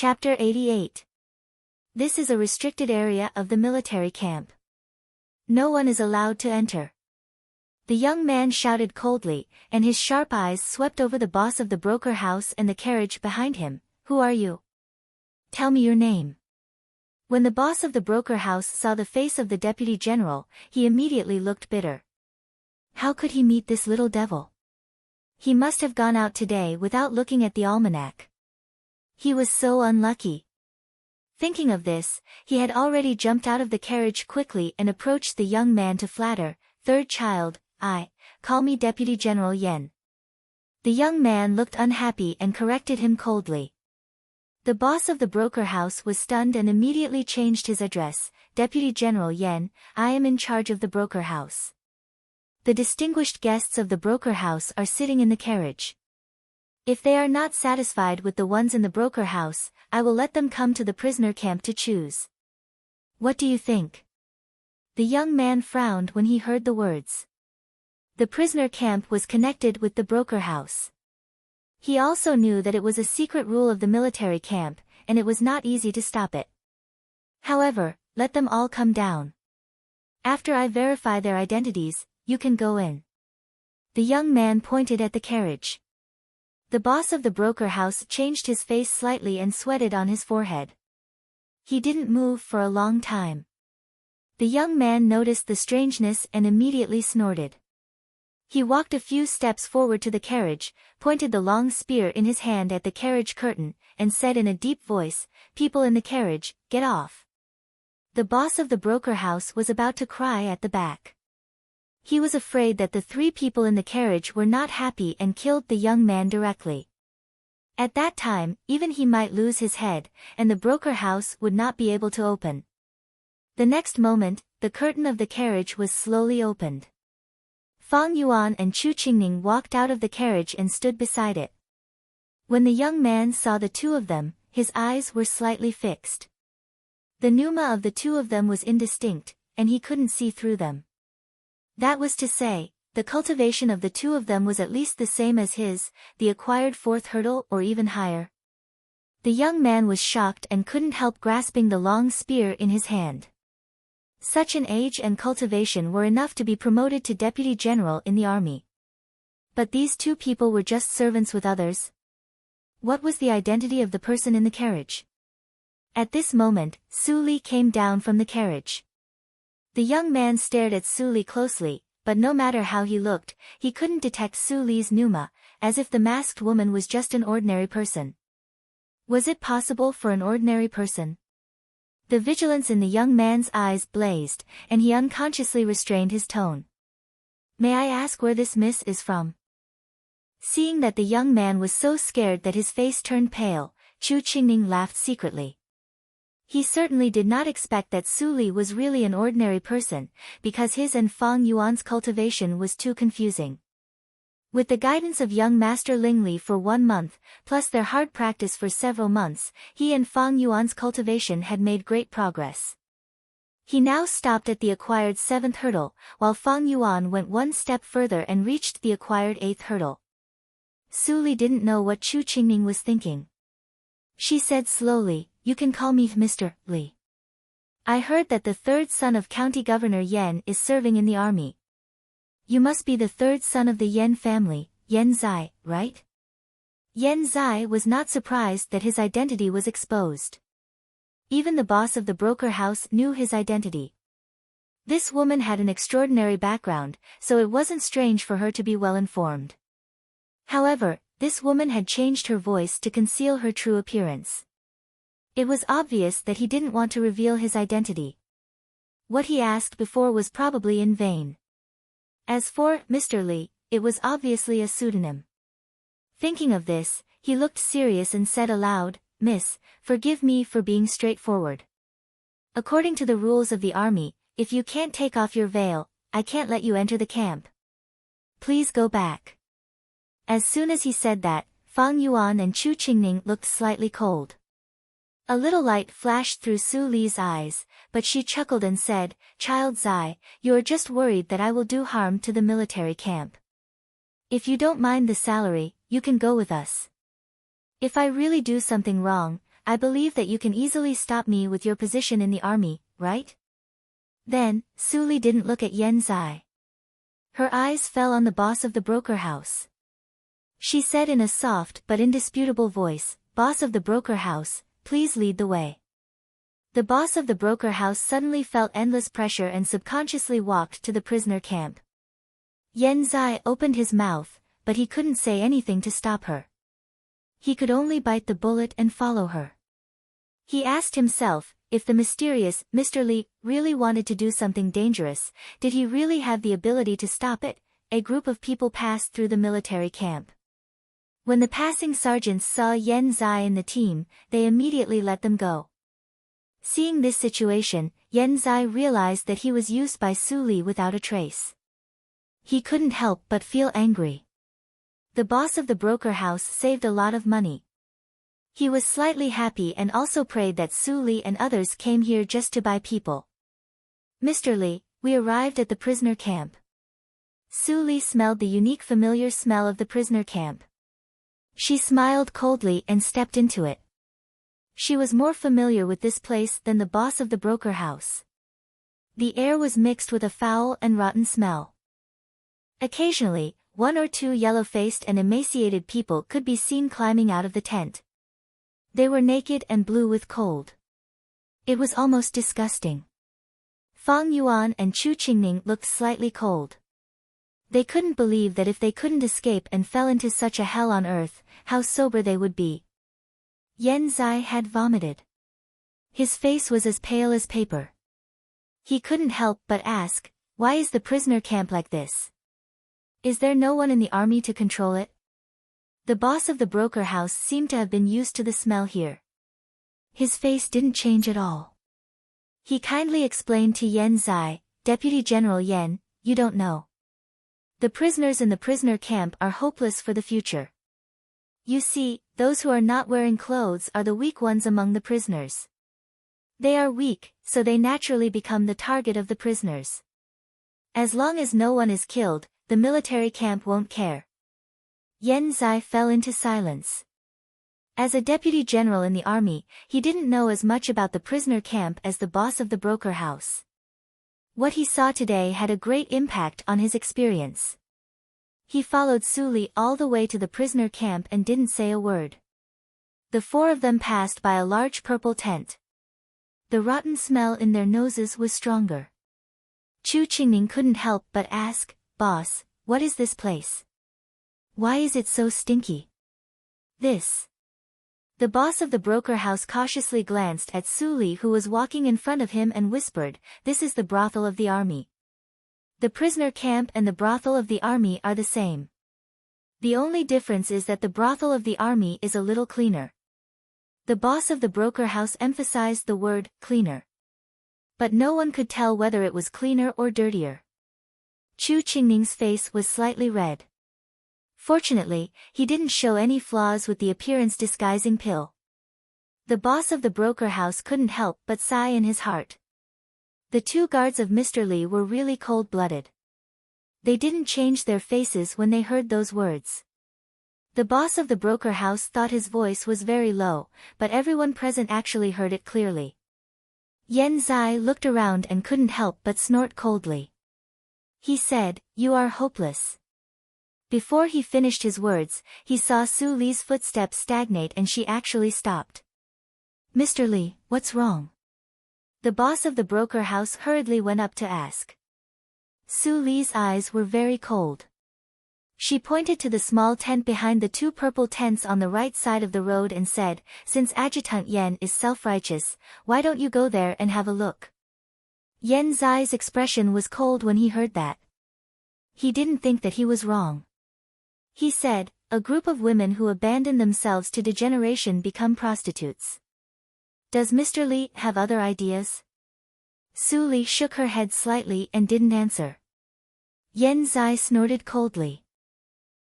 Chapter 88. This is a restricted area of the military camp. No one is allowed to enter. The young man shouted coldly, and his sharp eyes swept over the boss of the broker house and the carriage behind him. Who are you? Tell me your name. When the boss of the broker house saw the face of the deputy general, he immediately looked bitter. How could he meet this little devil? He must have gone out today without looking at the almanac. He was so unlucky. Thinking of this, he had already jumped out of the carriage quickly and approached the young man to flatter. Third child, call me Deputy General Yen. The young man looked unhappy and corrected him coldly. The boss of the broker house was stunned and immediately changed his address. Deputy General Yen, I am in charge of the broker house. The distinguished guests of the broker house are sitting in the carriage. If they are not satisfied with the ones in the broker house, I will let them come to the prisoner camp to choose. What do you think? The young man frowned when he heard the words. The prisoner camp was connected with the broker house. He also knew that it was a secret rule of the military camp, and it was not easy to stop it. However, let them all come down. After I verify their identities, you can go in. The young man pointed at the carriage. The boss of the broker house changed his face slightly and sweated on his forehead. He didn't move for a long time. The young man noticed the strangeness and immediately snorted. He walked a few steps forward to the carriage, pointed the long spear in his hand at the carriage curtain, and said in a deep voice, "People in the carriage, get off." The boss of the broker house was about to cry at the back. He was afraid that the three people in the carriage were not happy and killed the young man directly. At that time, even he might lose his head, and the broker house would not be able to open. The next moment, the curtain of the carriage was slowly opened. Fang Yuan and Chu Qingning walked out of the carriage and stood beside it. When the young man saw the two of them, his eyes were slightly fixed. The pneuma of the two of them was indistinct, and he couldn't see through them. That was to say, the cultivation of the two of them was at least the same as his, the acquired fourth hurdle or even higher. The young man was shocked and couldn't help grasping the long spear in his hand. Such an age and cultivation were enough to be promoted to deputy general in the army. But these two people were just servants with others. What was the identity of the person in the carriage? At this moment, Su Li came down from the carriage. The young man stared at Su Li closely, but no matter how he looked, he couldn't detect Su Li's pneuma, as if the masked woman was just an ordinary person. Was it possible for an ordinary person? The vigilance in the young man's eyes blazed, and he unconsciously restrained his tone. May I ask where this miss is from? Seeing that the young man was so scared that his face turned pale, Chu Qingning laughed secretly. He certainly did not expect that Su Li was really an ordinary person, because his and Fang Yuan's cultivation was too confusing. With the guidance of young Master Ling Li for 1 month, plus their hard practice for several months, he and Fang Yuan's cultivation had made great progress. He now stopped at the acquired 7th hurdle, while Fang Yuan went 1 step further and reached the acquired 8th hurdle. Su Li didn't know what Chu Qingning was thinking. She said slowly, "You can call me Mr. Li. I heard that the third son of County Governor Yen is serving in the army. You must be the third son of the Yen family, Yen Zai, right?" Yen Zai was not surprised that his identity was exposed. Even the boss of the broker house knew his identity. This woman had an extraordinary background, so it wasn't strange for her to be well informed. However, this woman had changed her voice to conceal her true appearance. It was obvious that he didn't want to reveal his identity. What he asked before was probably in vain. As for Mr. Li, it was obviously a pseudonym. Thinking of this, he looked serious and said aloud, "Miss, forgive me for being straightforward. According to the rules of the army, if you can't take off your veil, I can't let you enter the camp. Please go back." As soon as he said that, Fang Yuan and Chu Qingning looked slightly cold. A little light flashed through Su Li's eyes, but she chuckled and said, "Child Zai, you are just worried that I will do harm to the military camp. If you don't mind the salary, you can go with us. If I really do something wrong, I believe that you can easily stop me with your position in the army, right? Then, Su Li didn't look at Yen Zai. Her eyes fell on the boss of the broker house. She said in a soft but indisputable voice, "Boss of the broker house, please lead the way." The boss of the broker house suddenly felt endless pressure and subconsciously walked to the prisoner camp. Yen Zai opened his mouth, but he couldn't say anything to stop her. He could only bite the bullet and follow her. He asked himself, if the mysterious Mr. Li really wanted to do something dangerous, did he really have the ability to stop it? A group of people passed through the military camp. When the passing sergeants saw Yen Zai in the team, they immediately let them go. Seeing this situation, Yen Zai realized that he was used by Su Li without a trace. He couldn't help but feel angry. The boss of the broker house saved a lot of money. He was slightly happy and also prayed that Su Li and others came here just to buy people. "Mr. Li, we arrived at the prisoner camp." Su Li smelled the unique familiar smell of the prisoner camp. She smiled coldly and stepped into it. She was more familiar with this place than the boss of the broker house. The air was mixed with a foul and rotten smell. Occasionally, one or two yellow-faced and emaciated people could be seen climbing out of the tent. They were naked and blue with cold. It was almost disgusting. Fang Yuan and Chu Qingning looked slightly cold. They couldn't believe that if they couldn't escape and fell into such a hell on earth, how sober they would be. Yen Zai had vomited. His face was as pale as paper. He couldn't help but ask, "Why is the prisoner camp like this? Is there no one in the army to control it?" The boss of the broker house seemed to have been used to the smell here. His face didn't change at all. He kindly explained to Yen Zai, "Deputy General Yen, you don't know. The prisoners in the prisoner camp are hopeless for the future. You see, those who are not wearing clothes are the weak ones among the prisoners. They are weak, so they naturally become the target of the prisoners. As long as no one is killed, the military camp won't care." Yen Zai fell into silence. As a deputy general in the army, he didn't know as much about the prisoner camp as the boss of the broker house. What he saw today had a great impact on his experience. He followed Su Li all the way to the prisoner camp and didn't say a word. The four of them passed by a large purple tent. The rotten smell in their noses was stronger. Chu Qingning couldn't help but ask, "Boss, what is this place? Why is it so stinky?" "This." The boss of the broker house cautiously glanced at Su Li, who was walking in front of him, and whispered, "This is the brothel of the army. The prisoner camp and the brothel of the army are the same. The only difference is that the brothel of the army is a little cleaner." The boss of the broker house emphasized the word, "cleaner." But no one could tell whether it was cleaner or dirtier. Chu Qingning's face was slightly red. Fortunately, he didn't show any flaws with the appearance-disguising pill. The boss of the broker house couldn't help but sigh in his heart. The two guards of Mr. Li were really cold-blooded. They didn't change their faces when they heard those words. The boss of the broker house thought his voice was very low, but everyone present actually heard it clearly. Yen Zai looked around and couldn't help but snort coldly. He said, "You are hopeless." Before he finished his words, he saw Su Li's footsteps stagnate and she actually stopped. "Mr. Li, what's wrong?" The boss of the broker house hurriedly went up to ask. Su Li's eyes were very cold. She pointed to the small tent behind the two purple tents on the right side of the road and said, "Since Adjutant Yen is self-righteous, why don't you go there and have a look?" Yen Zai's expression was cold when he heard that. He didn't think that he was wrong. He said, "A group of women who abandon themselves to degeneration become prostitutes. Does Mr. Li have other ideas?" Su Li shook her head slightly and didn't answer. Yen Zai snorted coldly.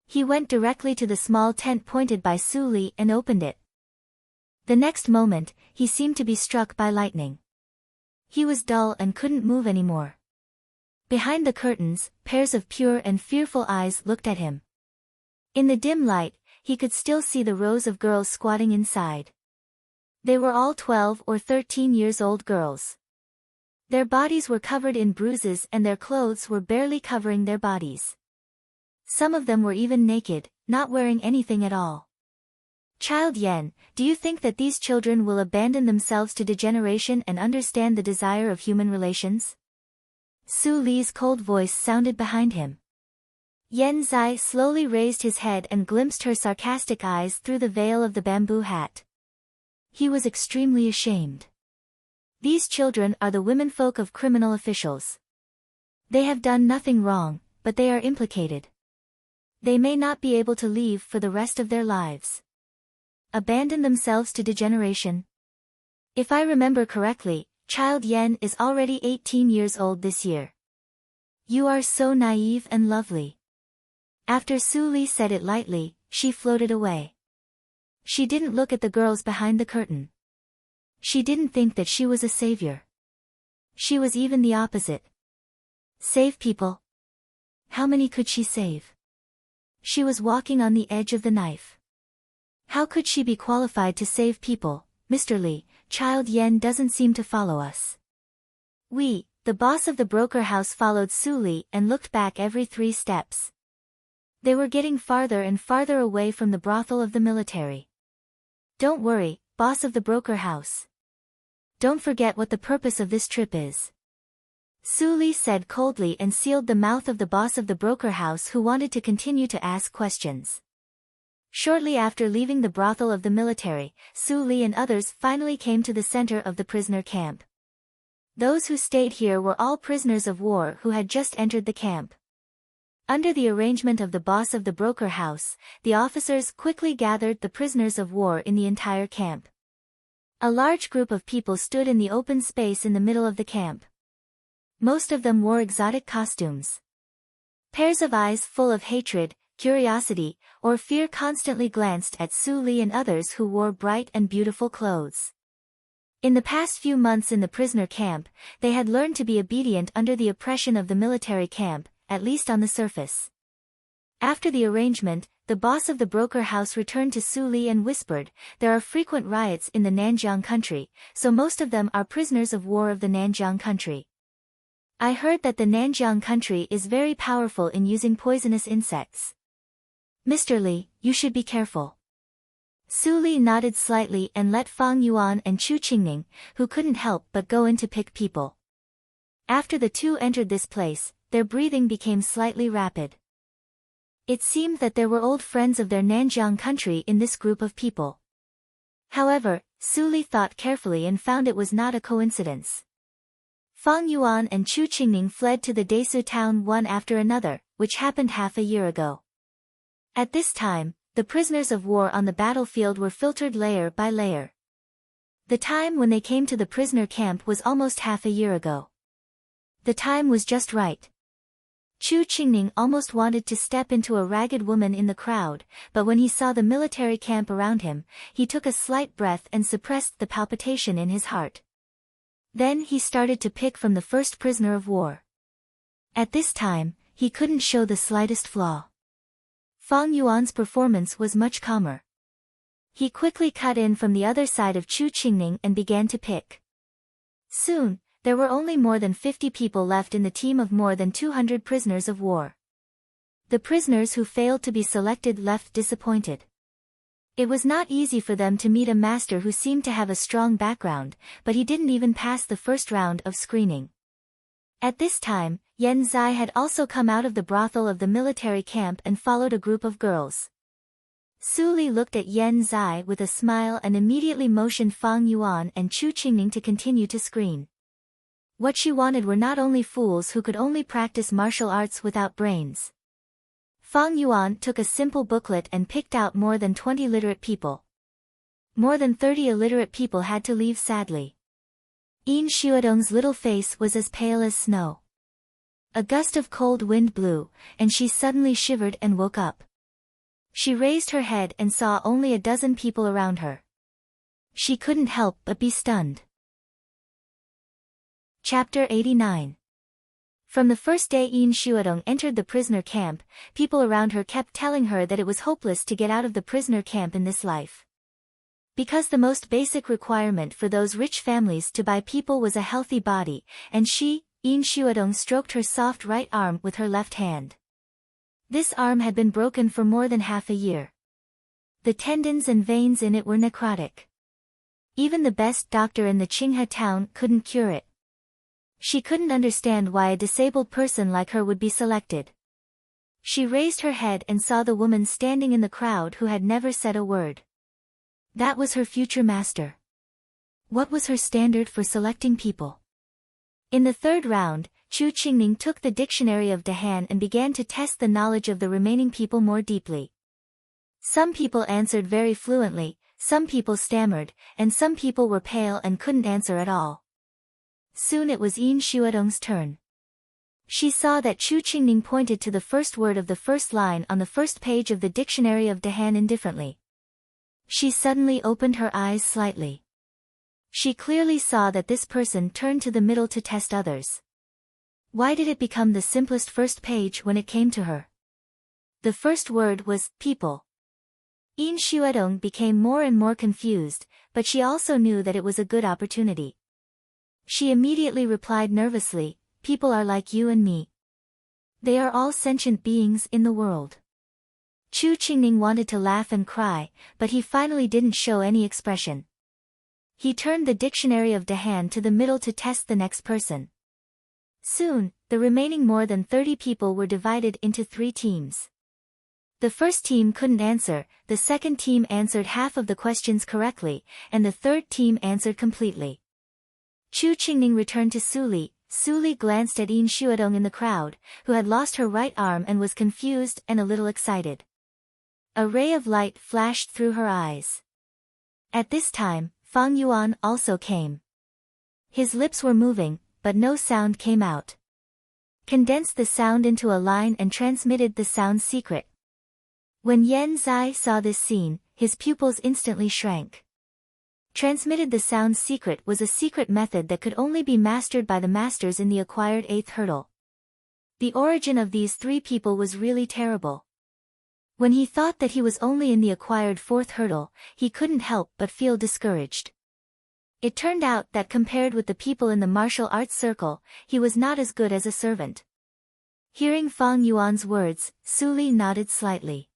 He went directly to the small tent pointed by Su Li and opened it. The next moment, he seemed to be struck by lightning. He was dull and couldn't move anymore. Behind the curtains, pairs of pure and fearful eyes looked at him. In the dim light, he could still see the rows of girls squatting inside. They were all 12 or 13 years old girls. Their bodies were covered in bruises and their clothes were barely covering their bodies. Some of them were even naked, not wearing anything at all. Child Yen, do you think that these children will abandon themselves to degeneration and understand the desire of human relations? Su Li's cold voice sounded behind him. Yen Zai slowly raised his head and glimpsed her sarcastic eyes through the veil of the bamboo hat. He was extremely ashamed. These children are the womenfolk of criminal officials. They have done nothing wrong, but they are implicated. They may not be able to leave for the rest of their lives. Abandon themselves to degeneration. If I remember correctly, Child Yen is already 18 years old this year. You are so naive and lovely. After Su Li said it lightly, she floated away. She didn't look at the girls behind the curtain. She didn't think that she was a savior. She was even the opposite. Save people? How many could she save? She was walking on the edge of the knife. How could she be qualified to save people? Mr. Li, Child Yen doesn't seem to follow us. The boss of the broker house followed Su Li and looked back every 3 steps. They were getting farther and farther away from the brothel of the military. Don't worry, boss of the broker house. Don't forget what the purpose of this trip is. Su Li said coldly and sealed the mouth of the boss of the broker house who wanted to continue to ask questions. Shortly after leaving the brothel of the military, Su Li and others finally came to the center of the prisoner camp. Those who stayed here were all prisoners of war who had just entered the camp. Under the arrangement of the boss of the broker house, the officers quickly gathered the prisoners of war in the entire camp. A large group of people stood in the open space in the middle of the camp. Most of them wore exotic costumes. Pairs of eyes full of hatred, curiosity, or fear constantly glanced at Su Li and others who wore bright and beautiful clothes. In the past few months in the prisoner camp, they had learned to be obedient under the oppression of the military camp, at least on the surface. After the arrangement, the boss of the broker house returned to Su Li and whispered, "There are frequent riots in the Nanjiang country, so most of them are prisoners of war of the Nanjiang country. I heard that the Nanjiang country is very powerful in using poisonous insects. Mr. Li, you should be careful." Su Li nodded slightly and let Fang Yuan and Chu Qingning, who couldn't help but go in to pick people. After the two entered this place, their breathing became slightly rapid. It seemed that there were old friends of their Nanjiang country in this group of people. However, Su Li thought carefully and found it was not a coincidence. Fang Yuan and Chu Qingning fled to the Desu town one after another, which happened half a year ago. At this time, the prisoners of war on the battlefield were filtered layer by layer. The time when they came to the prisoner camp was almost half a year ago. The time was just right. Chu Qingning almost wanted to step into a ragged woman in the crowd, but when he saw the military camp around him, he took a slight breath and suppressed the palpitation in his heart. Then he started to pick from the first prisoner of war. At this time, he couldn't show the slightest flaw. Fang Yuan's performance was much calmer. He quickly cut in from the other side of Chu Qingning and began to pick. Soon, there were only more than 50 people left in the team of more than 200 prisoners of war. The prisoners who failed to be selected left disappointed. It was not easy for them to meet a master who seemed to have a strong background, but he didn't even pass the first round of screening. At this time, Yen Zai had also come out of the brothel of the military camp and followed a group of girls. Su Li looked at Yen Zai with a smile and immediately motioned Fang Yuan and Chu Qingning to continue to screen. What she wanted were not only fools who could only practice martial arts without brains. Fang Yuan took a simple booklet and picked out more than 20 literate people. More than 30 illiterate people had to leave sadly. Yin Xuedong's little face was as pale as snow. A gust of cold wind blew, and she suddenly shivered and woke up. She raised her head and saw only a dozen people around her. She couldn't help but be stunned. Chapter 89. From the first day Yin Xuedong entered the prisoner camp, people around her kept telling her that it was hopeless to get out of the prisoner camp in this life. Because the most basic requirement for those rich families to buy people was a healthy body, and she, Yin Xuedong, stroked her soft right arm with her left hand. This arm had been broken for more than half a year. The tendons and veins in it were necrotic. Even the best doctor in the Qinghe town couldn't cure it. She couldn't understand why a disabled person like her would be selected. She raised her head and saw the woman standing in the crowd who had never said a word. That was her future master. What was her standard for selecting people? In the third round, Chu Qingning took the dictionary of Dahan and began to test the knowledge of the remaining people more deeply. Some people answered very fluently, some people stammered, and some people were pale and couldn't answer at all. Soon it was Yin Xuedong's turn. She saw that Chu Qingning pointed to the first word of the first line on the first page of the dictionary of Dahan indifferently. She suddenly opened her eyes slightly. She clearly saw that this person turned to the middle to test others. Why did it become the simplest first page when it came to her? The first word was people. Yin Xuedong became more and more confused, but she also knew that it was a good opportunity. She immediately replied nervously, "People are like you and me. They are all sentient beings in the world." Chu Qingning wanted to laugh and cry, but he finally didn't show any expression. He turned the dictionary of Dahan to the middle to test the next person. Soon, the remaining more than 30 people were divided into 3 teams. The first team couldn't answer, the second team answered half of the questions correctly, and the third team answered completely. Chu Qingning returned to Suli. Suli glanced at Yin Xuedong in the crowd, who had lost her right arm and was confused and a little excited. A ray of light flashed through her eyes. At this time, Fang Yuan also came. His lips were moving, but no sound came out. Condensed the sound into a line and transmitted the sound's secret. When Yan Zai saw this scene, his pupils instantly shrank. Transmitted the sound's secret was a secret method that could only be mastered by the masters in the acquired 8th hurdle. The origin of these 3 people was really terrible. When he thought that he was only in the acquired 4th hurdle, he couldn't help but feel discouraged. It turned out that compared with the people in the martial arts circle, he was not as good as a servant. Hearing Fang Yuan's words, Suli nodded slightly.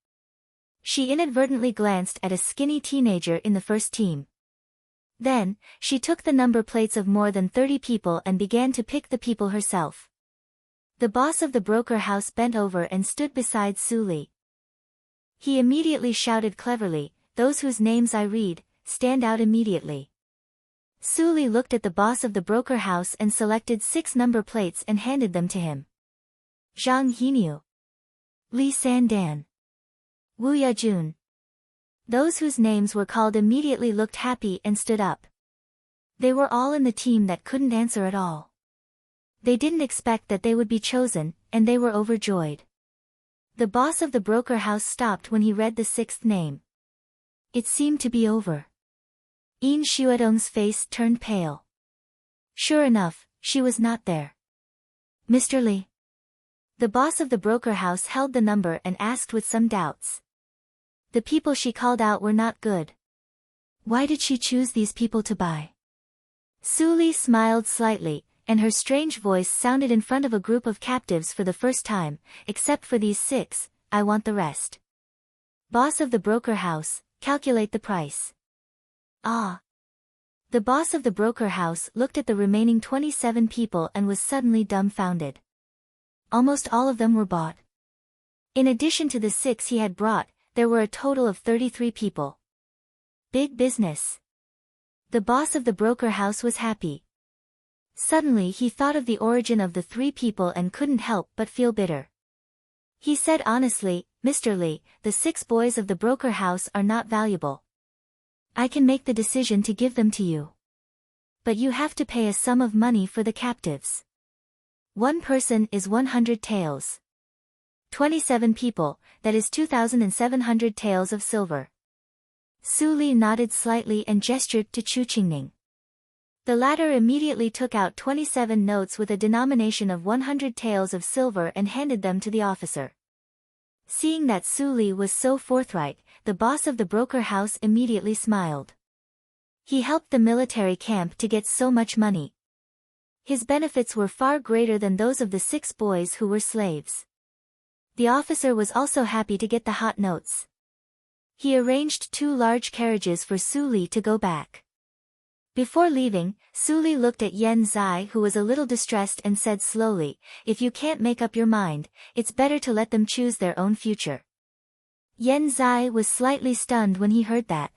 She inadvertently glanced at a skinny teenager in the first team. Then, she took the number plates of more than 30 people and began to pick the people herself. The boss of the broker house bent over and stood beside Suli. He immediately shouted cleverly, "Those whose names I read, stand out immediately." Suli looked at the boss of the broker house and selected 6 number plates and handed them to him. Zhang Heniu, Li Sandan, Wu Yajun. Those whose names were called immediately looked happy and stood up. They were all in the team that couldn't answer at all. They didn't expect that they would be chosen, and they were overjoyed. The boss of the broker house stopped when he read the 6th name. It seemed to be over. Yin Xuedong's face turned pale. Sure enough, she was not there. "Mr. Li." The boss of the broker house held the number and asked with some doubts. The people she called out were not good. Why did she choose these people to buy? Suli smiled slightly, and her strange voice sounded in front of a group of captives for the first time, "Except for these 6, I want the rest." Boss of the broker house, calculate the price. Ah. The boss of the broker house looked at the remaining 27 people and was suddenly dumbfounded. Almost all of them were bought. In addition to the 6 he had brought, there were a total of 33 people. Big business. The boss of the broker house was happy. Suddenly he thought of the origin of the 3 people and couldn't help but feel bitter. He said honestly, "Mr. Li, the 6 boys of the broker house are not valuable. I can make the decision to give them to you. But you have to pay a sum of money for the captives. 1 person is 100 taels. 27 people, that is 2,700 taels of silver." Suli nodded slightly and gestured to Chu Qingning. The latter immediately took out 27 notes with a denomination of 100 taels of silver and handed them to the officer. Seeing that Suli was so forthright, the boss of the broker house immediately smiled. He helped the military camp to get so much money. His benefits were far greater than those of the 6 boys who were slaves. The officer was also happy to get the hot notes. He arranged 2 large carriages for Su Li to go back. Before leaving, Su Li looked at Yen Zai, who was a little distressed, and said slowly, "If you can't make up your mind, it's better to let them choose their own future." Yen Zai was slightly stunned when he heard that.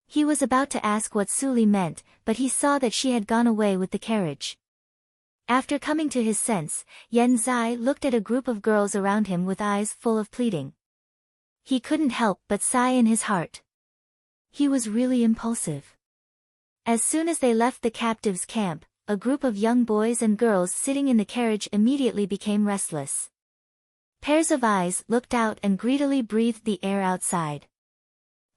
He was about to ask what Su Li meant, but he saw that she had gone away with the carriage. After coming to his sense, Yen Zai looked at a group of girls around him with eyes full of pleading. He couldn't help but sigh in his heart. He was really impulsive. As soon as they left the captives' camp, a group of young boys and girls sitting in the carriage immediately became restless. Pairs of eyes looked out and greedily breathed the air outside.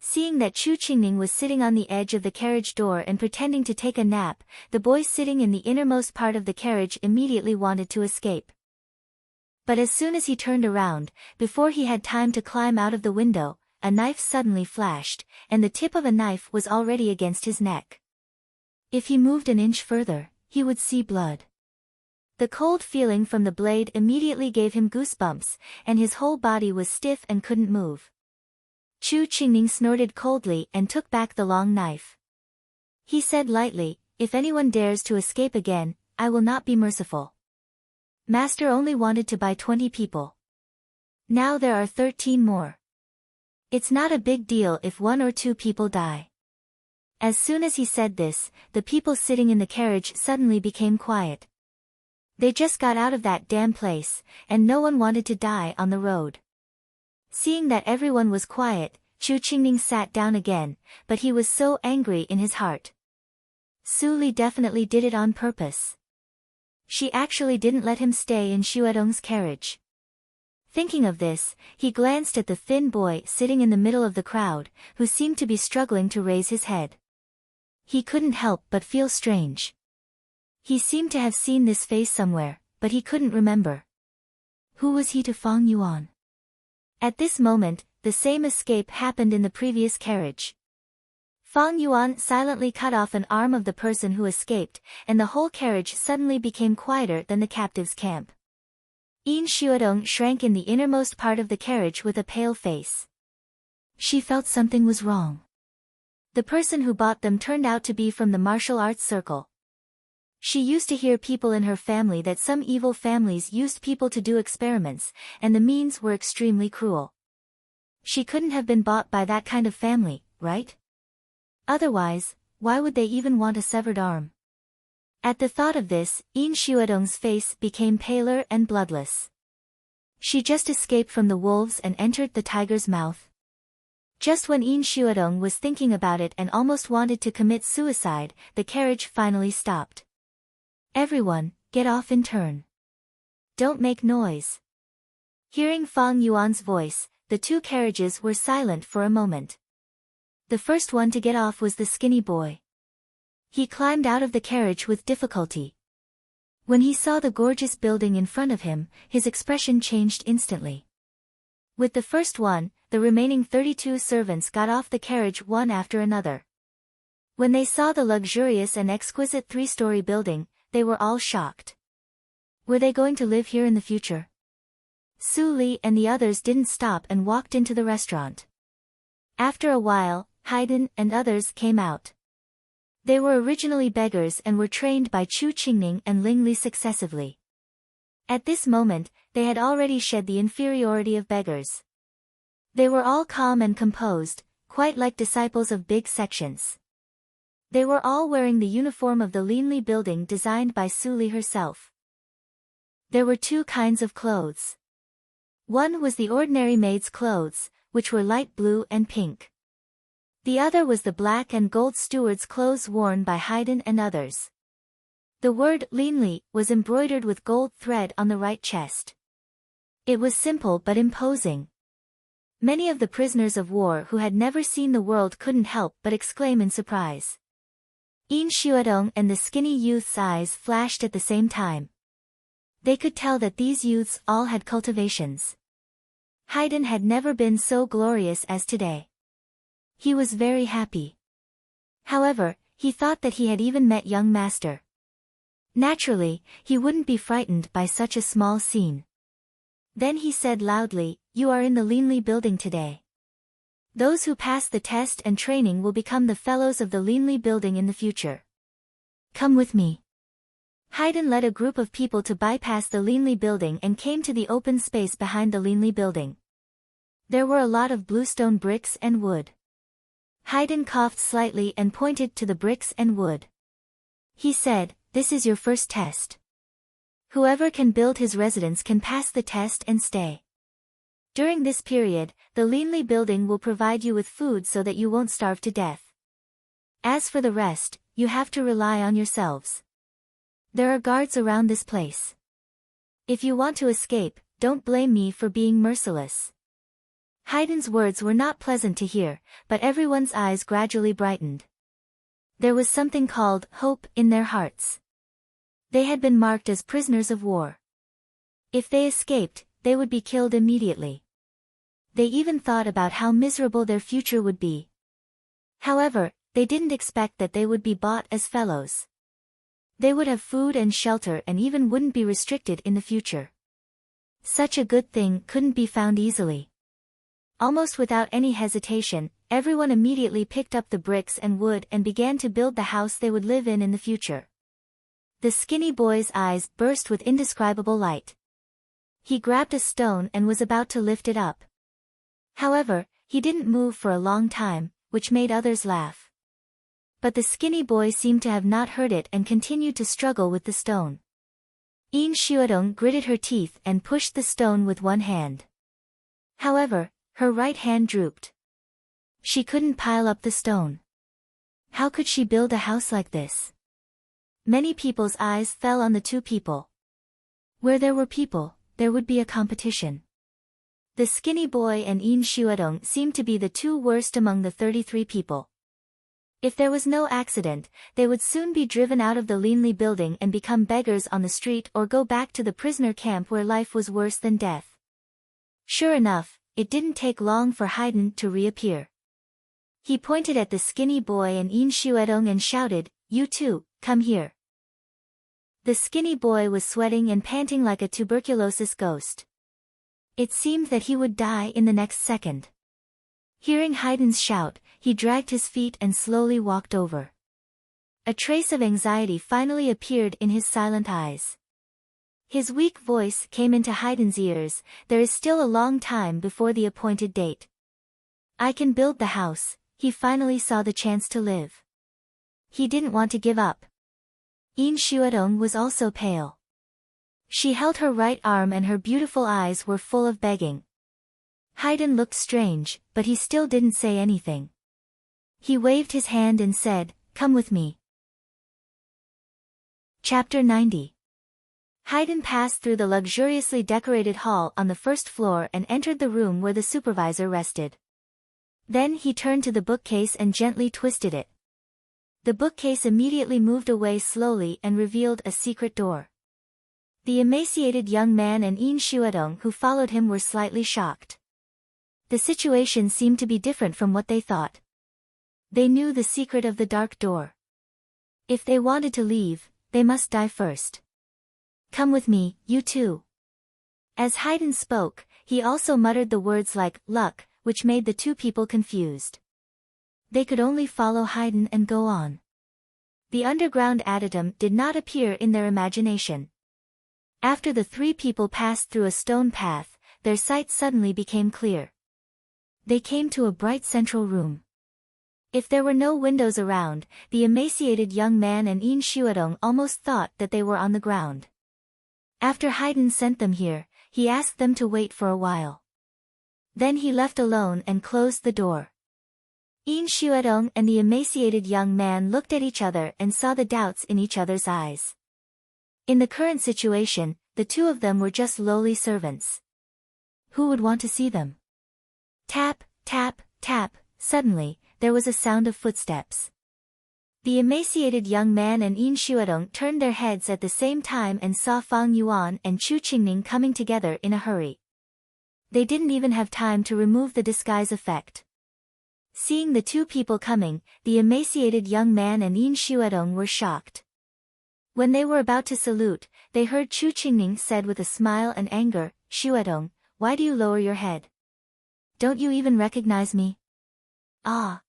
Seeing that Chu Qingning was sitting on the edge of the carriage door and pretending to take a nap, the boy sitting in the innermost part of the carriage immediately wanted to escape. But as soon as he turned around, before he had time to climb out of the window, a knife suddenly flashed, and the tip of a knife was already against his neck. If he moved an inch further, he would see blood. The cold feeling from the blade immediately gave him goosebumps, and his whole body was stiff and couldn't move. Chu Qingning snorted coldly and took back the long knife. He said lightly, "If anyone dares to escape again, I will not be merciful. Master only wanted to buy 20 people. Now there are 13 more. It's not a big deal if 1 or 2 people die." As soon as he said this, the people sitting in the carriage suddenly became quiet. They just got out of that damn place, and no one wanted to die on the road. Seeing that everyone was quiet, Chu Qingning sat down again, but he was so angry in his heart. Su Li definitely did it on purpose. She actually didn't let him stay in Xuedong's carriage. Thinking of this, he glanced at the thin boy sitting in the middle of the crowd, who seemed to be struggling to raise his head. He couldn't help but feel strange. He seemed to have seen this face somewhere, but he couldn't remember. Who was he to Fang Yuan? At this moment, the same escape happened in the previous carriage. Fang Yuan silently cut off an arm of the person who escaped, and the whole carriage suddenly became quieter than the captives' camp. Yin Xuedong shrank in the innermost part of the carriage with a pale face. She felt something was wrong. The person who bought them turned out to be from the martial arts circle. She used to hear people in her family that some evil families used people to do experiments, and the means were extremely cruel. She couldn't have been bought by that kind of family, right? Otherwise, why would they even want a severed arm? At the thought of this, Yin Xuedong's face became paler and bloodless. She just escaped from the wolves and entered the tiger's mouth. Just when Yin Xuedong was thinking about it and almost wanted to commit suicide, the carriage finally stopped. "Everyone, get off in turn. Don't make noise." Hearing Fang Yuan's voice, the 2 carriages were silent for a moment. The first one to get off was the skinny boy. He climbed out of the carriage with difficulty. When he saw the gorgeous building in front of him, his expression changed instantly. With the first one, the remaining 32 servants got off the carriage one after another. When they saw the luxurious and exquisite 3-story building, they were all shocked. Were they going to live here in the future? Su Li and the others didn't stop and walked into the restaurant. After a while, Haydn and others came out. They were originally beggars and were trained by Chu Qingning and Ling Li successively. At this moment, they had already shed the inferiority of beggars. They were all calm and composed, quite like disciples of big sections. They were all wearing the uniform of the Linli building designed by Su Li herself. There were 2 kinds of clothes. One was the ordinary maid's clothes, which were light blue and pink. The other was the black and gold steward's clothes worn by Haydn and others. The word Linli was embroidered with gold thread on the right chest. It was simple but imposing. Many of the prisoners of war who had never seen the world couldn't help but exclaim in surprise. Yin Xuedong and the skinny youth's eyes flashed at the same time. They could tell that these youths all had cultivations. Haydn had never been so glorious as today. He was very happy. However, he thought that he had even met young master. Naturally, he wouldn't be frightened by such a small scene. Then he said loudly, "You are in the Linli building today. Those who pass the test and training will become the fellows of the Linli building in the future. Come with me." Haydn led a group of people to bypass the Linli building and came to the open space behind the Linli building. There were a lot of bluestone bricks and wood. Haydn coughed slightly and pointed to the bricks and wood. He said, "This is your first test. Whoever can build his residence can pass the test and stay. During this period, the Linli building will provide you with food so that you won't starve to death. As for the rest, you have to rely on yourselves. There are guards around this place. If you want to escape, don't blame me for being merciless." Haydn's words were not pleasant to hear, but everyone's eyes gradually brightened. There was something called hope in their hearts. They had been marked as prisoners of war. If they escaped, they would be killed immediately. They even thought about how miserable their future would be. However, they didn't expect that they would be bought as fellows. They would have food and shelter and even wouldn't be restricted in the future. Such a good thing couldn't be found easily. Almost without any hesitation, everyone immediately picked up the bricks and wood and began to build the house they would live in the future. The skinny boy's eyes burst with indescribable light. He grabbed a stone and was about to lift it up. However, he didn't move for a long time, which made others laugh. But the skinny boy seemed to have not heard it and continued to struggle with the stone. Yin Xuedong gritted her teeth and pushed the stone with one hand. However, her right hand drooped. She couldn't pile up the stone. How could she build a house like this? Many people's eyes fell on the two people. Where there were people, there would be a competition. The skinny boy and Yin Xuedong seemed to be the two worst among the 33 people. If there was no accident, they would soon be driven out of the Linli building and become beggars on the street or go back to the prisoner camp where life was worse than death. Sure enough, it didn't take long for Haydn to reappear. He pointed at the skinny boy and Yin Xuedong and shouted, "You two, come here." The skinny boy was sweating and panting like a tuberculosis ghost. It seemed that he would die in the next second. Hearing Haydn's shout, he dragged his feet and slowly walked over. A trace of anxiety finally appeared in his silent eyes. His weak voice came into Haydn's ears, "There is still a long time before the appointed date. I can build the house." He finally saw the chance to live. He didn't want to give up. Yin Xuedong was also pale. She held her right arm and her beautiful eyes were full of begging. Haydn looked strange, but he still didn't say anything. He waved his hand and said, "Come with me." Chapter 90. Haydn passed through the luxuriously decorated hall on the first floor and entered the room where the supervisor rested. Then he turned to the bookcase and gently twisted it. The bookcase immediately moved away slowly and revealed a secret door. The emaciated young man and Yin Xuedong who followed him were slightly shocked. The situation seemed to be different from what they thought. They knew the secret of the dark door. If they wanted to leave, they must die first. "Come with me, you two." As Haydn spoke, he also muttered the words like, "luck," which made the two people confused. They could only follow Haydn and go on. The underground adytum did not appear in their imagination. After the three people passed through a stone path, their sight suddenly became clear. They came to a bright central room. If there were no windows around, the emaciated young man and Yin Xuedong almost thought that they were on the ground. After Haydn sent them here, he asked them to wait for a while. Then he left alone and closed the door. Yin Xuedong and the emaciated young man looked at each other and saw the doubts in each other's eyes. In the current situation, the two of them were just lowly servants. Who would want to see them? Tap, tap, tap, suddenly, there was a sound of footsteps. The emaciated young man and Yin Xuedong turned their heads at the same time and saw Fang Yuan and Chu Qingning coming together in a hurry. They didn't even have time to remove the disguise effect. Seeing the two people coming, the emaciated young man and Yin Xuedong were shocked. When they were about to salute, they heard Chu Qingning said with a smile and anger, "Xuedong, why do you lower your head? Don't you even recognize me?" "Ah."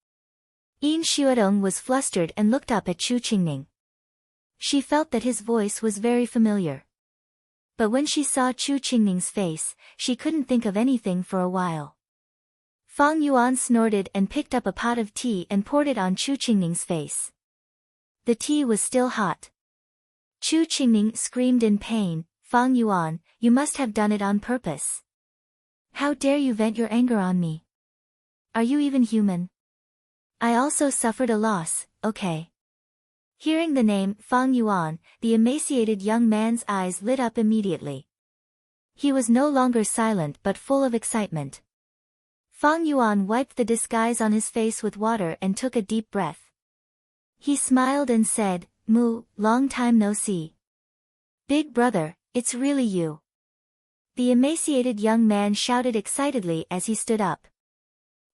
Yin Xuedong was flustered and looked up at Chu Qingning. She felt that his voice was very familiar. But when she saw Chu Qingning's face, she couldn't think of anything for a while. Fang Yuan snorted and picked up a pot of tea and poured it on Chu Qingning's face. The tea was still hot. Chu Qingning screamed in pain, "Fang Yuan, you must have done it on purpose. How dare you vent your anger on me? Are you even human? I also suffered a loss, okay?" Hearing the name Fang Yuan, the emaciated young man's eyes lit up immediately. He was no longer silent but full of excitement. Fang Yuan wiped the disguise on his face with water and took a deep breath. He smiled and said, "Mu, long time no see. Big brother, it's really you." The emaciated young man shouted excitedly as he stood up.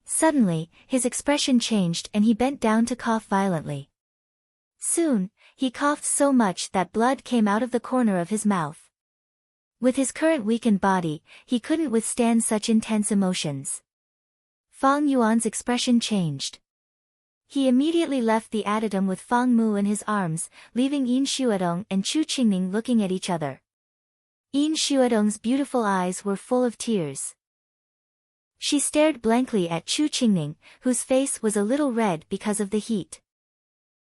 Suddenly, his expression changed and he bent down to cough violently. Soon, he coughed so much that blood came out of the corner of his mouth. With his current weakened body, he couldn't withstand such intense emotions. Fang Yuan's expression changed. He immediately left the adytum with Fang Mu in his arms, leaving Yin Xuedong and Chu Qingning looking at each other. Yin Xuedong's beautiful eyes were full of tears. She stared blankly at Chu Qingning, whose face was a little red because of the heat.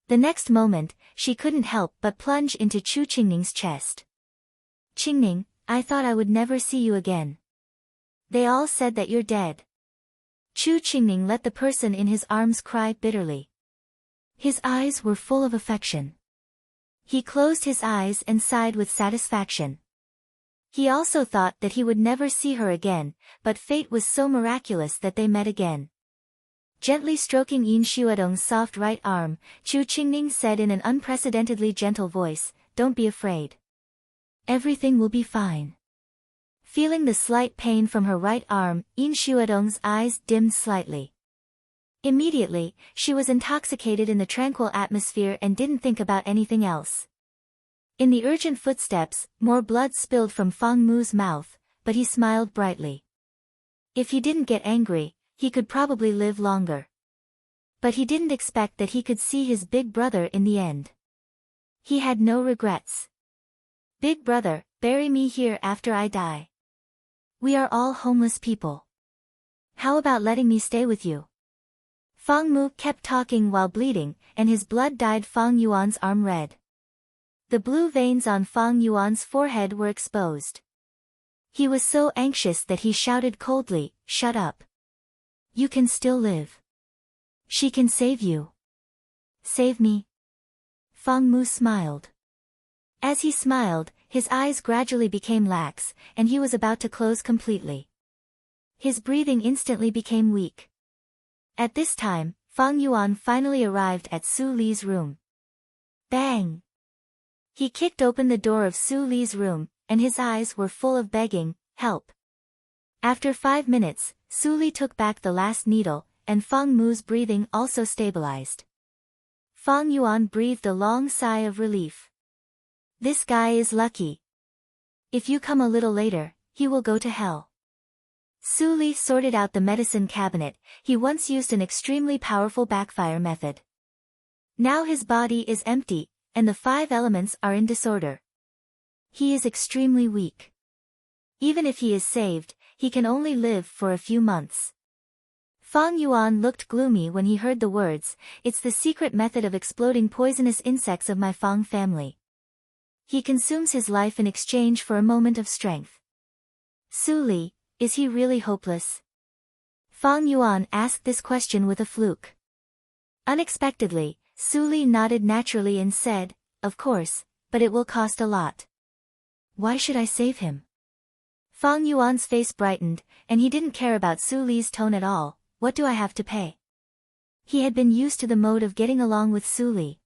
The next moment, she couldn't help but plunge into Chu Qingning's chest. "Qingning, I thought I would never see you again. They all said that you're dead." Chu Qingning let the person in his arms cry bitterly. His eyes were full of affection. He closed his eyes and sighed with satisfaction. He also thought that he would never see her again, but fate was so miraculous that they met again. Gently stroking Yin Xuedong's soft right arm, Chu Qingning said in an unprecedentedly gentle voice, "Don't be afraid. Everything will be fine." Feeling the slight pain from her right arm, Yin Xuedong's eyes dimmed slightly. Immediately, she was intoxicated in the tranquil atmosphere and didn't think about anything else. In the urgent footsteps, more blood spilled from Fang Mu's mouth, but he smiled brightly. If he didn't get angry, he could probably live longer. But he didn't expect that he could see his big brother in the end. He had no regrets. "Big brother, bury me here after I die. We are all homeless people. How about letting me stay with you?" Fang Mu kept talking while bleeding, and his blood dyed Fang Yuan's arm red. The blue veins on Fang Yuan's forehead were exposed. He was so anxious that he shouted coldly, "Shut up. You can still live. She can save you. Save me." Fang Mu smiled. As he smiled, his eyes gradually became lax, and he was about to close completely. His breathing instantly became weak. At this time, Fang Yuan finally arrived at Su Li's room. Bang! He kicked open the door of Su Li's room, and his eyes were full of begging, "Help." After 5 minutes, Su Li took back the last needle, and Fang Mu's breathing also stabilized. Fang Yuan breathed a long sigh of relief. "This guy is lucky. If you come a little later, he will go to hell." Su Li sorted out the medicine cabinet. He once used an extremely powerful backfire method. Now his body is empty, and the 5 elements are in disorder. He is extremely weak. Even if he is saved, he can only live for a few months. Fang Yuan looked gloomy when he heard the words, "It's the secret method of exploding poisonous insects of my Fang family. He consumes his life in exchange for a moment of strength." "Su Li, is he really hopeless?" Fang Yuan asked this question with a fluke. Unexpectedly, Su Li nodded naturally and said, "Of course, but it will cost a lot." "Why should I save him?" Fang Yuan's face brightened, and he didn't care about Su Li's tone at all. "What do I have to pay?" He had been used to the mode of getting along with Su Li.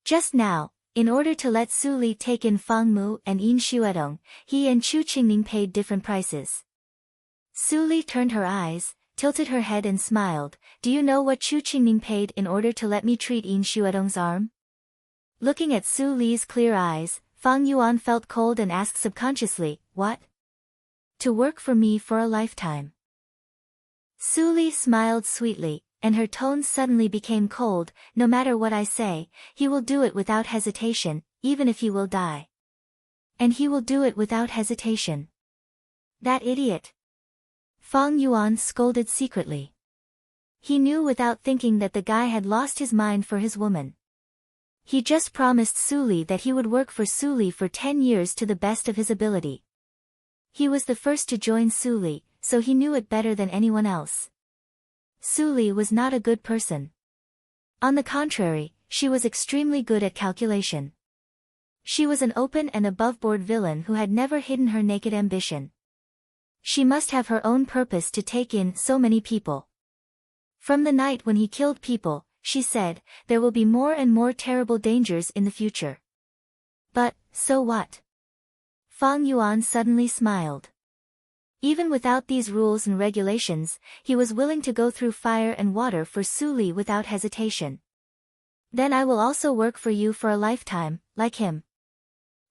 Just now, in order to let Su Li take in Fang Mu and Yin Xuedong, he and Chu Qingning paid different prices. Su Li turned her eyes, tilted her head and smiled. Do you know what Chu Qingning paid in order to let me treat Yin Xuedong's arm? Looking at Su Li's clear eyes, Fang Yuan felt cold and asked subconsciously, what? To work for me for a lifetime. Su Li smiled sweetly, and her tone suddenly became cold. No matter what I say, he will do it without hesitation, even if he will die. And he will do it without hesitation. That idiot! Fang Yuan scolded secretly. He knew without thinking that the guy had lost his mind for his woman. He just promised Su Li that he would work for Su Li for 10 years to the best of his ability. He was the first to join Su Li, so he knew it better than anyone else. Su Li was not a good person. On the contrary, she was extremely good at calculation. She was an open and above-board villain who had never hidden her naked ambition. She must have her own purpose to take in so many people. From the night when he killed people, she said, there will be more and more terrible dangers in the future. But, so what? Fang Yuan suddenly smiled. Even without these rules and regulations, he was willing to go through fire and water for Su Li without hesitation. Then I will also work for you for a lifetime, like him.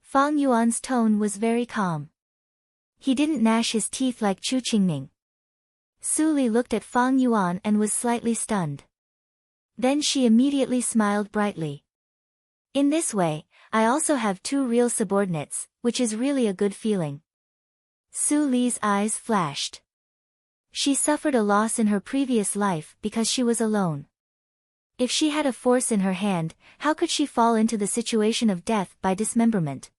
Fang Yuan's tone was very calm. He didn't gnash his teeth like Chu Qingning. Su Li looked at Fang Yuan and was slightly stunned. Then she immediately smiled brightly. In this way, I also have 2 real subordinates, which is really a good feeling. Su Li's eyes flashed. She suffered a loss in her previous life because she was alone. If she had a force in her hand, how could she fall into the situation of death by dismemberment?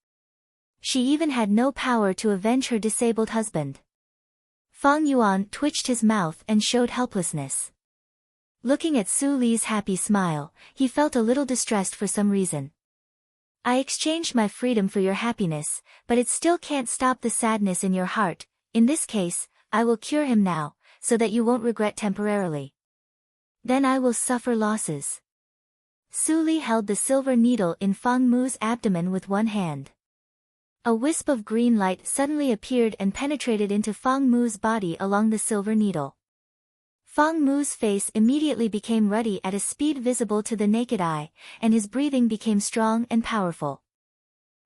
She even had no power to avenge her disabled husband. Fang Yuan twitched his mouth and showed helplessness. Looking at Su Li's happy smile, he felt a little distressed for some reason. I exchanged my freedom for your happiness, but it still can't stop the sadness in your heart. In this case, I will cure him now, so that you won't regret temporarily. Then I will suffer losses. Su Li held the silver needle in Fang Mu's abdomen with one hand. A wisp of green light suddenly appeared and penetrated into Fang Mu's body along the silver needle. Fang Mu's face immediately became ruddy at a speed visible to the naked eye, and his breathing became strong and powerful.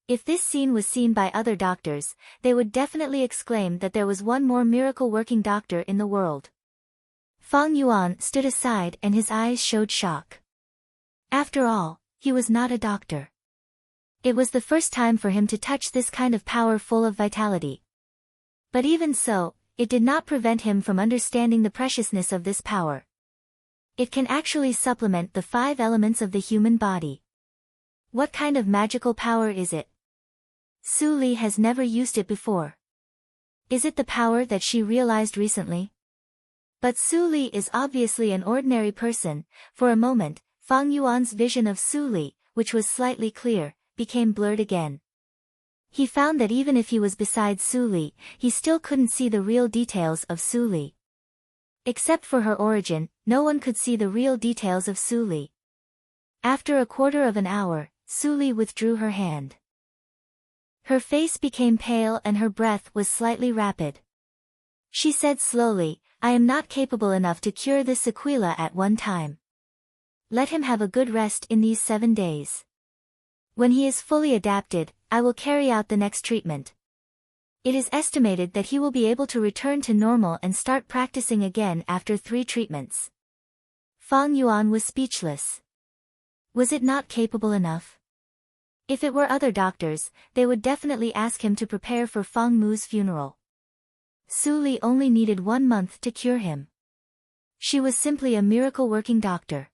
If this scene was seen by other doctors, they would definitely exclaim that there was one more miracle-working doctor in the world. Fang Yuan stood aside and his eyes showed shock. After all, he was not a doctor. It was the first time for him to touch this kind of power full of vitality. But even so, it did not prevent him from understanding the preciousness of this power. It can actually supplement the 5 elements of the human body. What kind of magical power is it? Su Li has never used it before. Is it the power that she realized recently? But Su Li is obviously an ordinary person. For a moment, Fang Yuan's vision of Su Li, which was slightly clear, became blurred again. He found that even if he was beside Su Li, he still couldn't see the real details of Su Li. Except for her origin, no one could see the real details of Su Li. After a quarter of an hour, Su Li withdrew her hand. Her face became pale and her breath was slightly rapid. She said slowly, I am not capable enough to cure this sequela at one time. Let him have a good rest in these 7 days. When he is fully adapted, I will carry out the next treatment. It is estimated that he will be able to return to normal and start practicing again after 3 treatments. Fang Yuan was speechless. Was it not capable enough? If it were other doctors, they would definitely ask him to prepare for Fang Mu's funeral. Su Li only needed 1 month to cure him. She was simply a miracle-working doctor.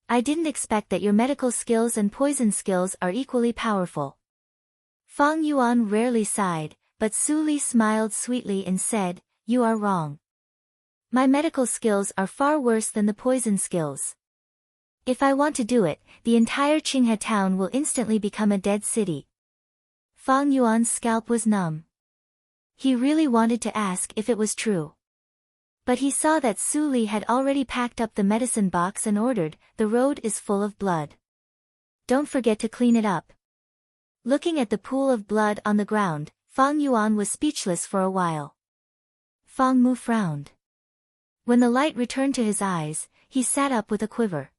I didn't expect that your medical skills and poison skills are equally powerful. Fang Yuan rarely sighed, but Su Li smiled sweetly and said, you are wrong. My medical skills are far worse than the poison skills. If I want to do it, the entire Qinghe town will instantly become a dead city. Fang Yuan's scalp was numb. He really wanted to ask if it was true. But he saw that Su Li had already packed up the medicine box and ordered, the road is full of blood. Don't forget to clean it up. Looking at the pool of blood on the ground, Fang Yuan was speechless for a while. Fang Mu frowned. When the light returned to his eyes, he sat up with a quiver.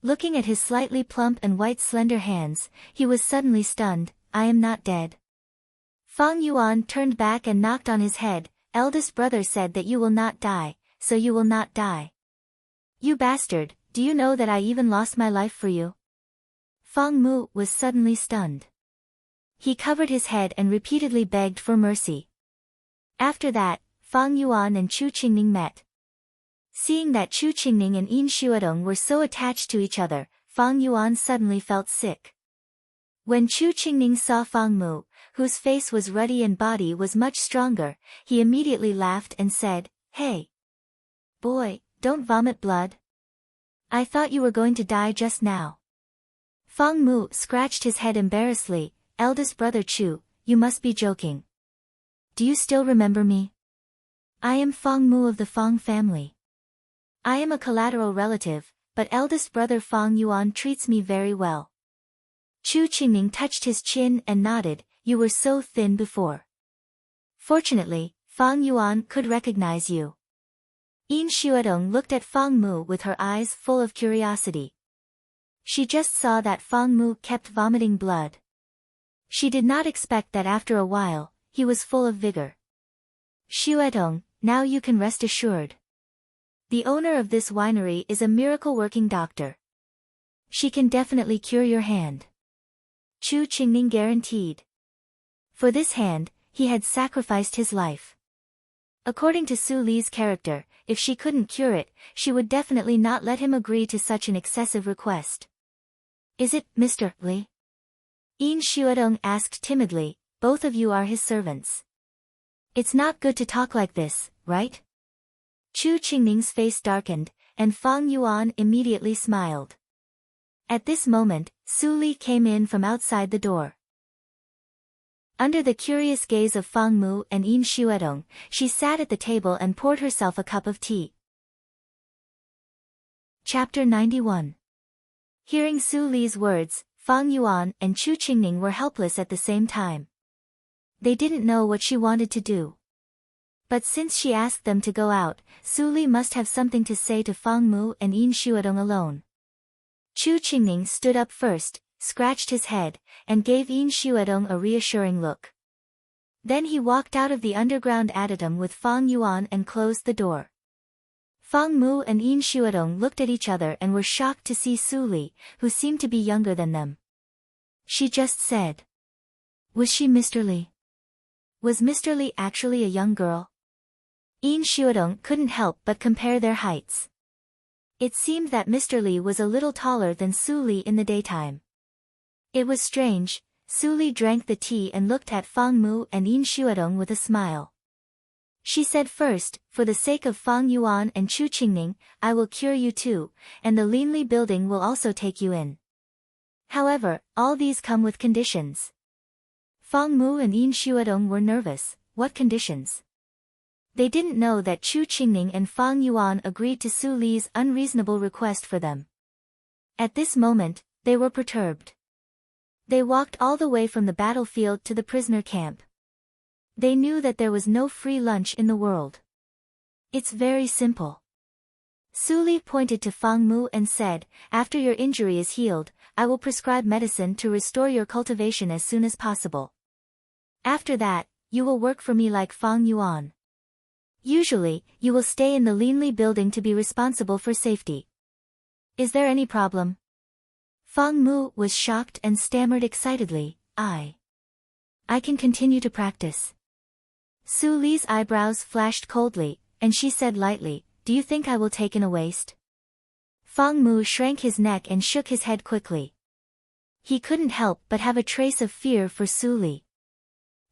Looking at his slightly plump and white slender hands, he was suddenly stunned. I am not dead. Fang Yuan turned back and knocked on his head. Eldest brother said that you will not die, so you will not die. You bastard, do you know that I even lost my life for you? Fang Mu was suddenly stunned. He covered his head and repeatedly begged for mercy. After that, Fang Yuan and Chu Qingning met. Seeing that Chu Qingning and Yin Xuedong were so attached to each other, Fang Yuan suddenly felt sick. When Chu Qingning saw Fang Mu, whose face was ruddy and body was much stronger, he immediately laughed and said, Hey! Boy, don't vomit blood. I thought you were going to die just now. Fang Mu scratched his head embarrassedly. Eldest brother Chu, you must be joking. Do you still remember me? I am Fang Mu of the Fang family. I am a collateral relative, but eldest brother Fang Yuan treats me very well. Chu Qingning touched his chin and nodded. You were so thin before. Fortunately, Fang Yuan could recognize you. Yin Xuedong looked at Fang Mu with her eyes full of curiosity. She just saw that Fang Mu kept vomiting blood. She did not expect that after a while, he was full of vigor. Xuedong, now you can rest assured. The owner of this winery is a miracle-working doctor. She can definitely cure your hand. Chu Qingning guaranteed. For this hand, he had sacrificed his life. According to Su Li's character, if she couldn't cure it, she would definitely not let him agree to such an excessive request. Is it, Mr. Li? Yin Xuedong asked timidly. Both of you are his servants. It's not good to talk like this, right? Chu Qingning's face darkened, and Fang Yuan immediately smiled. At this moment, Su Li came in from outside the door. Under the curious gaze of Fang Mu and Yin Xuedong, she sat at the table and poured herself a cup of tea. Chapter 91. Hearing Su Li's words, Fang Yuan and Chu Qingning were helpless at the same time. They didn't know what she wanted to do. But since she asked them to go out, Su Li must have something to say to Fang Mu and Yin Xuedong alone. Chu Qingning stood up first, scratched his head, and gave Yin Xuedong a reassuring look. Then he walked out of the underground adytum with Fang Yuan and closed the door. Fang Mu and Yin Xuedong looked at each other and were shocked to see Su Li, who seemed to be younger than them. She just said. Was she Mr. Li? Was Mr. Li actually a young girl? Yin Xuedong couldn't help but compare their heights. It seemed that Mr. Li was a little taller than Su Li in the daytime. It was strange. Su Li drank the tea and looked at Fang Mu and Yin Xuedong with a smile. She said first, for the sake of Fang Yuan and Chu Qingning, I will cure you too, and the Linli building will also take you in. However, all these come with conditions. Fang Mu and Yin Xuedong were nervous. What conditions? They didn't know that Chu Qingning and Fang Yuan agreed to Su Li's unreasonable request for them. At this moment, they were perturbed. They walked all the way from the battlefield to the prisoner camp. They knew that there was no free lunch in the world. It's very simple. Su Li pointed to Fang Mu and said, after your injury is healed, I will prescribe medicine to restore your cultivation as soon as possible. After that, you will work for me like Fang Yuan. Usually, you will stay in the Linli building to be responsible for safety. Is there any problem? Fang Mu was shocked and stammered excitedly, I can continue to practice. Su Li's eyebrows flashed coldly, and she said lightly, do you think I will take in a waste? Fang Mu shrank his neck and shook his head quickly. He couldn't help but have a trace of fear for Su Li.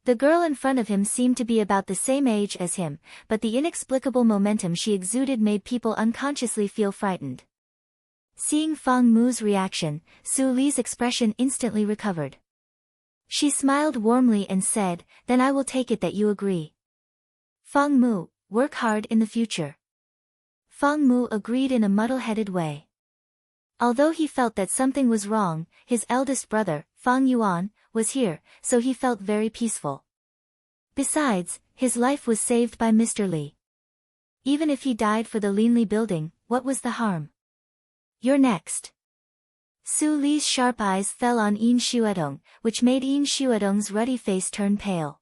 The girl in front of him seemed to be about the same age as him, but the inexplicable momentum she exuded made people unconsciously feel frightened. Seeing Fang Mu's reaction, Su Li's expression instantly recovered. She smiled warmly and said, then I will take it that you agree. Fang Mu, work hard in the future. Fang Mu agreed in a muddle-headed way. Although he felt that something was wrong, his eldest brother, Fang Yuan, was here, so he felt very peaceful. Besides, his life was saved by Mr. Li. Even if he died for the Linley building, what was the harm? You're next. Su Li's sharp eyes fell on Yin Xuedong, which made Yin Xuedong's ruddy face turn pale.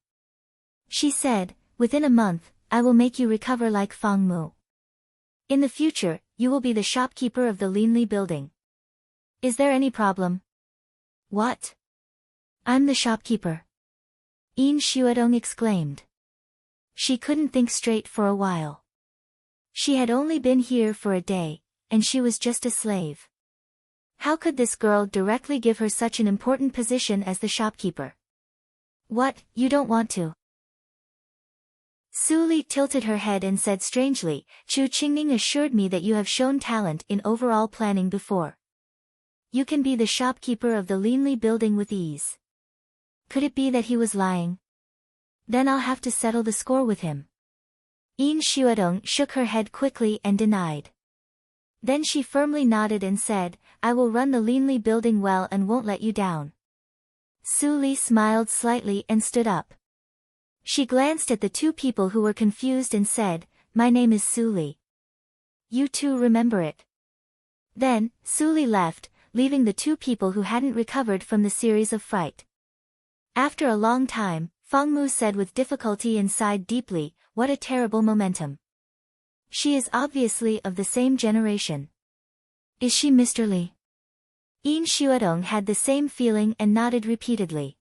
She said, within a month, I will make you recover like Fang Mu. In the future, you will be the shopkeeper of the Linley building. Is there any problem? What? I'm the shopkeeper. Yin Xuedong exclaimed. She couldn't think straight for a while. She had only been here for a day, and she was just a slave. How could this girl directly give her such an important position as the shopkeeper? What, you don't want to? Su Li tilted her head and said strangely, Chu Qingning assured me that you have shown talent in overall planning before. You can be the shopkeeper of the Linley building with ease. Could it be that he was lying? Then I'll have to settle the score with him. Yin Xuedong shook her head quickly and denied. Then she firmly nodded and said, I will run the Linley building well and won't let you down. Su Li smiled slightly and stood up. She glanced at the two people who were confused and said, My name is Su Li. You two remember it. Then, Su Li left, leaving the two people who hadn't recovered from the series of fright. After a long time, Fang Mu said with difficulty and sighed deeply, What a terrible momentum. She is obviously of the same generation. Is she Mr. Li? Yin Xuedong had the same feeling and nodded repeatedly.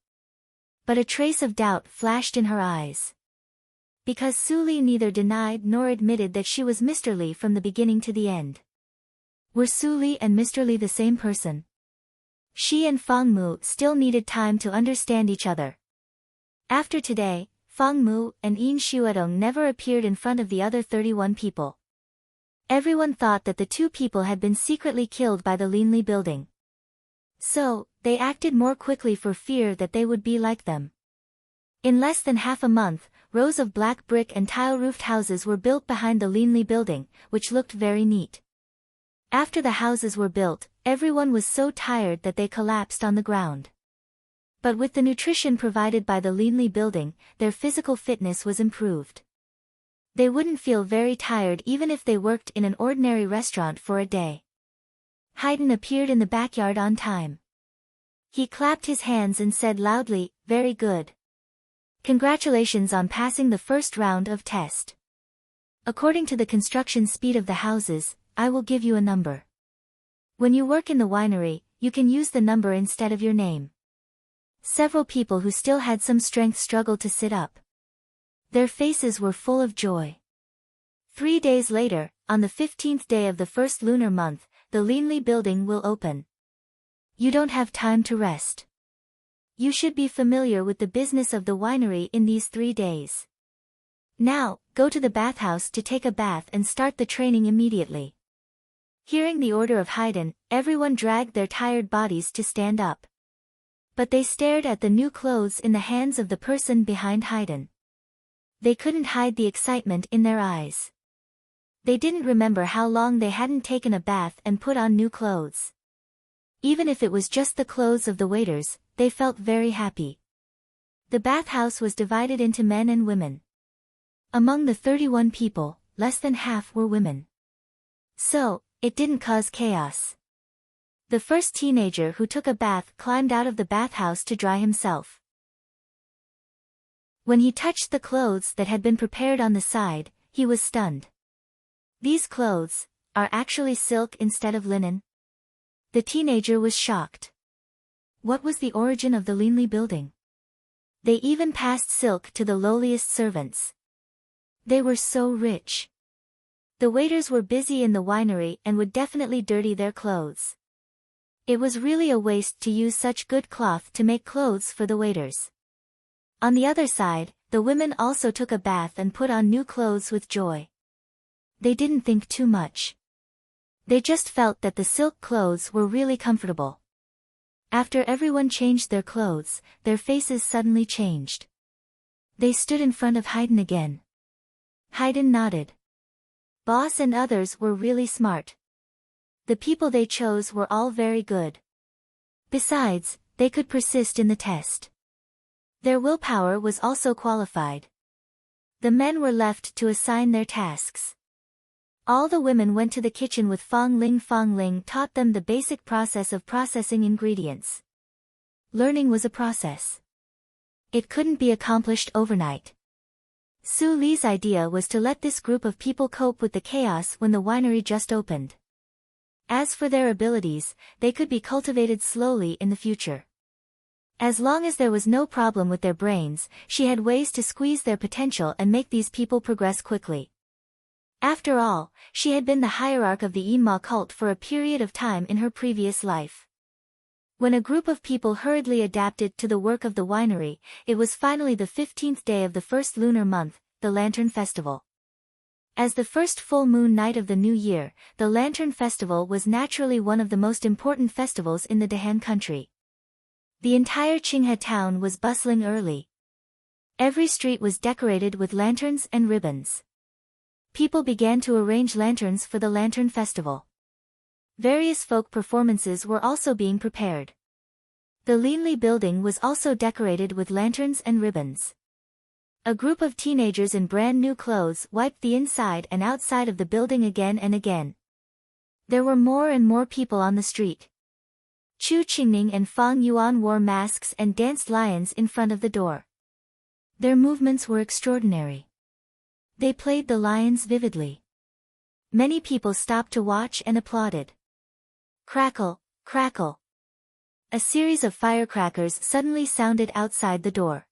But a trace of doubt flashed in her eyes. Because Su Li neither denied nor admitted that she was Mr. Li from the beginning to the end. Were Su Li and Mr. Li the same person? She and Fang Mu still needed time to understand each other. After today, Fang Mu and Yin Xuedong never appeared in front of the other 31 people. Everyone thought that the two people had been secretly killed by the Linley building. So, they acted more quickly for fear that they would be like them. In less than half a month, rows of black brick and tile-roofed houses were built behind the Linley building, which looked very neat. After the houses were built, everyone was so tired that they collapsed on the ground. But with the nutrition provided by the Linley building, their physical fitness was improved. They wouldn't feel very tired even if they worked in an ordinary restaurant for a day. Haydn appeared in the backyard on time. He clapped his hands and said loudly, Very good. Congratulations on passing the first round of test. According to the construction speed of the houses, I will give you a number. When you work in the winery, you can use the number instead of your name. Several people who still had some strength struggled to sit up. Their faces were full of joy. 3 days later, on the 15th day of the first lunar month, the Linley building will open. You don't have time to rest. You should be familiar with the business of the winery in these 3 days. Now, go to the bathhouse to take a bath and start the training immediately. Hearing the order of Haydn, everyone dragged their tired bodies to stand up. But they stared at the new clothes in the hands of the person behind Haydn. They couldn't hide the excitement in their eyes. They didn't remember how long they hadn't taken a bath and put on new clothes. Even if it was just the clothes of the waiters, they felt very happy. The bathhouse was divided into men and women. Among the 31 people, less than half were women. So, it didn't cause chaos. The first teenager who took a bath climbed out of the bathhouse to dry himself. When he touched the clothes that had been prepared on the side, he was stunned. These clothes are actually silk instead of linen. The teenager was shocked. What was the origin of the Linley building? They even passed silk to the lowliest servants. They were so rich. The waiters were busy in the winery and would definitely dirty their clothes. It was really a waste to use such good cloth to make clothes for the waiters. On the other side, the women also took a bath and put on new clothes with joy. They didn't think too much. They just felt that the silk clothes were really comfortable. After everyone changed their clothes, their faces suddenly changed. They stood in front of Haydn again. Haydn nodded. Boss and others were really smart. The people they chose were all very good. Besides, they could persist in the test. Their willpower was also qualified. The men were left to assign their tasks. All the women went to the kitchen with Fong Ling. Fong Ling taught them the basic process of processing ingredients. Learning was a process. It couldn't be accomplished overnight. Su Li's idea was to let this group of people cope with the chaos when the winery just opened. As for their abilities, they could be cultivated slowly in the future. As long as there was no problem with their brains, she had ways to squeeze their potential and make these people progress quickly. After all, she had been the hierarch of the Yinma cult for a period of time in her previous life. When a group of people hurriedly adapted to the work of the winery, it was finally the 15th day of the first lunar month, the Lantern Festival. As the first full moon night of the new year, the Lantern Festival was naturally one of the most important festivals in the Dahan country. The entire Qinghe town was bustling early. Every street was decorated with lanterns and ribbons. People began to arrange lanterns for the Lantern Festival. Various folk performances were also being prepared. The Linli building was also decorated with lanterns and ribbons. A group of teenagers in brand new clothes wiped the inside and outside of the building again and again. There were more and more people on the street. Chu Qingning and Fang Yuan wore masks and danced lions in front of the door. Their movements were extraordinary. They played the lions vividly. Many people stopped to watch and applauded. Crackle, crackle. A series of firecrackers suddenly sounded outside the door.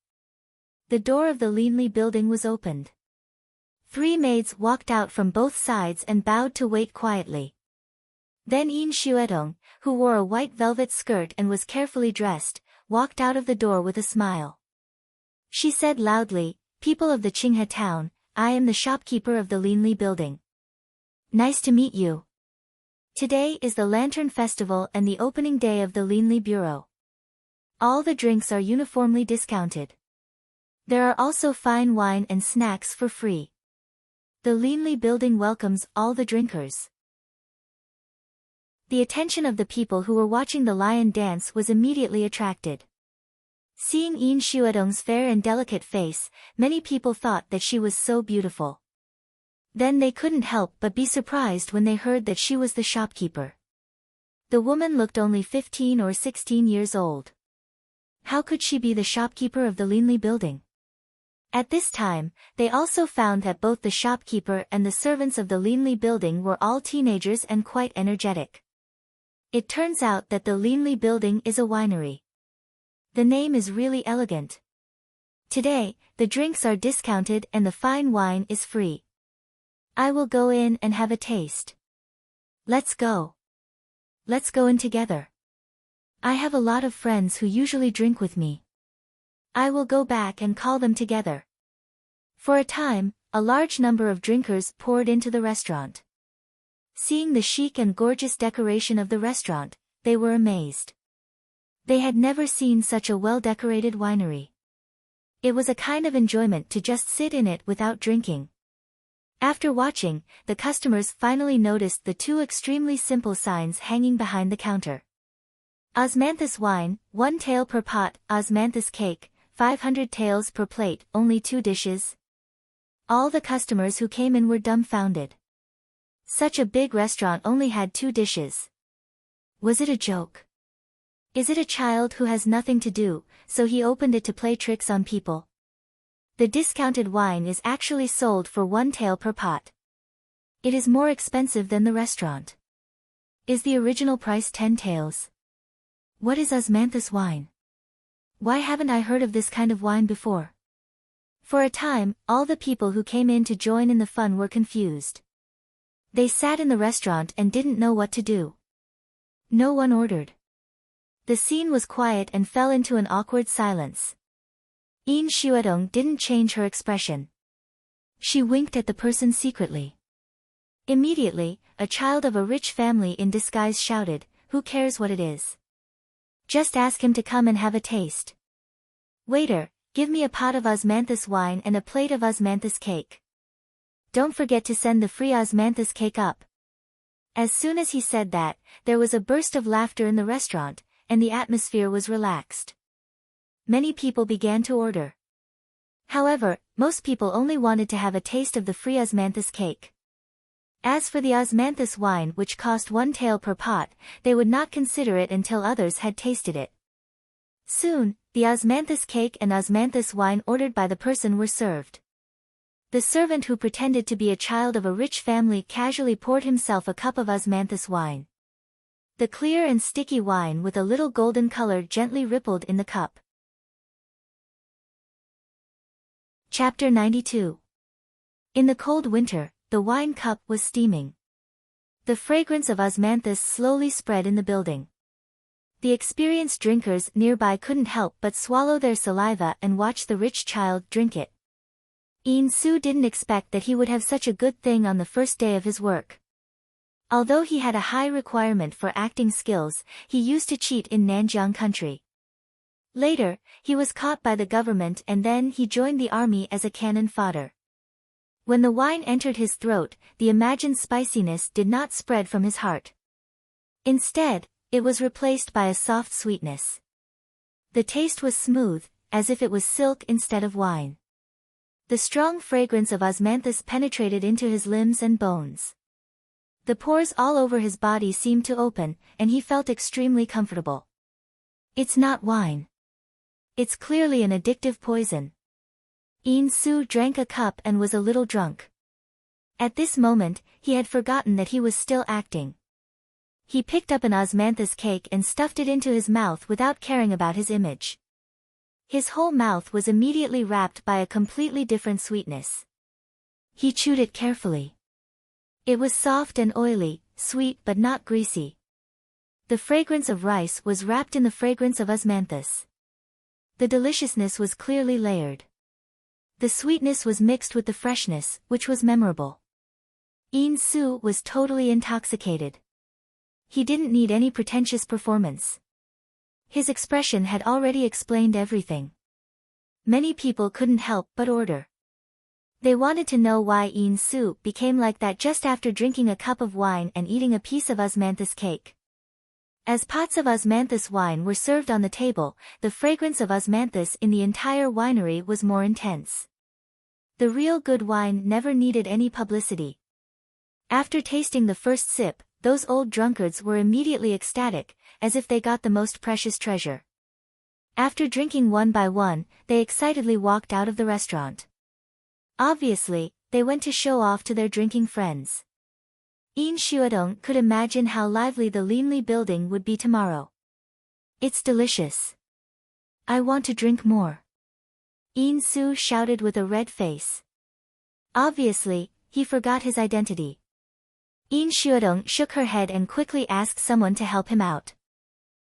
The door of the Linli building was opened. 3 maids walked out from both sides and bowed to wait quietly. Then Yin Xuetong, who wore a white velvet skirt and was carefully dressed, walked out of the door with a smile. She said loudly, "People of the Qinghe town, I am the shopkeeper of the Linli building. Nice to meet you. Today is the Lantern Festival and the opening day of the Linli Bureau. All the drinks are uniformly discounted. There are also fine wine and snacks for free. The Linli building welcomes all the drinkers." The attention of the people who were watching the lion dance was immediately attracted. Seeing Yin Xuetong's fair and delicate face, many people thought that she was so beautiful. Then they couldn't help but be surprised when they heard that she was the shopkeeper. The woman looked only 15 or 16 years old. How could she be the shopkeeper of the Linli building? At this time, they also found that both the shopkeeper and the servants of the Linli building were all teenagers and quite energetic. It turns out that the Linli building is a winery. The name is really elegant. Today, the drinks are discounted and the fine wine is free. I will go in and have a taste. Let's go. Let's go in together. I have a lot of friends who usually drink with me. I will go back and call them together. For a time, a large number of drinkers poured into the restaurant. Seeing the chic and gorgeous decoration of the restaurant, they were amazed. They had never seen such a well-decorated winery. It was a kind of enjoyment to just sit in it without drinking. After watching, the customers finally noticed the 2 extremely simple signs hanging behind the counter. Osmanthus wine, 1 tael per pot, Osmanthus cake, 500 taels per plate, only 2 dishes. All the customers who came in were dumbfounded. Such a big restaurant only had 2 dishes. Was it a joke? Is it a child who has nothing to do, so he opened it to play tricks on people? The discounted wine is actually sold for 1 tael per pot. It is more expensive than the restaurant. Is the original price 10 taels? What is Osmanthus wine? Why haven't I heard of this kind of wine before? For a time, all the people who came in to join in the fun were confused. They sat in the restaurant and didn't know what to do. No one ordered. The scene was quiet and fell into an awkward silence. Yin Xuetong didn't change her expression. She winked at the person secretly. Immediately, a child of a rich family in disguise shouted, "Who cares what it is? Just ask him to come and have a taste. Waiter, give me a pot of Osmanthus wine and a plate of Osmanthus cake. Don't forget to send the free Osmanthus cake up." As soon as he said that, there was a burst of laughter in the restaurant, and the atmosphere was relaxed. Many people began to order. However, most people only wanted to have a taste of the free Osmanthus cake. As for the osmanthus wine which cost 1 tael per pot, they would not consider it until others had tasted it. Soon, the osmanthus cake and osmanthus wine ordered by the person were served. The servant who pretended to be a child of a rich family casually poured himself a cup of osmanthus wine. The clear and sticky wine with a little golden color gently rippled in the cup. Chapter 92. In the cold winter, the wine cup was steaming. The fragrance of osmanthus slowly spread in the building. The experienced drinkers nearby couldn't help but swallow their saliva and watch the rich child drink it. In-soo didn't expect that he would have such a good thing on the first day of his work. Although he had a high requirement for acting skills, he used to cheat in Nanjiang country. Later, he was caught by the government and then he joined the army as a cannon fodder. When the wine entered his throat, the imagined spiciness did not spread from his heart. Instead, it was replaced by a soft sweetness. The taste was smooth, as if it was silk instead of wine. The strong fragrance of osmanthus penetrated into his limbs and bones. The pores all over his body seemed to open, and he felt extremely comfortable. It's not wine. It's clearly an addictive poison. In-soo drank a cup and was a little drunk. At this moment, he had forgotten that he was still acting. He picked up an osmanthus cake and stuffed it into his mouth without caring about his image. His whole mouth was immediately wrapped by a completely different sweetness. He chewed it carefully. It was soft and oily, sweet but not greasy. The fragrance of rice was wrapped in the fragrance of osmanthus. The deliciousness was clearly layered. The sweetness was mixed with the freshness, which was memorable. In-soo was totally intoxicated. He didn't need any pretentious performance. His expression had already explained everything. Many people couldn't help but order. They wanted to know why In-soo became like that just after drinking a cup of wine and eating a piece of osmanthus cake. As pots of osmanthus wine were served on the table, the fragrance of osmanthus in the entire winery was more intense. The real good wine never needed any publicity. After tasting the first sip, those old drunkards were immediately ecstatic, as if they got the most precious treasure. After drinking one by one, they excitedly walked out of the restaurant. Obviously, they went to show off to their drinking friends. In Shuadong could imagine how lively the Linli building would be tomorrow. It's delicious. I want to drink more. In-soo shouted with a red face. Obviously, he forgot his identity. In Shuadong shook her head and quickly asked someone to help him out.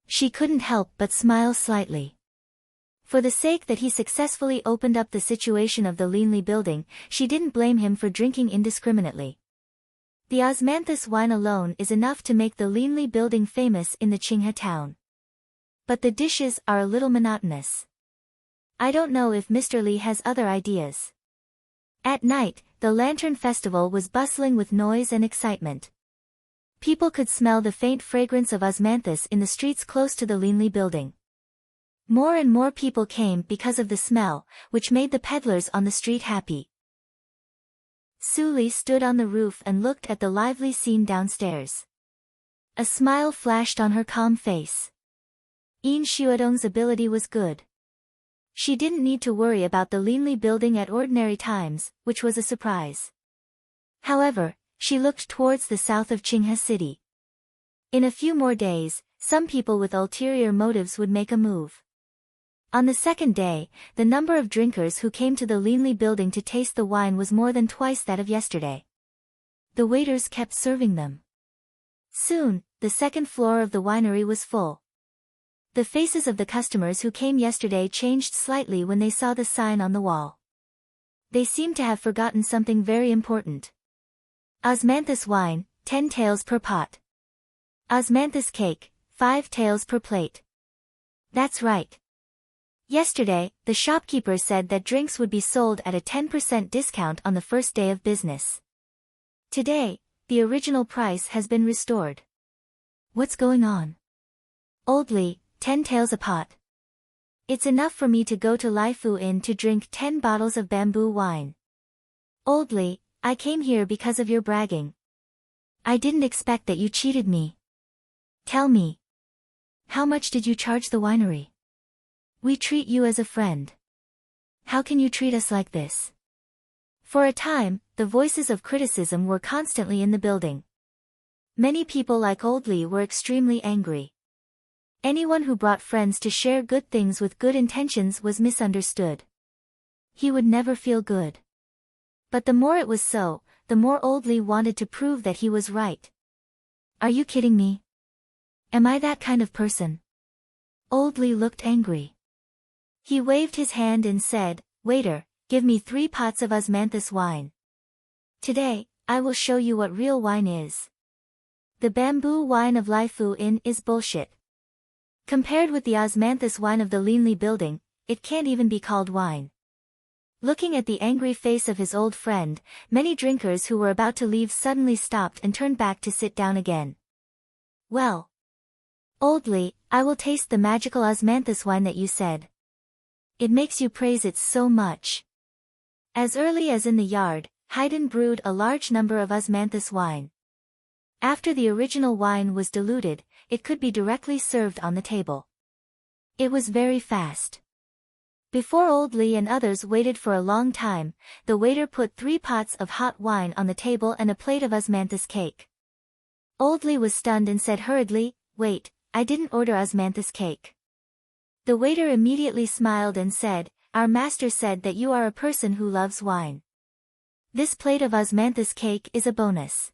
She couldn't help but smile slightly. For the sake that he successfully opened up the situation of the Linli building, she didn't blame him for drinking indiscriminately. The osmanthus wine alone is enough to make the Linli building famous in the Qinghe town. But the dishes are a little monotonous. I don't know if Mr. Li has other ideas. At night, the Lantern Festival was bustling with noise and excitement. People could smell the faint fragrance of osmanthus in the streets close to the Linli building. More and more people came because of the smell, which made the peddlers on the street happy. Suli stood on the roof and looked at the lively scene downstairs. A smile flashed on her calm face. In Shuadong's ability was good. She didn't need to worry about the Linli building at ordinary times, which was a surprise. However, she looked towards the south of Qinghe City. In a few more days, some people with ulterior motives would make a move. On the second day, the number of drinkers who came to the Linli building to taste the wine was more than twice that of yesterday. The waiters kept serving them. Soon, the second floor of the winery was full. The faces of the customers who came yesterday changed slightly when they saw the sign on the wall. They seemed to have forgotten something very important. Osmanthus wine, 10 taels per pot. Osmanthus cake, 5 taels per plate. That's right. Yesterday, the shopkeeper said that drinks would be sold at a 10% discount on the first day of business. Today, the original price has been restored. What's going on? Old Li, 10 taels a pot. It's enough for me to go to Laifu Inn to drink 10 bottles of bamboo wine. Old Li, I came here because of your bragging. I didn't expect that you cheated me. Tell me. How much did you charge the winery? We treat you as a friend. How can you treat us like this? For a time, the voices of criticism were constantly in the building. Many people like Old Lee were extremely angry. Anyone who brought friends to share good things with good intentions was misunderstood. He would never feel good. But the more it was so, the more Old Lee wanted to prove that he was right. Are you kidding me? Am I that kind of person? Old Lee looked angry. He waved his hand and said, "Waiter, give me 3 pots of osmanthus wine. Today, I will show you what real wine is. The bamboo wine of Laifu Inn is bullshit. Compared with the osmanthus wine of the Linley building, it can't even be called wine." Looking at the angry face of his old friend, many drinkers who were about to leave suddenly stopped and turned back to sit down again. "Well, Old Lee, I will taste the magical osmanthus wine that you said. It makes you praise it so much." As early as in the yard, Haydn brewed a large number of osmanthus wine. After the original wine was diluted, it could be directly served on the table. It was very fast. Before Old Lee and others waited for a long time, the waiter put 3 pots of hot wine on the table and a plate of osmanthus cake. Old Lee was stunned and said hurriedly, "Wait, I didn't order osmanthus cake." The waiter immediately smiled and said, "Our master said that you are a person who loves wine. This plate of osmanthus cake is a bonus."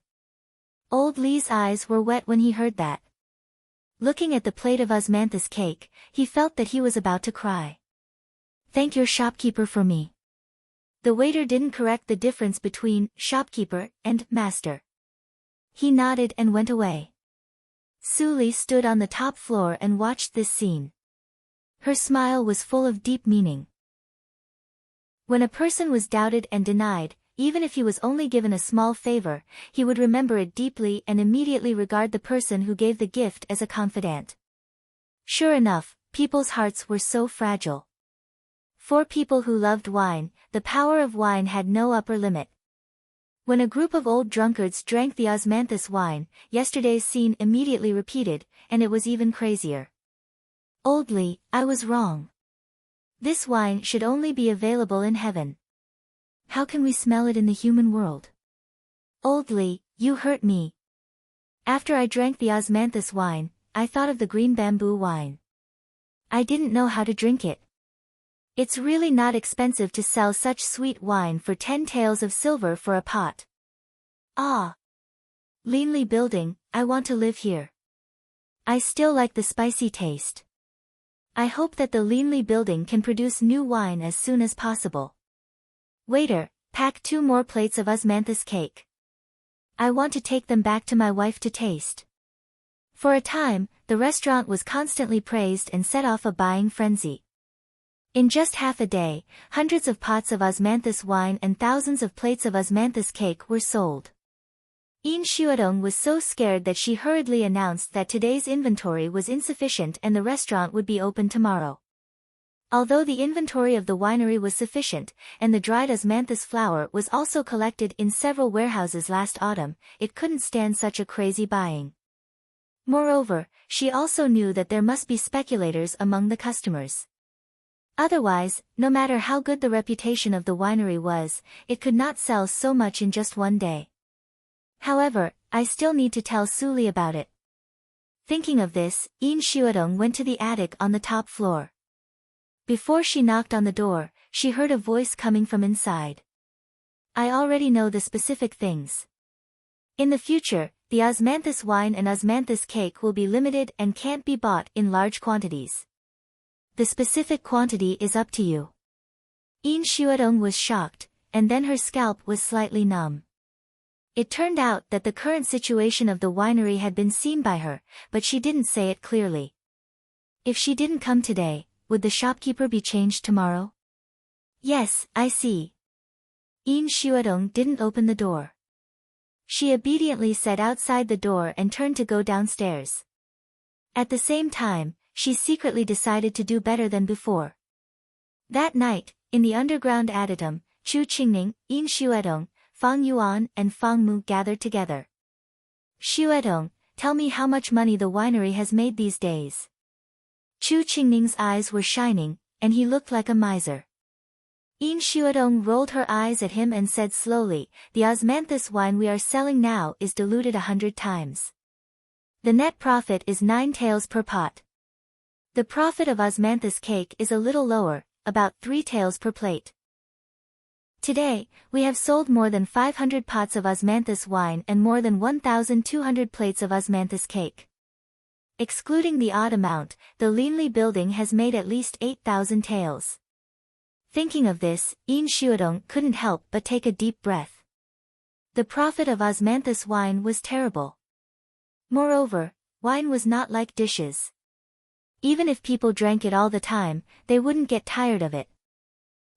Old Lee's eyes were wet when he heard that. Looking at the plate of osmanthus cake, he felt that he was about to cry. "Thank your shopkeeper for me." The waiter didn't correct the difference between shopkeeper and master. He nodded and went away. Suli stood on the top floor and watched this scene. Her smile was full of deep meaning. When a person was doubted and denied, even if he was only given a small favor, he would remember it deeply and immediately regard the person who gave the gift as a confidant. Sure enough, people's hearts were so fragile. For people who loved wine, the power of wine had no upper limit. When a group of old drunkards drank the osmanthus wine, yesterday's scene immediately repeated, and it was even crazier. "Old Lee, I was wrong. This wine should only be available in heaven. How can we smell it in the human world? Old Lee, you hurt me. After I drank the osmanthus wine, I thought of the green bamboo wine. I didn't know how to drink it. It's really not expensive to sell such sweet wine for 10 taels of silver for a pot. Ah! Linley building, I want to live here. I still like the spicy taste. I hope that the Linley building can produce new wine as soon as possible. Waiter, pack 2 more plates of osmanthus cake. I want to take them back to my wife to taste." For a time, the restaurant was constantly praised and set off a buying frenzy. In just half a day, hundreds of pots of osmanthus wine and thousands of plates of osmanthus cake were sold. Yin Shuadong was so scared that she hurriedly announced that today's inventory was insufficient and the restaurant would be open tomorrow. Although the inventory of the winery was sufficient, and the dried osmanthus flower was also collected in several warehouses last autumn, it couldn't stand such a crazy buying. Moreover, she also knew that there must be speculators among the customers. Otherwise, no matter how good the reputation of the winery was, it could not sell so much in just one day. However, I still need to tell Suli about it. Thinking of this, Yin Shuadong went to the attic on the top floor. Before she knocked on the door, she heard a voice coming from inside. "I already know the specific things. In the future, the osmanthus wine and osmanthus cake will be limited and can't be bought in large quantities. The specific quantity is up to you." Yin Shuadong was shocked, and then her scalp was slightly numb. It turned out that the current situation of the winery had been seen by her, but she didn't say it clearly. If she didn't come today, would the shopkeeper be changed tomorrow? Yes, I see. Yin Shuadong didn't open the door. She obediently sat outside the door and turned to go downstairs. At the same time, she secretly decided to do better than before. That night, in the underground adytum, Chu Qingning, Yin Shuadong, Fang Yuan and Fang Mu gathered together. Xuedong, tell me how much money the winery has made these days. Chu Qingning's eyes were shining, and he looked like a miser. Yin Xuedong rolled her eyes at him and said slowly, the osmanthus wine we are selling now is diluted 100 times. The net profit is 9 taels per pot. The profit of osmanthus cake is a little lower, about 3 taels per plate. Today, we have sold more than 500 pots of osmanthus wine and more than 1,200 plates of osmanthus cake. Excluding the odd amount, the Linli building has made at least 8,000 taels. Thinking of this, Yin Xuedong couldn't help but take a deep breath. The profit of osmanthus wine was terrible. Moreover, wine was not like dishes. Even if people drank it all the time, they wouldn't get tired of it.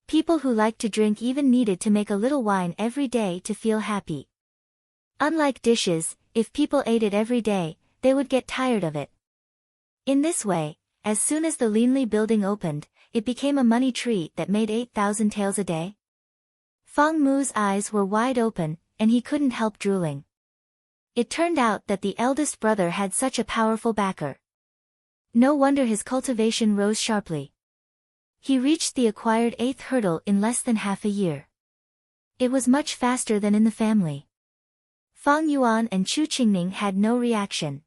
People who liked to drink even needed to make a little wine every day to feel happy. Unlike dishes, if people ate it every day, they would get tired of it. In this way, as soon as the Linli building opened, it became a money tree that made 8,000 taels a day. Fang Mu's eyes were wide open, and he couldn't help drooling. It turned out that the eldest brother had such a powerful backer. No wonder his cultivation rose sharply. He reached the acquired 8th hurdle in less than half a year. It was much faster than in the family. Fang Yuan and Chu Qingning had no reaction.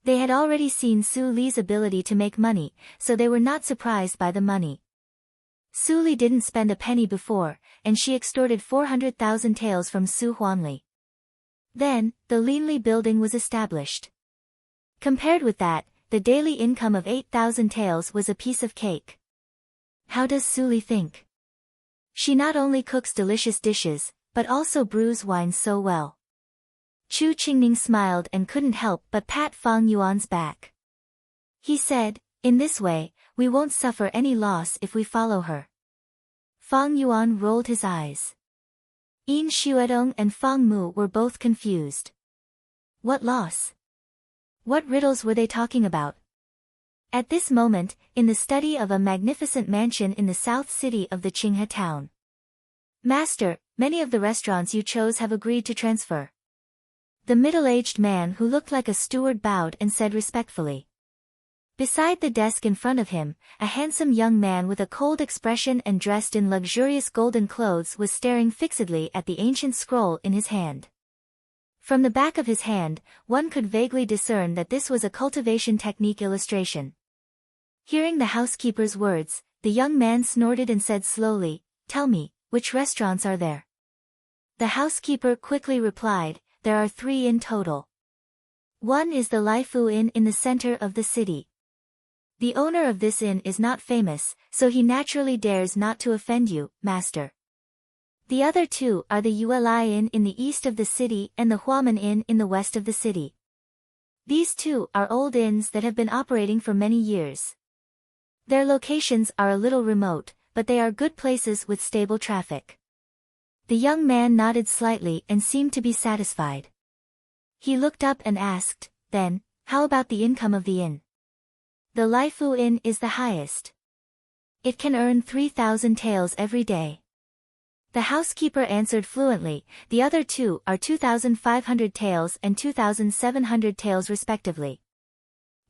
They had already seen Su Li's ability to make money, so they were not surprised by the money. Su Li didn't spend a penny before, and she extorted 400,000 taels from Su Huanli. Then, the Linli building was established. Compared with that, the daily income of 8,000 taels was a piece of cake. How does Su Li think? She not only cooks delicious dishes, but also brews wine so well. Chu Qingning smiled and couldn't help but pat Fang Yuan's back. He said, in this way, we won't suffer any loss if we follow her. Fang Yuan rolled his eyes. Yin Xuedong and Fang Mu were both confused. What loss? What riddles were they talking about? At this moment, in the study of a magnificent mansion in the south city of the Qinghe town. Master, many of the restaurants you chose have agreed to transfer. The middle-aged man who looked like a steward bowed and said respectfully. Beside the desk in front of him, a handsome young man with a cold expression and dressed in luxurious golden clothes was staring fixedly at the ancient scroll in his hand. From the back of his hand, one could vaguely discern that this was a cultivation technique illustration. Hearing the housekeeper's words, the young man snorted and said slowly, tell me, which restaurants are there? The housekeeper quickly replied, there are 3 in total. One is the Laifu Inn in the center of the city. The owner of this inn is not famous, so he naturally dares not to offend you, master. The other 2 are the Yuelai Inn in the east of the city and the Huamen Inn in the west of the city. These 2 are old inns that have been operating for many years. Their locations are a little remote, but they are good places with stable traffic. The young man nodded slightly and seemed to be satisfied. He looked up and asked, then, how about the income of the inn? The Laifu Inn is the highest. It can earn 3,000 taels every day. The housekeeper answered fluently, the other 2 are 2,500 taels and 2,700 taels respectively.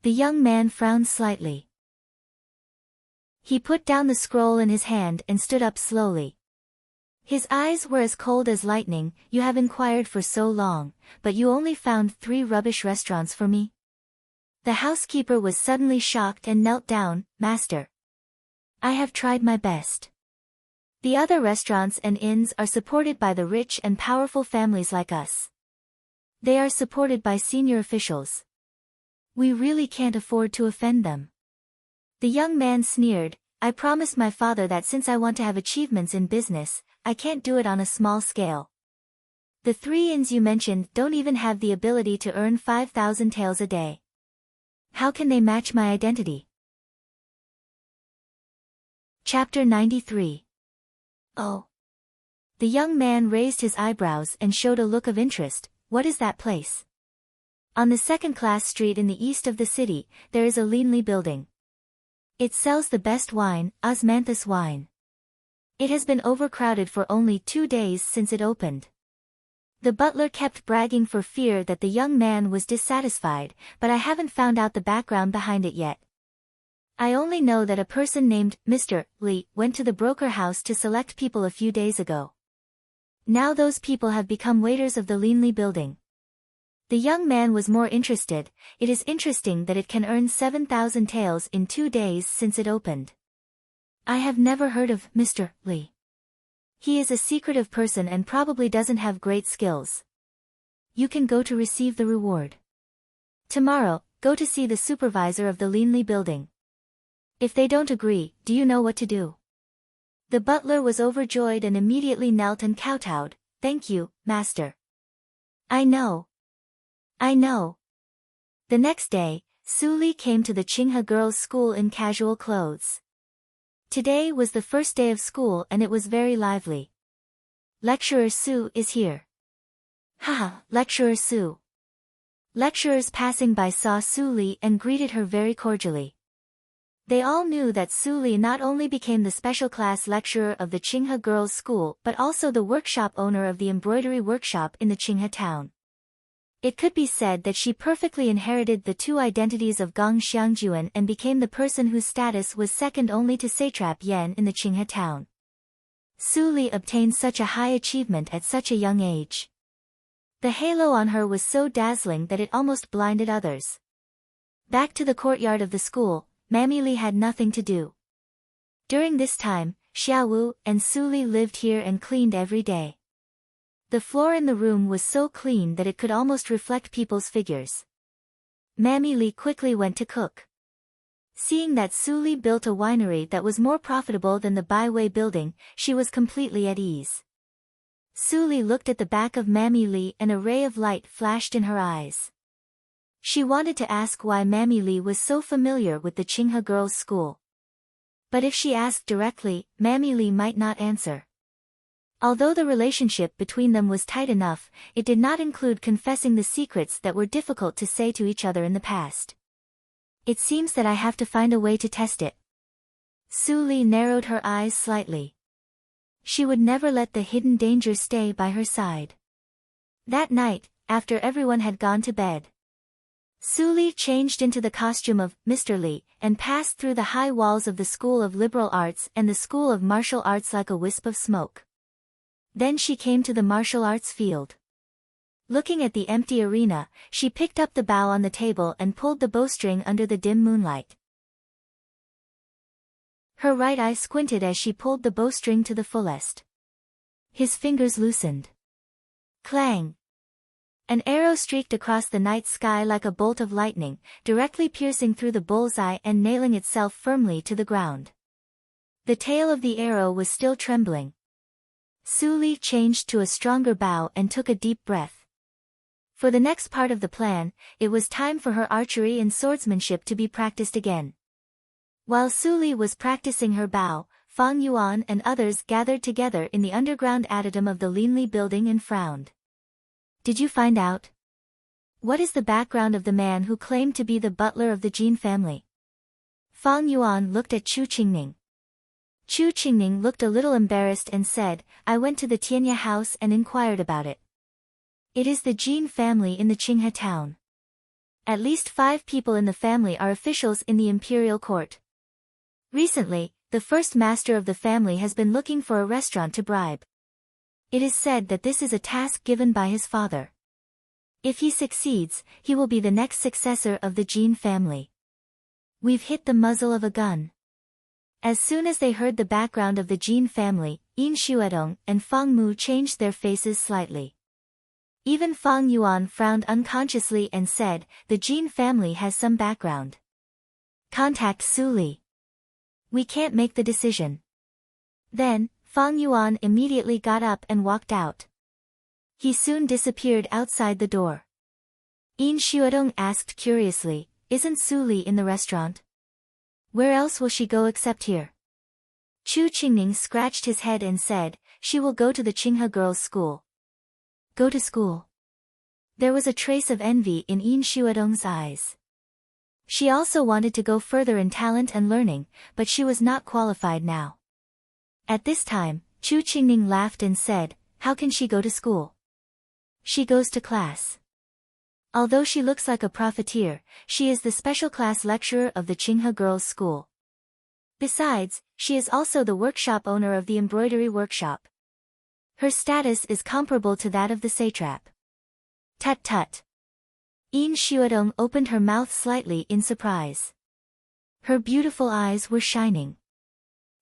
The young man frowned slightly. He put down the scroll in his hand and stood up slowly. His eyes were as cold as lightning. You have inquired for so long, but you only found 3 rubbish restaurants for me? The housekeeper was suddenly shocked and knelt down, Master. I have tried my best. The other restaurants and inns are supported by the rich and powerful families like us. They are supported by senior officials. We really can't afford to offend them. The young man sneered, I promised my father that since I want to have achievements in business, I can't do it on a small scale. The 3 inns you mentioned don't even have the ability to earn 5,000 taels a day. How can they match my identity? Chapter 93. Oh. The young man raised his eyebrows and showed a look of interest. What is that place? On the second-class street in the east of the city, there is a Linli building. It sells the best wine, osmanthus wine. It has been overcrowded for only 2 days since it opened. The butler kept bragging for fear that the young man was dissatisfied, but I haven't found out the background behind it yet. I only know that a person named Mr. Lee went to the broker house to select people a few days ago. Now those people have become waiters of the Linley building. The young man was more interested. It is interesting that it can earn 7,000 taels in 2 days since it opened. I have never heard of Mr. Lee. He is a secretive person and probably doesn't have great skills. You can go to receive the reward. Tomorrow, go to see the supervisor of the Linley building. If they don't agree, do you know what to do? The butler was overjoyed and immediately knelt and kowtowed. Thank you, master. I know. I know. The next day, Su Li came to the Qinghe girls' school in casual clothes. Today was the first day of school and it was very lively. Lecturer Su is here. Haha, Lecturer Su. Lecturers passing by saw Su Li and greeted her very cordially. They all knew that Su Li not only became the special class lecturer of the Qinghe girls' school but also the workshop owner of the embroidery workshop in the Qinghe town. It could be said that she perfectly inherited the two identities of Gong Xiangjuan and became the person whose status was second only to satrap Yan in the Qinghe town. Su Li obtained such a high achievement at such a young age. The halo on her was so dazzling that it almost blinded others. Back to the courtyard of the school, Mammy Li had nothing to do. During this time, Xiaowu and Su Li lived here and cleaned every day. The floor in the room was so clean that it could almost reflect people's figures. Mammy Li quickly went to cook. Seeing that Su Li built a winery that was more profitable than the Baiwei building, she was completely at ease. Su Li looked at the back of Mammy Li and a ray of light flashed in her eyes. She wanted to ask why Mammy Li was so familiar with the Qinghe girls' school. But if she asked directly, Mammy Li might not answer. Although the relationship between them was tight enough, it did not include confessing the secrets that were difficult to say to each other in the past. It seems that I have to find a way to test it. Su Li narrowed her eyes slightly. She would never let the hidden danger stay by her side. That night, after everyone had gone to bed, Su Li changed into the costume of Mr. Li and passed through the high walls of the School of Liberal Arts and the School of Martial Arts like a wisp of smoke. Then she came to the martial arts field. Looking at the empty arena, she picked up the bow on the table and pulled the bowstring under the dim moonlight. Her right eye squinted as she pulled the bowstring to the fullest. His fingers loosened. Clang! An arrow streaked across the night sky like a bolt of lightning, directly piercing through the bullseye and nailing itself firmly to the ground. The tail of the arrow was still trembling. Su Li changed to a stronger bow and took a deep breath. For the next part of the plan, it was time for her archery and swordsmanship to be practiced again. While Su Li was practicing her bow, Fang Yuan and others gathered together in the underground adytum of the Linley building and frowned. Did you find out? What is the background of the man who claimed to be the butler of the Jin family? Fang Yuan looked at Chu Qingning. Chu Qingning looked a little embarrassed and said, I went to the Tianye house and inquired about it. It is the Jin family in the Qinghe town. At least 5 people in the family are officials in the imperial court. Recently, the first master of the family has been looking for a restaurant to bribe. It is said that this is a task given by his father. If he succeeds, he will be the next successor of the Jin family. We've hit the muzzle of a gun. As soon as they heard the background of the Jin family, Yin Xuedong and Fang Mu changed their faces slightly. Even Fang Yuan frowned unconsciously and said, the Jin family has some background. Contact Su Li. We can't make the decision. Then, Fang Yuan immediately got up and walked out. He soon disappeared outside the door. Yin Xuedong asked curiously, isn't Su Li in the restaurant? Where else will she go except here? Chu Qingning scratched his head and said, she will go to the Qinghe girls' school. Go to school. There was a trace of envy in Yin Xuedong's eyes. She also wanted to go further in talent and learning, but she was not qualified now. At this time, Chu Qingning laughed and said, how can she go to school? She goes to class. Although she looks like a profiteer, she is the special class lecturer of the Qinghe Girls' School. Besides, she is also the workshop owner of the embroidery workshop. Her status is comparable to that of the satrap. Tut tut. Yin Xuedong opened her mouth slightly in surprise. Her beautiful eyes were shining.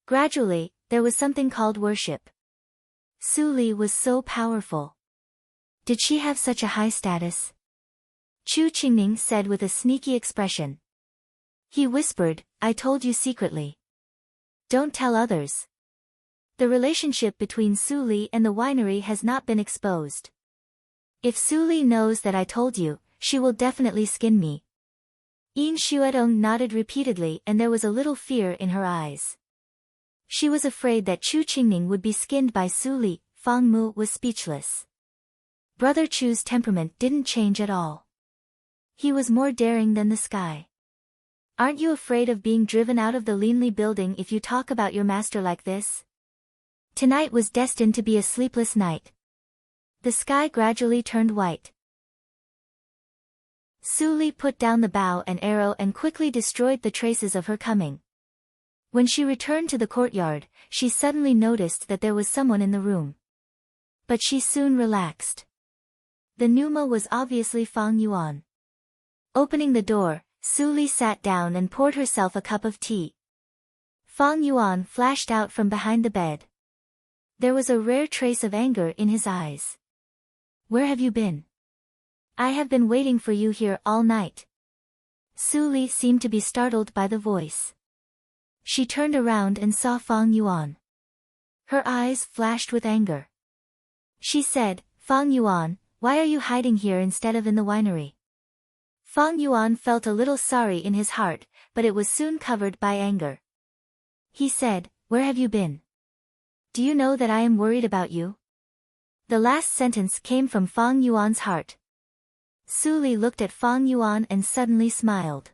Gradually, there was something called worship. Su Li was so powerful. Did she have such a high status? Chu Qingning said with a sneaky expression. He whispered, I told you secretly. Don't tell others. The relationship between Su Li and the winery has not been exposed. If Su Li knows that I told you, she will definitely skin me. Yin Xuedong nodded repeatedly and there was a little fear in her eyes. She was afraid that Chu Qingning would be skinned by Su Li. Fang Mu was speechless. Brother Chu's temperament didn't change at all. He was more daring than the sky. Aren't you afraid of being driven out of the Linli building if you talk about your master like this? Tonight was destined to be a sleepless night. The sky gradually turned white. Su Li put down the bow and arrow and quickly destroyed the traces of her coming. When she returned to the courtyard, she suddenly noticed that there was someone in the room. But she soon relaxed. The Numa was obviously Fang Yuan. Opening the door, Su Li sat down and poured herself a cup of tea. Fang Yuan flashed out from behind the bed. There was a rare trace of anger in his eyes. Where have you been? I have been waiting for you here all night. Su Li seemed to be startled by the voice. She turned around and saw Fang Yuan. Her eyes flashed with anger. She said, Fang Yuan, why are you hiding here instead of in the winery? Fang Yuan felt a little sorry in his heart, but it was soon covered by anger. He said, where have you been? Do you know that I am worried about you? The last sentence came from Fang Yuan's heart. Su Li looked at Fang Yuan and suddenly smiled.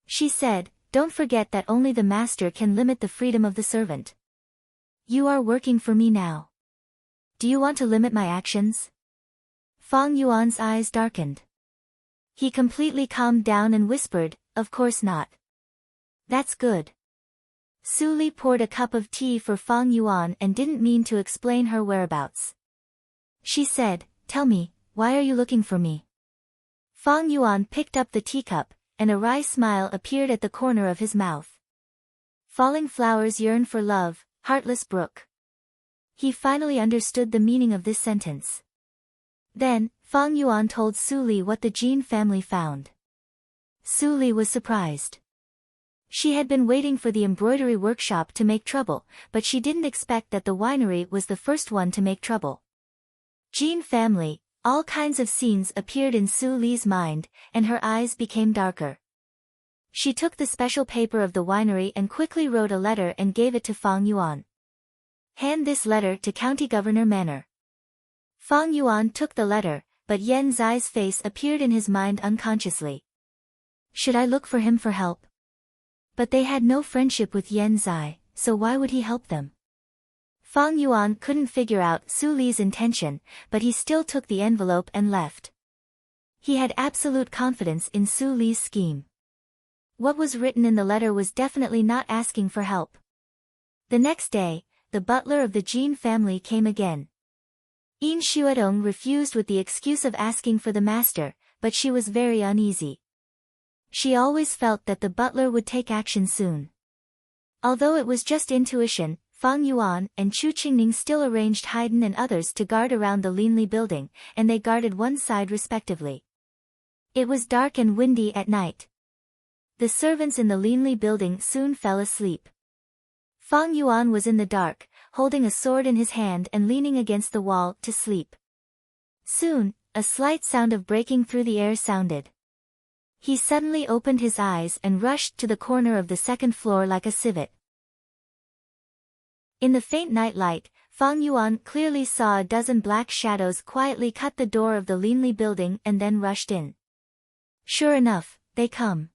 She said, don't forget that only the master can limit the freedom of the servant. You are working for me now. Do you want to limit my actions? Fang Yuan's eyes darkened. He completely calmed down and whispered, of course not. That's good. Su Li poured a cup of tea for Fang Yuan and didn't mean to explain her whereabouts. She said, tell me, why are you looking for me? Fang Yuan picked up the teacup, and a wry smile appeared at the corner of his mouth. Falling flowers yearn for love, heartless brook. He finally understood the meaning of this sentence. Then, Fang Yuan told Su Li what the Jin family found. Su Li was surprised. She had been waiting for the embroidery workshop to make trouble, but she didn't expect that the winery was the first one to make trouble. Jin family, all kinds of scenes appeared in Su Li's mind, and her eyes became darker. She took the special paper of the winery and quickly wrote a letter and gave it to Fang Yuan. Hand this letter to County Governor Manor. Fang Yuan took the letter, but Yan Zai's face appeared in his mind unconsciously. Should I look for him for help? But they had no friendship with Yan Zai, so why would he help them? Fang Yuan couldn't figure out Su Li's intention, but he still took the envelope and left. He had absolute confidence in Su Li's scheme. What was written in the letter was definitely not asking for help. The next day, the butler of the Jin family came again. Yin Xuedong refused with the excuse of asking for the master, but she was very uneasy. She always felt that the butler would take action soon. Although it was just intuition, Fang Yuan and Chu Qingning still arranged Haydn and others to guard around the Linli building, and they guarded one side respectively. It was dark and windy at night. The servants in the Linli building soon fell asleep. Fang Yuan was in the dark, holding a sword in his hand and leaning against the wall to sleep. Soon, a slight sound of breaking through the air sounded. He suddenly opened his eyes and rushed to the corner of the second floor like a civet. In the faint night light, Fang Yuan clearly saw a dozen black shadows quietly cut the door of the Linli building and then rushed in. Sure enough, they come.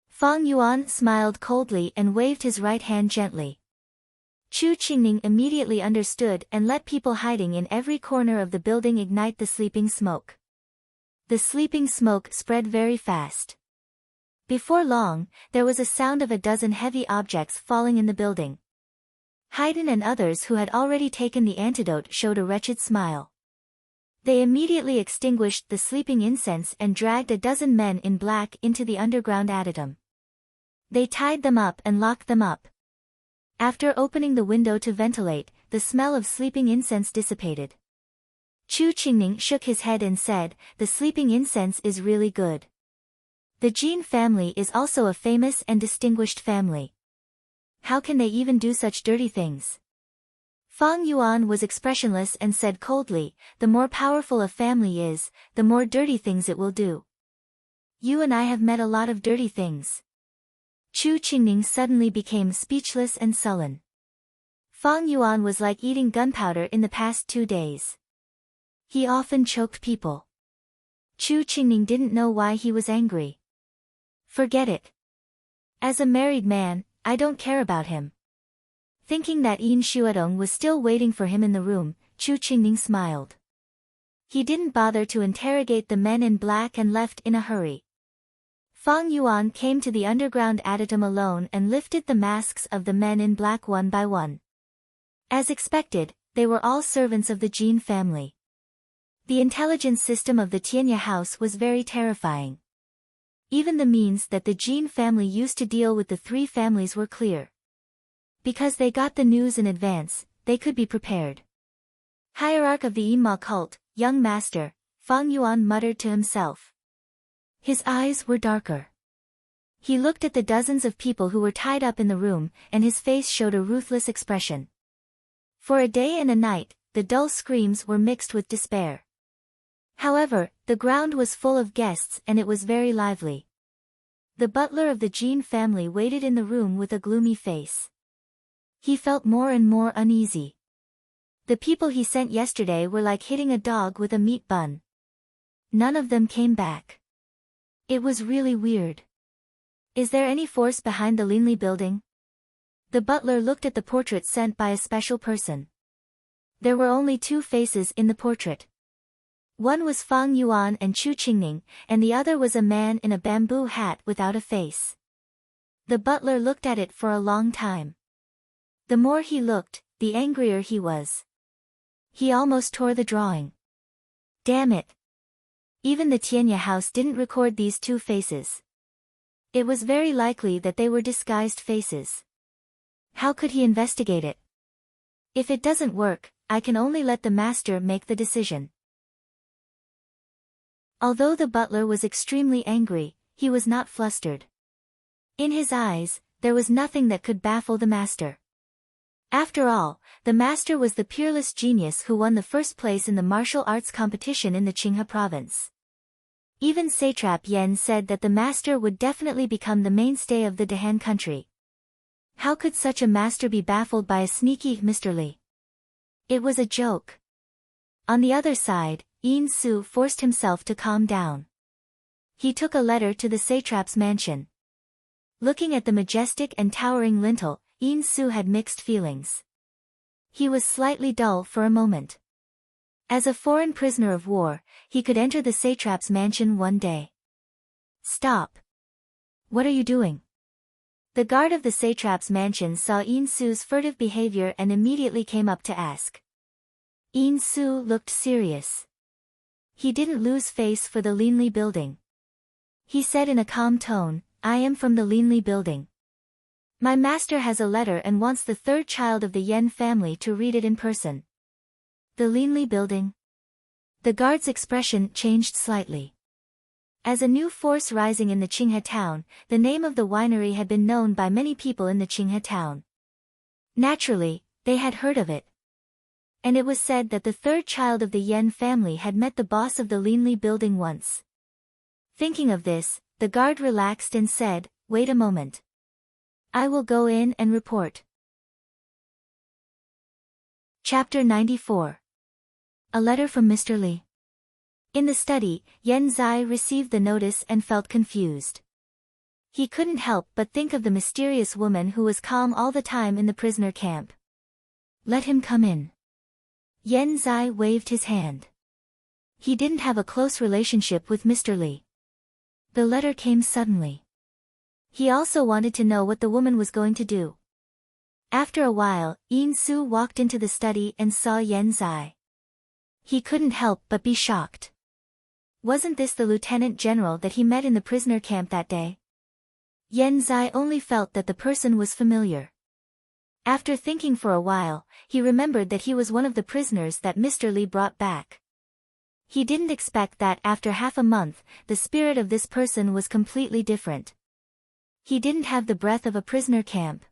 Fang Yuan smiled coldly and waved his right hand gently. Chu Qingning immediately understood and let people hiding in every corner of the building ignite the sleeping smoke. The sleeping smoke spread very fast. Before long, there was a sound of a dozen heavy objects falling in the building. Haydn and others who had already taken the antidote showed a wretched smile. They immediately extinguished the sleeping incense and dragged a dozen men in black into the underground adytum. They tied them up and locked them up. After opening the window to ventilate, the smell of sleeping incense dissipated. Chu Qingning shook his head and said, "The sleeping incense is really good. The Jin family is also a famous and distinguished family. How can they even do such dirty things?" Fang Yuan was expressionless and said coldly, "The more powerful a family is, the more dirty things it will do. You and I have met a lot of dirty things." Chu Qingning suddenly became speechless and sullen. Fang Yuan was like eating gunpowder in the past 2 days. He often choked people. Chu Qingning didn't know why he was angry. Forget it. As a married man, I don't care about him. Thinking that Yin Xuedong was still waiting for him in the room, Chu Qingning smiled. He didn't bother to interrogate the men in black and left in a hurry. Fang Yuan came to the underground adytum alone and lifted the masks of the men in black one by one. As expected, they were all servants of the Jin family. The intelligence system of the Tianya house was very terrifying. Even the means that the Jin family used to deal with the 3 families were clear. Because they got the news in advance, they could be prepared. Hierarch of the Yinma cult, young master, Fang Yuan muttered to himself. His eyes were darker. He looked at the dozens of people who were tied up in the room, and his face showed a ruthless expression. For a day and a night, the dull screams were mixed with despair. However, the ground was full of guests and it was very lively. The butler of the Jin family waited in the room with a gloomy face. He felt more and more uneasy. The people he sent yesterday were like hitting a dog with a meat bun. None of them came back. It was really weird. Is there any force behind the Linli building? The butler looked at the portrait sent by a special person. There were only 2 faces in the portrait. One was Fang Yuan and Chu Qingning, and the other was a man in a bamboo hat without a face. The butler looked at it for a long time. The more he looked, the angrier he was. He almost tore the drawing. Damn it! Even the Tianya house didn't record these 2 faces. It was very likely that they were disguised faces. How could he investigate it? If it doesn't work, I can only let the master make the decision. Although the butler was extremely angry, he was not flustered. In his eyes, there was nothing that could baffle the master. After all, the master was the peerless genius who won the first place in the martial arts competition in the Qinghe province. Even satrap Yan said that the master would definitely become the mainstay of the Dehan country. How could such a master be baffled by a sneaky Mr. Li? It was a joke. On the other side, Yin Su forced himself to calm down. He took a letter to the satrap's mansion. Looking at the majestic and towering lintel, Yin Su had mixed feelings. He was slightly dull for a moment. As a foreign prisoner of war, he could enter the satrap's mansion one day. Stop! What are you doing? The guard of the satrap's mansion saw Yin Su's furtive behavior and immediately came up to ask. Yin Su looked serious. He didn't lose face for the Linli building. He said in a calm tone, "I am from the Linli building. My master has a letter and wants the 3rd child of the Yen family to read it in person." The Linli building? The guard's expression changed slightly. As a new force rising in the Qinghe town, the name of the winery had been known by many people in the Qinghe town. Naturally, they had heard of it. And it was said that the 3rd child of the Yen family had met the boss of the Linli building once. Thinking of this, the guard relaxed and said, "Wait a moment. I will go in and report." Chapter 94. A letter from Mr. Li. In the study, Yen Zai received the notice and felt confused. He couldn't help but think of the mysterious woman who was calm all the time in the prisoner camp. Let him come in. Yen Zai waved his hand. He didn't have a close relationship with Mr. Li. The letter came suddenly. He also wanted to know what the woman was going to do. After a while, Yin Su walked into the study and saw Yen Zai. He couldn't help but be shocked. Wasn't this the lieutenant general that he met in the prisoner camp that day? Yen Zai only felt that the person was familiar. After thinking for a while, he remembered that he was one of the prisoners that Mr. Li brought back. He didn't expect that after half a month, the spirit of this person was completely different. He didn't have the breath of a prisoner camp.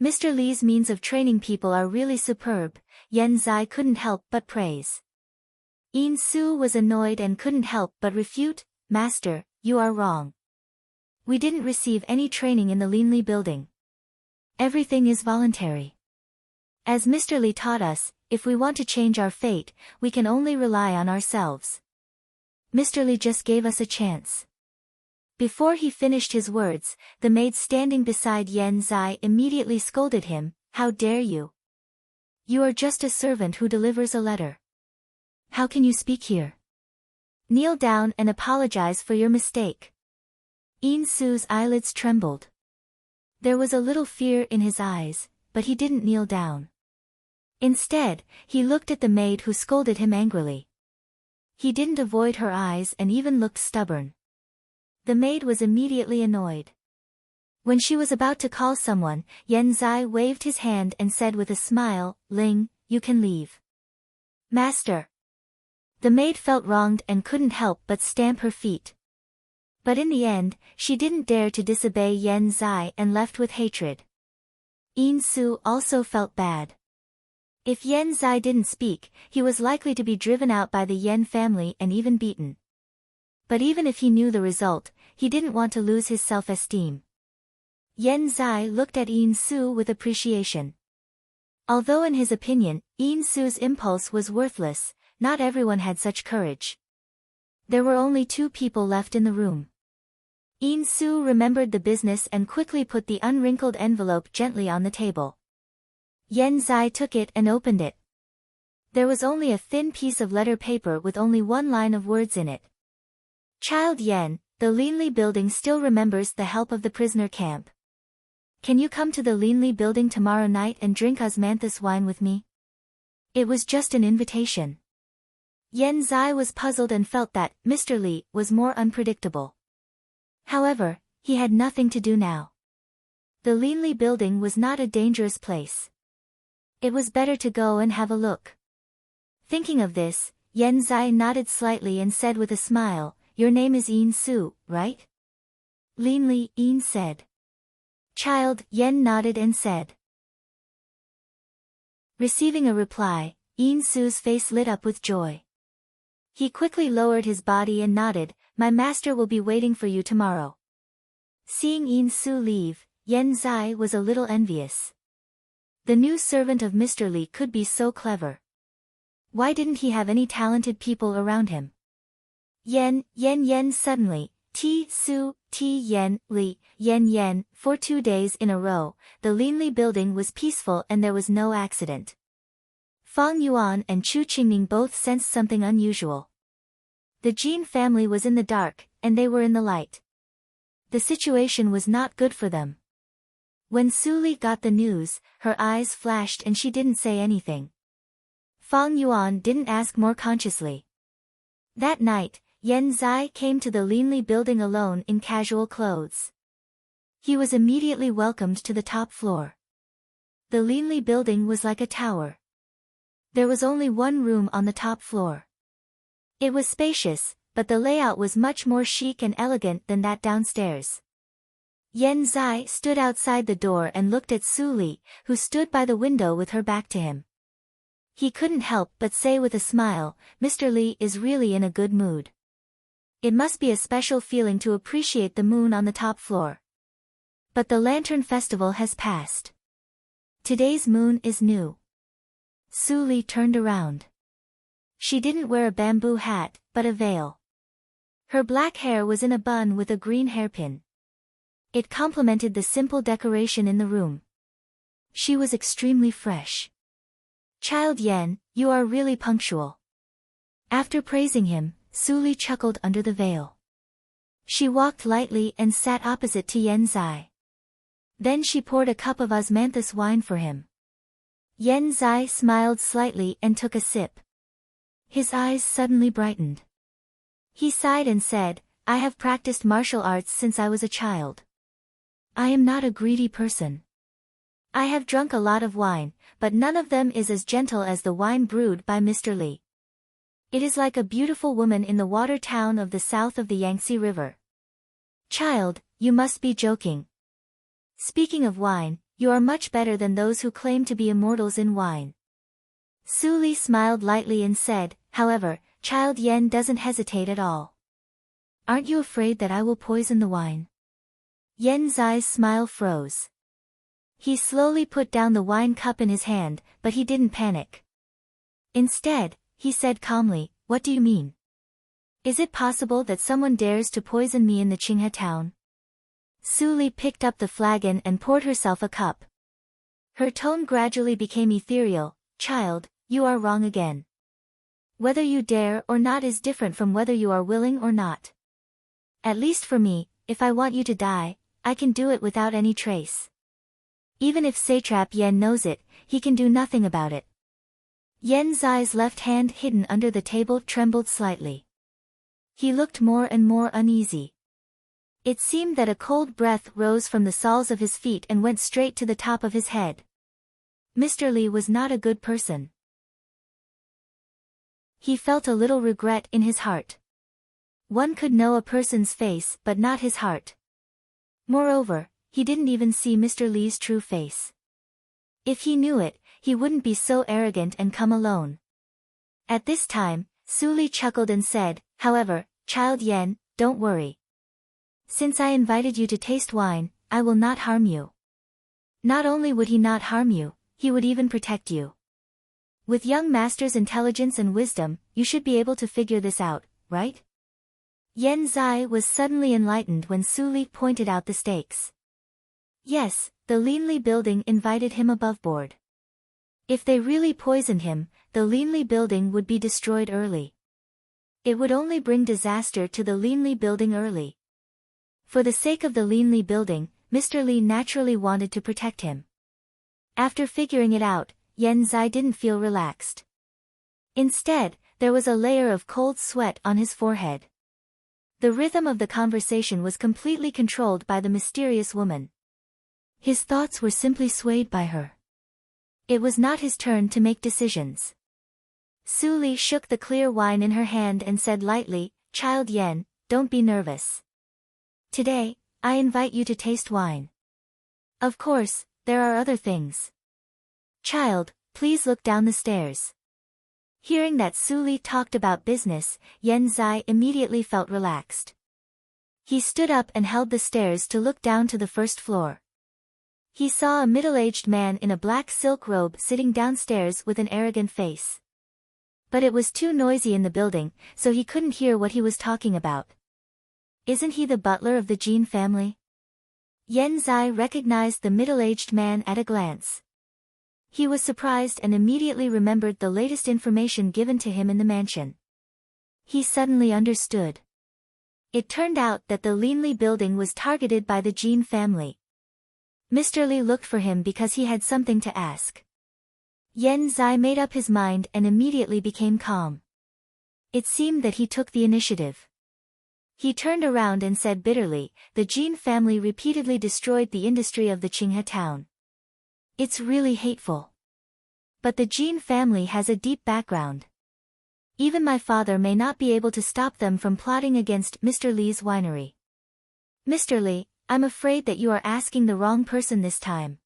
Mr. Li's means of training people are really superb, Yen Zai couldn't help but praise. Yin Su was annoyed and couldn't help but refute, Master, you are wrong. We didn't receive any training in the Linli building. Everything is voluntary. As Mr. Li taught us, if we want to change our fate, we can only rely on ourselves. Mr. Li just gave us a chance. Before he finished his words, the maid standing beside Yen Zai immediately scolded him, How dare you? You are just a servant who delivers a letter. How can you speak here? Kneel down and apologize for your mistake. Yin Su's eyelids trembled. There was a little fear in his eyes, but he didn't kneel down. Instead, he looked at the maid who scolded him angrily. He didn't avoid her eyes and even looked stubborn. The maid was immediately annoyed. When she was about to call someone, Yen Zai waved his hand and said with a smile, Ling, you can leave. Master. The maid felt wronged and couldn't help but stamp her feet. But in the end, she didn't dare to disobey Yen Zai and left with hatred. Yin Su also felt bad. If Yen Zai didn't speak, he was likely to be driven out by the Yen family and even beaten. But even if he knew the result, he didn't want to lose his self-esteem. Yen Zai looked at Yin Su with appreciation. Although in his opinion, Yin Su's impulse was worthless, not everyone had such courage. There were only 2 people left in the room. Yin Su remembered the business and quickly put the unwrinkled envelope gently on the table. Yen Zai took it and opened it. There was only a thin piece of letter paper with only 1 line of words in it. Child Yen, the Linli building still remembers the help of the prisoner camp. Can you come to the Linli building tomorrow night and drink osmanthus wine with me? It was just an invitation. Yen Zai was puzzled and felt that Mr. Li was more unpredictable. However, he had nothing to do now. The Linli building was not a dangerous place. It was better to go and have a look. Thinking of this, Yen Zai nodded slightly and said with a smile, Your name is Yin Su, right? Linli, Yin said. Child, Yen nodded and said. Receiving a reply, Yin Su's face lit up with joy. He quickly lowered his body and nodded, My master will be waiting for you tomorrow. Seeing Yin Su leave, Yen Zai was a little envious. The new servant of Mr. Li could be so clever. Why didn't he have any talented people around him? Yen suddenly, Su, Yen, Yen, for 2 days in a row, the Linli building was peaceful and there was no accident. Fang Yuan and Chu Qingming both sensed something unusual. The Jin family was in the dark, and they were in the light. The situation was not good for them. When Su Li got the news, her eyes flashed and she didn't say anything. Fang Yuan didn't ask more consciously. That night, Yen Zai came to the Linli building alone in casual clothes. He was immediately welcomed to the top floor. The Linli building was like a tower. There was only 1 room on the top floor. It was spacious, but the layout was much more chic and elegant than that downstairs. Yen Zai stood outside the door and looked at Su Li, who stood by the window with her back to him. He couldn't help but say with a smile, Mr. Li is really in a good mood. It must be a special feeling to appreciate the moon on the top floor. But the Lantern Festival has passed. Today's moon is new. Su Li turned around. She didn't wear a bamboo hat, but a veil. Her black hair was in a bun with a green hairpin. It complemented the simple decoration in the room. She was extremely fresh. Child Yen, you are really punctual. After praising him, Suli chuckled under the veil. She walked lightly and sat opposite to Yen Zai. Then she poured a cup of osmanthus wine for him. Yen Zai smiled slightly and took a sip. His eyes suddenly brightened. He sighed and said, I have practiced martial arts since I was a child. I am not a greedy person. I have drunk a lot of wine, but none of them is as gentle as the wine brewed by Mr. Li. It is like a beautiful woman in the water town of the south of the Yangtze River. Child, you must be joking. Speaking of wine, you are much better than those who claim to be immortals in wine. Suli smiled lightly and said, however, Child Yen doesn't hesitate at all. Aren't you afraid that I will poison the wine? Yen Zai's smile froze. He slowly put down the wine cup in his hand, but he didn't panic. Instead, he said calmly, what do you mean? Is it possible that someone dares to poison me in the Qinghe town? Suli picked up the flagon and poured herself a cup. Her tone gradually became ethereal. Child, you are wrong again. Whether you dare or not is different from whether you are willing or not. At least for me, if I want you to die, I can do it without any trace. Even if Satrap Yen knows it, he can do nothing about it. Yen Zai's left hand hidden under the table trembled slightly. He looked more and more uneasy. It seemed that a cold breath rose from the soles of his feet and went straight to the top of his head. Mr. Li was not a good person. He felt a little regret in his heart. One could know a person's face but not his heart. Moreover, he didn't even see Mr. Li's true face. If he knew it, he wouldn't be so arrogant and come alone. At this time, Suli chuckled and said, however, Child Yen, don't worry. Since I invited you to taste wine, I will not harm you. Not only would he not harm you, he would even protect you. With young master's intelligence and wisdom, you should be able to figure this out, right? Yen Zai was suddenly enlightened when Suli pointed out the stakes. Yes, the Linli building invited him above board. If they really poisoned him, the Linli building would be destroyed early. It would only bring disaster to the Linli building early. For the sake of the Linli building, Mr. Li naturally wanted to protect him. After figuring it out, Yen Zai didn't feel relaxed. Instead, there was a layer of cold sweat on his forehead. The rhythm of the conversation was completely controlled by the mysterious woman. His thoughts were simply swayed by her. It was not his turn to make decisions. Suli shook the clear wine in her hand and said lightly, Child Yen, don't be nervous. Today, I invite you to taste wine. Of course, there are other things. Child, please look down the stairs. Hearing that Suli talked about business, Yen Zai immediately felt relaxed. He stood up and held the stairs to look down to the first floor. He saw a middle-aged man in a black silk robe sitting downstairs with an arrogant face. But it was too noisy in the building, so he couldn't hear what he was talking about. Isn't he the butler of the Jin family? Yen Zai recognized the middle-aged man at a glance. He was surprised and immediately remembered the latest information given to him in the mansion. He suddenly understood. It turned out that the Linli building was targeted by the Jin family. Mr. Li looked for him because he had something to ask. Yen Zai made up his mind and immediately became calm. It seemed that he took the initiative. He turned around and said bitterly, the Jin family repeatedly destroyed the industry of the Qinghe town. It's really hateful. But the Jin family has a deep background. Even my father may not be able to stop them from plotting against Mr. Li's winery. Mr. Li, I'm afraid that you are asking the wrong person this time.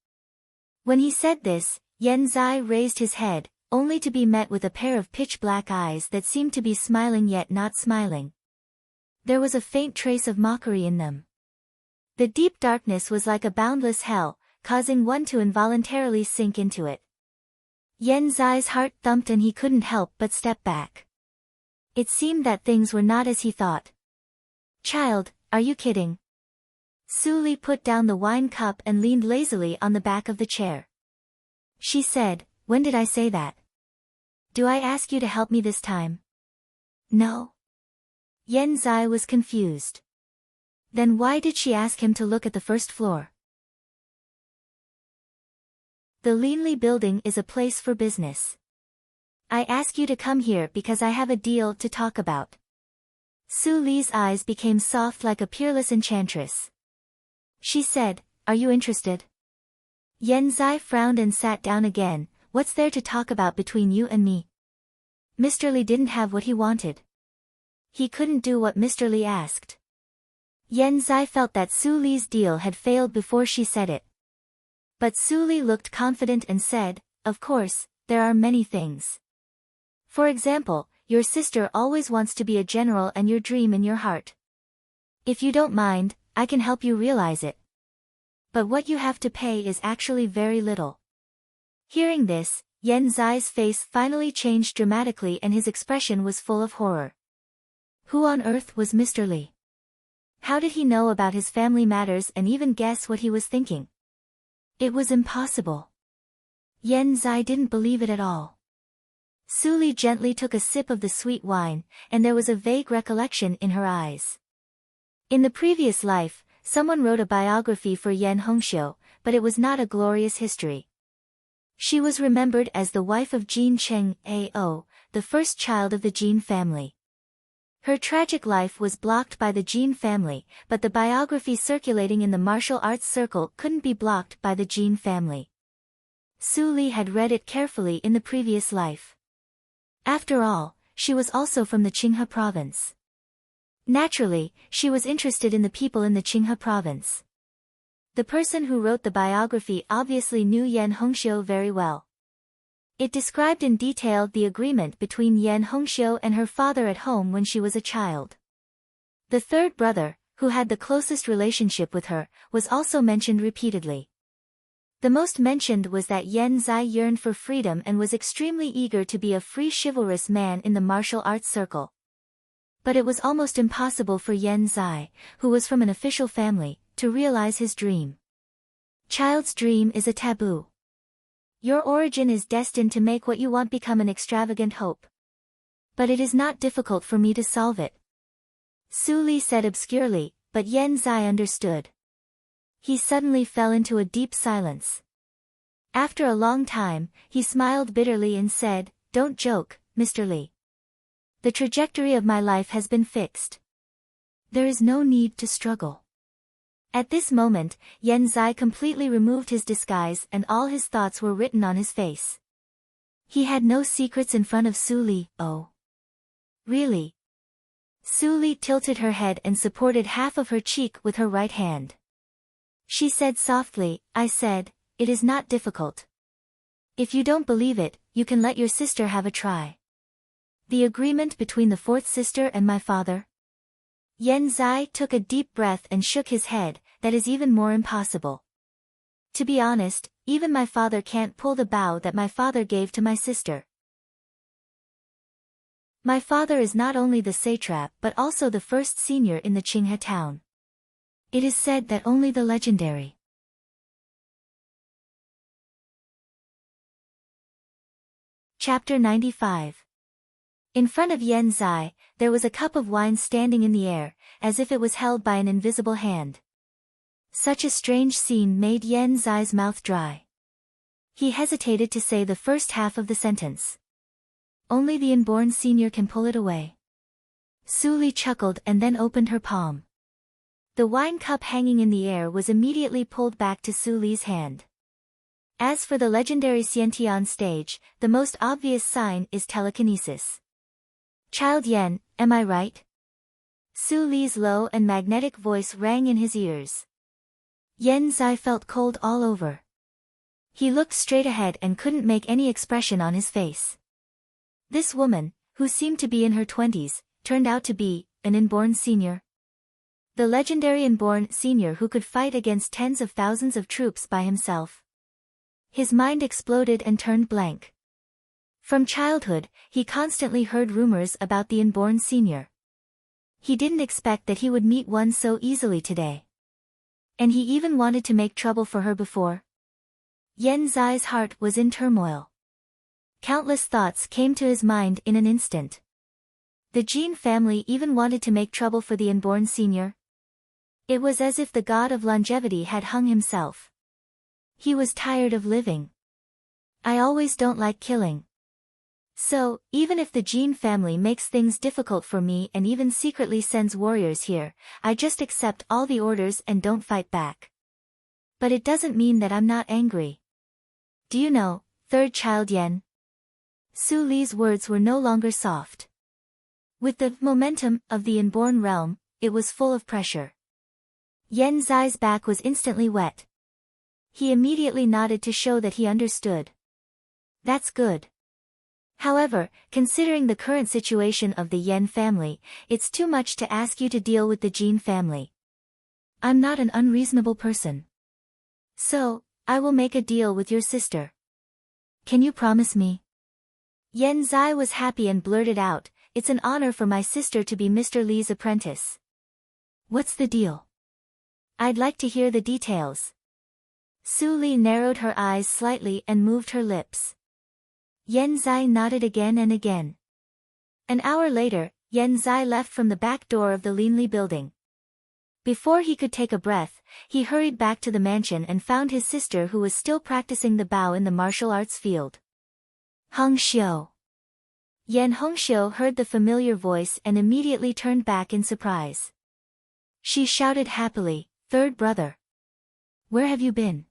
When he said this, Yen Zai raised his head, only to be met with a pair of pitch-black eyes that seemed to be smiling yet not smiling. There was a faint trace of mockery in them. The deep darkness was like a boundless hell, causing one to involuntarily sink into it. Yen Zai's heart thumped and he couldn't help but step back. It seemed that things were not as he thought. Child, are you kidding? Suli put down the wine cup and leaned lazily on the back of the chair. She said, when did I say that? Do I ask you to help me this time? No. Yen Zai was confused. Then why did she ask him to look at the first floor? The Linli building is a place for business. I ask you to come here because I have a deal to talk about. Su Li's eyes became soft like a peerless enchantress. She said, Are you interested? Yen Zai frowned and sat down again. What's there to talk about between you and me? Mr. Li didn't have what he wanted. He couldn't do what Mr. Li asked. Yen Zai felt that Su Li's deal had failed before she said it. But Su Li looked confident and said, Of course, there are many things. For example, your sister always wants to be a general and your dream in your heart. If you don't mind, I can help you realize it. But what you have to pay is actually very little. Hearing this, Yen Zai's face finally changed dramatically and his expression was full of horror. Who on earth was Mr. Li? How did he know about his family matters and even guess what he was thinking? It was impossible. Yen Zai didn't believe it at all. Su Li gently took a sip of the sweet wine, and there was a vague recollection in her eyes. In the previous life, someone wrote a biography for Yen Hongxiu, but it was not a glorious history. She was remembered as the wife of Jin Cheng Ao, the first child of the Jin family. Her tragic life was blocked by the Jin family, but the biography circulating in the martial arts circle couldn't be blocked by the Jin family. Su Li had read it carefully in the previous life. After all, she was also from the Qinghe province. Naturally, she was interested in the people in the Qinghe province. The person who wrote the biography obviously knew Yen Hongxiu very well. It described in detail the agreement between Yen Hongxiu and her father at home when she was a child. The third brother, who had the closest relationship with her, was also mentioned repeatedly. The most mentioned was that Yen Zai yearned for freedom and was extremely eager to be a free chivalrous man in the martial arts circle. But it was almost impossible for Yen Zai, who was from an official family, to realize his dream. Child's dream is a taboo. Your origin is destined to make what you want become an extravagant hope. But it is not difficult for me to solve it. Su Li said obscurely, but Yen Zai understood. He suddenly fell into a deep silence. After a long time, he smiled bitterly and said, Don't joke, Mr. Li. The trajectory of my life has been fixed. There is no need to struggle. At this moment, Yen Zai completely removed his disguise and all his thoughts were written on his face. He had no secrets in front of Su Li. Oh. Really? Su Li tilted her head and supported half of her cheek with her right hand. She said softly, I said, it is not difficult. If you don't believe it, you can let your sister have a try. The agreement between the fourth sister and my father? Yen Zai took a deep breath and shook his head, that is even more impossible. To be honest, even my father can't pull the bow that my father gave to my sister. My father is not only the satrap but also the first senior in the Qinghe town. It is said that only the legendary. Chapter 95. In front of Yen Zai, there was a cup of wine standing in the air, as if it was held by an invisible hand. Such a strange scene made Yen Zai's mouth dry. He hesitated to say the first half of the sentence. Only the inborn senior can pull it away. Su Li chuckled and then opened her palm. The wine cup hanging in the air was immediately pulled back to Su Li's hand. As for the legendary Xiantian stage, the most obvious sign is telekinesis. Child Yen, am I right? Su Li's low and magnetic voice rang in his ears. Yen Zai felt cold all over. He looked straight ahead and couldn't make any expression on his face. This woman, who seemed to be in her 20s, turned out to be an inborn senior. The legendary inborn senior who could fight against tens of thousands of troops by himself. His mind exploded and turned blank. From childhood, he constantly heard rumors about the inborn senior. He didn't expect that he would meet one so easily today. And he even wanted to make trouble for her before. Yen Zai's heart was in turmoil. Countless thoughts came to his mind in an instant. The Jin family even wanted to make trouble for the unborn senior. It was as if the god of longevity had hung himself. He was tired of living. I always don't like killing. So, even if the Jin family makes things difficult for me and even secretly sends warriors here, I just accept all the orders and don't fight back. But it doesn't mean that I'm not angry. Do you know, third child Yen? Su Li's words were no longer soft. With the momentum of the inborn realm, it was full of pressure. Yen Zai's back was instantly wet. He immediately nodded to show that he understood. That's good. However, considering the current situation of the Yen family, it's too much to ask you to deal with the Jin family. I'm not an unreasonable person. So, I will make a deal with your sister. Can you promise me? Yen Zai was happy and blurted out, it's an honor for my sister to be Mr. Li's apprentice. What's the deal? I'd like to hear the details. Su Li narrowed her eyes slightly and moved her lips. Yen Zai nodded again and again. An hour later, Yen Zai left from the back door of the Linli building. Before he could take a breath, he hurried back to the mansion and found his sister who was still practicing the bow in the martial arts field. Hong Xiu. Yen Hongxiu heard the familiar voice and immediately turned back in surprise. She shouted happily, "Third brother! Where have you been?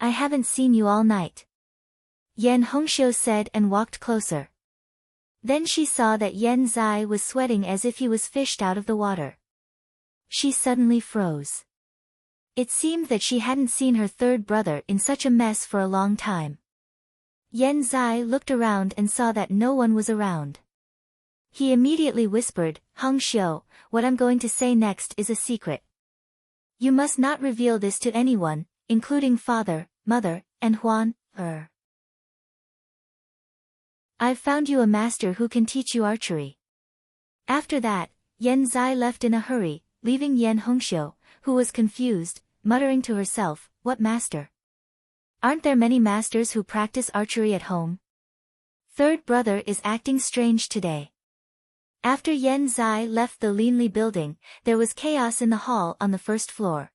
I haven't seen you all night." Yen Hongxiu said and walked closer. Then she saw that Yen Zai was sweating as if he was fished out of the water. She suddenly froze. It seemed that she hadn't seen her third brother in such a mess for a long time. Yen Zai looked around and saw that no one was around. He immediately whispered, "Hongxiu, what I'm going to say next is a secret. You must not reveal this to anyone, including father, mother, and Huan, I've found you a master who can teach you archery." After that, Yen Zai left in a hurry, leaving Yen Hongxiu, who was confused, muttering to herself, "What master? Aren't there many masters who practice archery at home? Third brother is acting strange today." After Yen Zai left the Linli building, there was chaos in the hall on the first floor.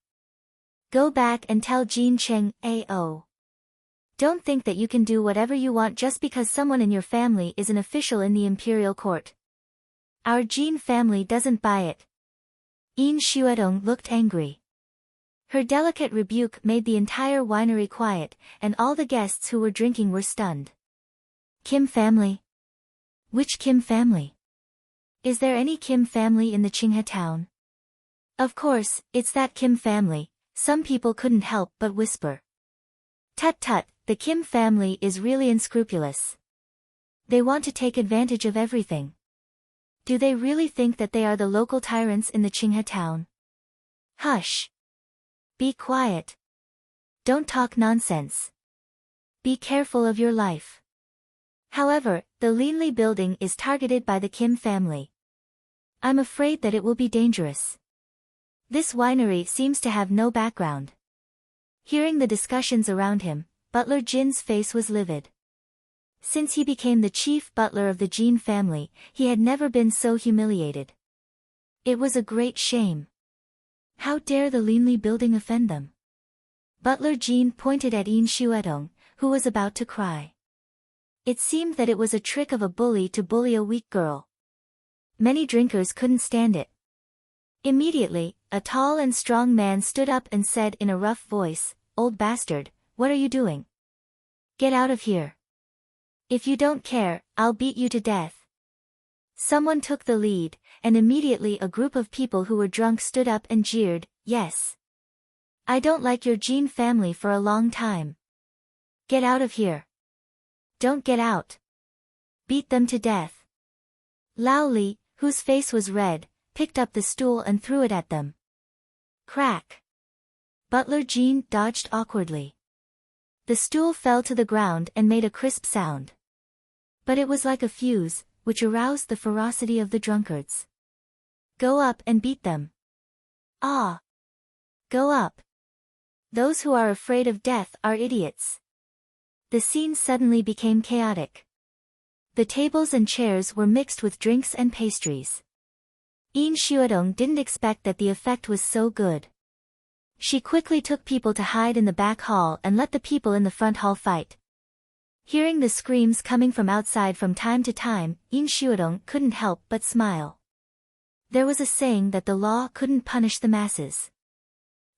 Go back and tell Jin Cheng, "A.O. Don't think that you can do whatever you want just because someone in your family is an official in the imperial court. Our Jin family doesn't buy it." Yin Xuedong looked angry. Her delicate rebuke made the entire winery quiet, and all the guests who were drinking were stunned. Kim family? Which Kim family? Is there any Kim family in the Qinghe town? Of course, it's that Kim family, some people couldn't help but whisper. Tut tut, the Kim family is really unscrupulous. They want to take advantage of everything. Do they really think that they are the local tyrants in the Qinghe town? Hush. Be quiet. Don't talk nonsense. Be careful of your life. However, the Linli building is targeted by the Kim family. I'm afraid that it will be dangerous. This winery seems to have no background. Hearing the discussions around him, Butler Jin's face was livid. Since he became the chief butler of the Jin family, he had never been so humiliated. It was a great shame. How dare the Linli building offend them? Butler Jin pointed at Yin Xuedong, who was about to cry. It seemed that it was a trick of a bully to bully a weak girl. Many drinkers couldn't stand it. Immediately, a tall and strong man stood up and said in a rough voice, "Old bastard, what are you doing? Get out of here. If you don't care, I'll beat you to death." Someone took the lead, and immediately a group of people who were drunk stood up and jeered, "Yes. I don't like your Jin family for a long time. Get out of here. Don't get out. Beat them to death." Lao Li, whose face was red, picked up the stool and threw it at them. Crack. Butler Jin dodged awkwardly. The stool fell to the ground and made a crisp sound. But it was like a fuse, which aroused the ferocity of the drunkards. Go up and beat them. Ah! Go up. Those who are afraid of death are idiots. The scene suddenly became chaotic. The tables and chairs were mixed with drinks and pastries. Yin Xuedong didn't expect that the effect was so good. She quickly took people to hide in the back hall and let the people in the front hall fight. Hearing the screams coming from outside from time to time, Yin Xuedong couldn't help but smile. There was a saying that the law couldn't punish the masses.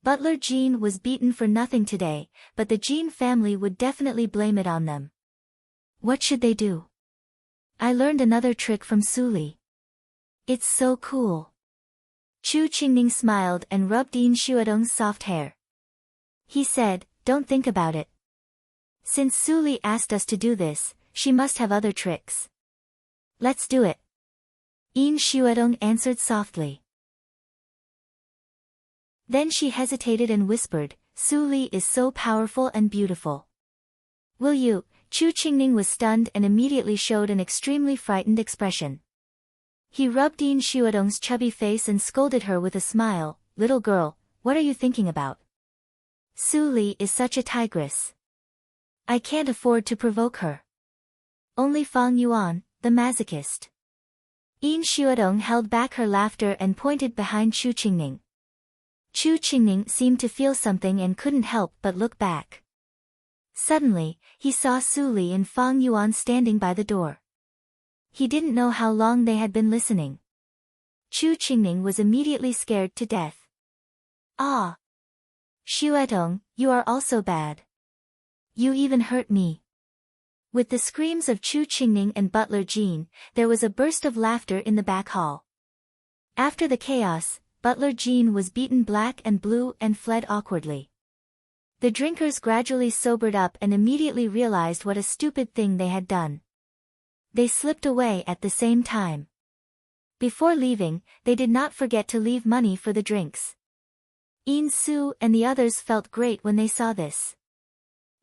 Butler Jean was beaten for nothing today, but the Jean family would definitely blame it on them. What should they do? I learned another trick from Suli. It's so cool. Chu Qingning smiled and rubbed Yin Xuedong's soft hair. He said, don't think about it. Since Suli asked us to do this, she must have other tricks. Let's do it. Yin Xuedong answered softly. Then she hesitated and whispered, Suli is so powerful and beautiful. Will you? Chu Qingning was stunned and immediately showed an extremely frightened expression. He rubbed Yin Xuedong's chubby face and scolded her with a smile, little girl, what are you thinking about? Suli is such a tigress. I can't afford to provoke her. Only Fang Yuan, the masochist. Yin Xuedong held back her laughter and pointed behind Chu Qingning. Chu Qingning seemed to feel something and couldn't help but look back. Suddenly, he saw Suli and Fang Yuan standing by the door. He didn't know how long they had been listening. Chu Qingning was immediately scared to death. Ah! Xuedong, you are also bad. You even hurt me. With the screams of Chu Qingning and Butler Jean, there was a burst of laughter in the back hall. After the chaos, Butler Jean was beaten black and blue and fled awkwardly. The drinkers gradually sobered up and immediately realized what a stupid thing they had done. They slipped away at the same time. Before leaving, they did not forget to leave money for the drinks. Yin Su and the others felt great when they saw this.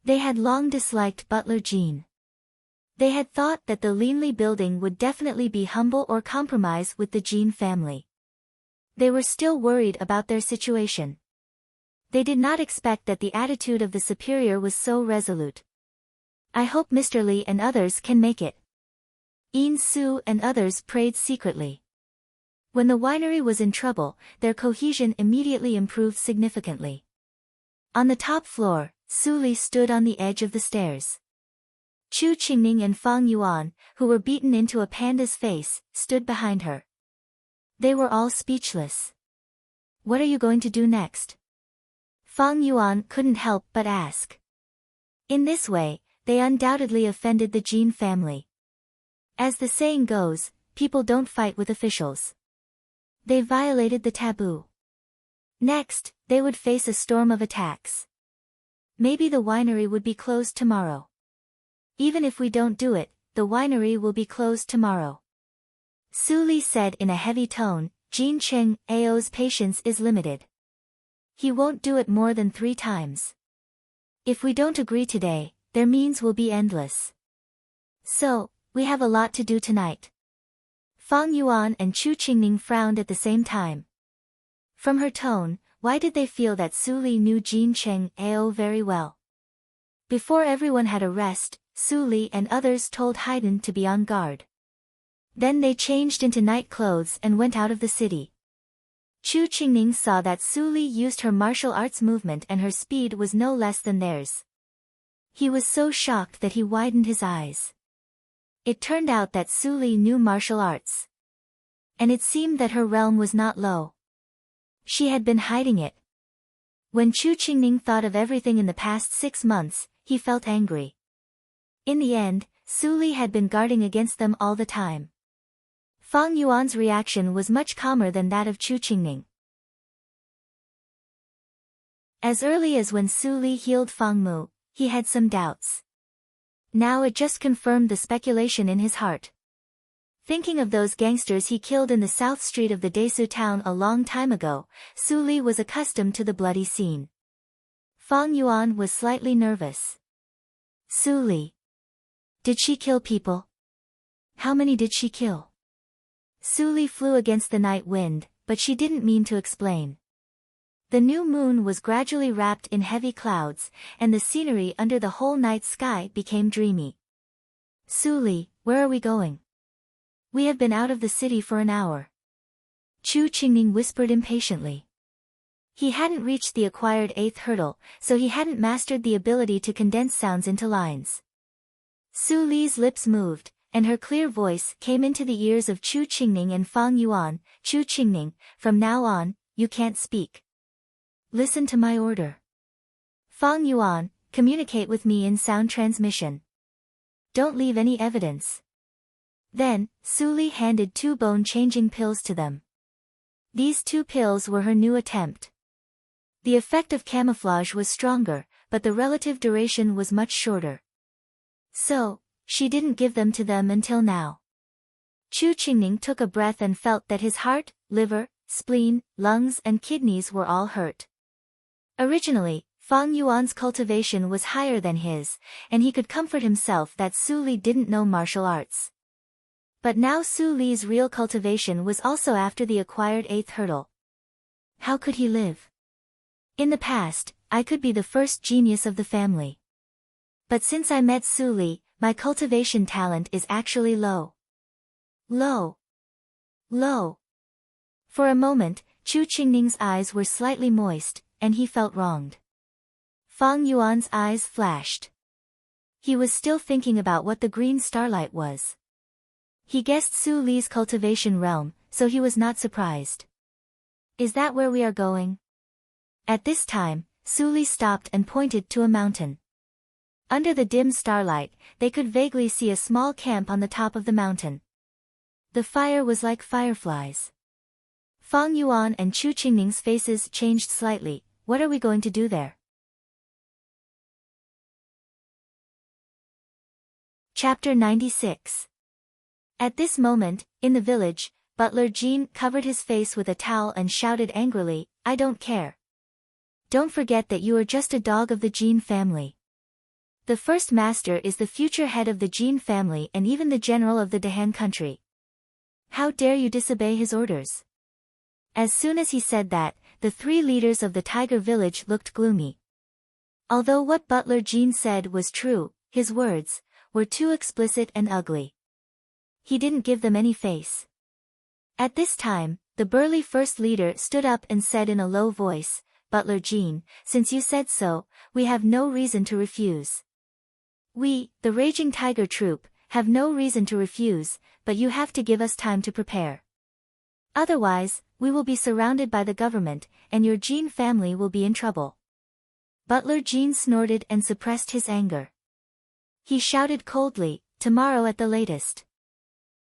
They had long disliked Butler Jean. They had thought that the Linli building would definitely be humble or compromise with the Jean family. They were still worried about their situation. They did not expect that the attitude of the superior was so resolute. I hope Mr. Li and others can make it. Yin Su and others prayed secretly. When the winery was in trouble, their cohesion immediately improved significantly. On the top floor, Suli stood on the edge of the stairs. Chu Qingning and Fang Yuan, who were beaten into a panda's face, stood behind her. They were all speechless. What are you going to do next? Fang Yuan couldn't help but ask. In this way, they undoubtedly offended the Jean family. As the saying goes, people don't fight with officials. They violated the taboo. Next, they would face a storm of attacks. Maybe the winery would be closed tomorrow. Even if we don't do it, the winery will be closed tomorrow. Suli said in a heavy tone, Jean Cheng Ao's patience is limited. He won't do it more than 3 times. If we don't agree today, their means will be endless. So, we have a lot to do tonight. Fang Yuan and Chu Qingning frowned at the same time. From her tone, why did they feel that Suli knew Jean Cheng Ao very well? Before everyone had a rest, Suli and others told Haydn to be on guard. Then they changed into night clothes and went out of the city. Chu Qingning saw that Suli used her martial arts movement and her speed was no less than theirs. He was so shocked that he widened his eyes. It turned out that Suli knew martial arts. And it seemed that her realm was not low. She had been hiding it. When Chu Qingning thought of everything in the past 6 months, he felt angry. In the end, Suli had been guarding against them all the time. Fang Yuan's reaction was much calmer than that of Chu Qingning. As early as when Suli healed Fang Mu, he had some doubts. Now it just confirmed the speculation in his heart. Thinking of those gangsters he killed in the south street of the Desu town a long time ago, Suli was accustomed to the bloody scene. Fang Yuan was slightly nervous. Suli. Did she kill people? How many did she kill? Suli flew against the night wind, but she didn't mean to explain. The new moon was gradually wrapped in heavy clouds, and the scenery under the whole night sky became dreamy. Su-li, where are we going? We have been out of the city for an hour. Chu Qingning whispered impatiently. He hadn't reached the acquired 8th hurdle, so he hadn't mastered the ability to condense sounds into lines. Su-li's lips moved, and her clear voice came into the ears of Chu Qingning and Fang Yuan. Chu Qingning, from now on, you can't speak. Listen to my order. Fang Yuan, communicate with me in sound transmission. Don't leave any evidence. Then, Su-li handed 2 bone-changing pills to them. These 2 pills were her new attempt. The effect of camouflage was stronger, but the relative duration was much shorter. So, she didn't give them to them until now. Chu Qingning took a breath and felt that his heart, liver, spleen, lungs and kidneys were all hurt. Originally, Fang Yuan's cultivation was higher than his, and he could comfort himself that Su-li didn't know martial arts. But now Su-li's real cultivation was also after the acquired 8th hurdle. How could he live? In the past, I could be the first genius of the family. But since I met Su-li, my cultivation talent is actually low. Low. Low. For a moment, Chu Qingning's eyes were slightly moist, and he felt wronged. Fang Yuan's eyes flashed. He was still thinking about what the green starlight was. He guessed Su-li's cultivation realm, so he was not surprised. Is that where we are going? At this time, Su-li stopped and pointed to a mountain. Under the dim starlight, they could vaguely see a small camp on the top of the mountain. The fire was like fireflies. Fang Yuan and Chu Qingning's faces changed slightly. What are we going to do there? Chapter 96. At this moment, in the village, Butler Jean covered his face with a towel and shouted angrily, I don't care. Don't forget that you are just a dog of the Jean family. The first master is the future head of the Jean family and even the general of the Dahan country. How dare you disobey his orders? As soon as he said that, the 3 leaders of the tiger village looked gloomy. Although what Butler Jean said was true, his words were too explicit and ugly. He didn't give them any face. At this time, the burly first leader stood up and said in a low voice, Butler Jean, since you said so, we have no reason to refuse. We, the Raging Tiger Troop, have no reason to refuse, but you have to give us time to prepare. Otherwise, we will be surrounded by the government, and your Jean family will be in trouble. Butler Jean snorted and suppressed his anger. He shouted coldly, tomorrow at the latest.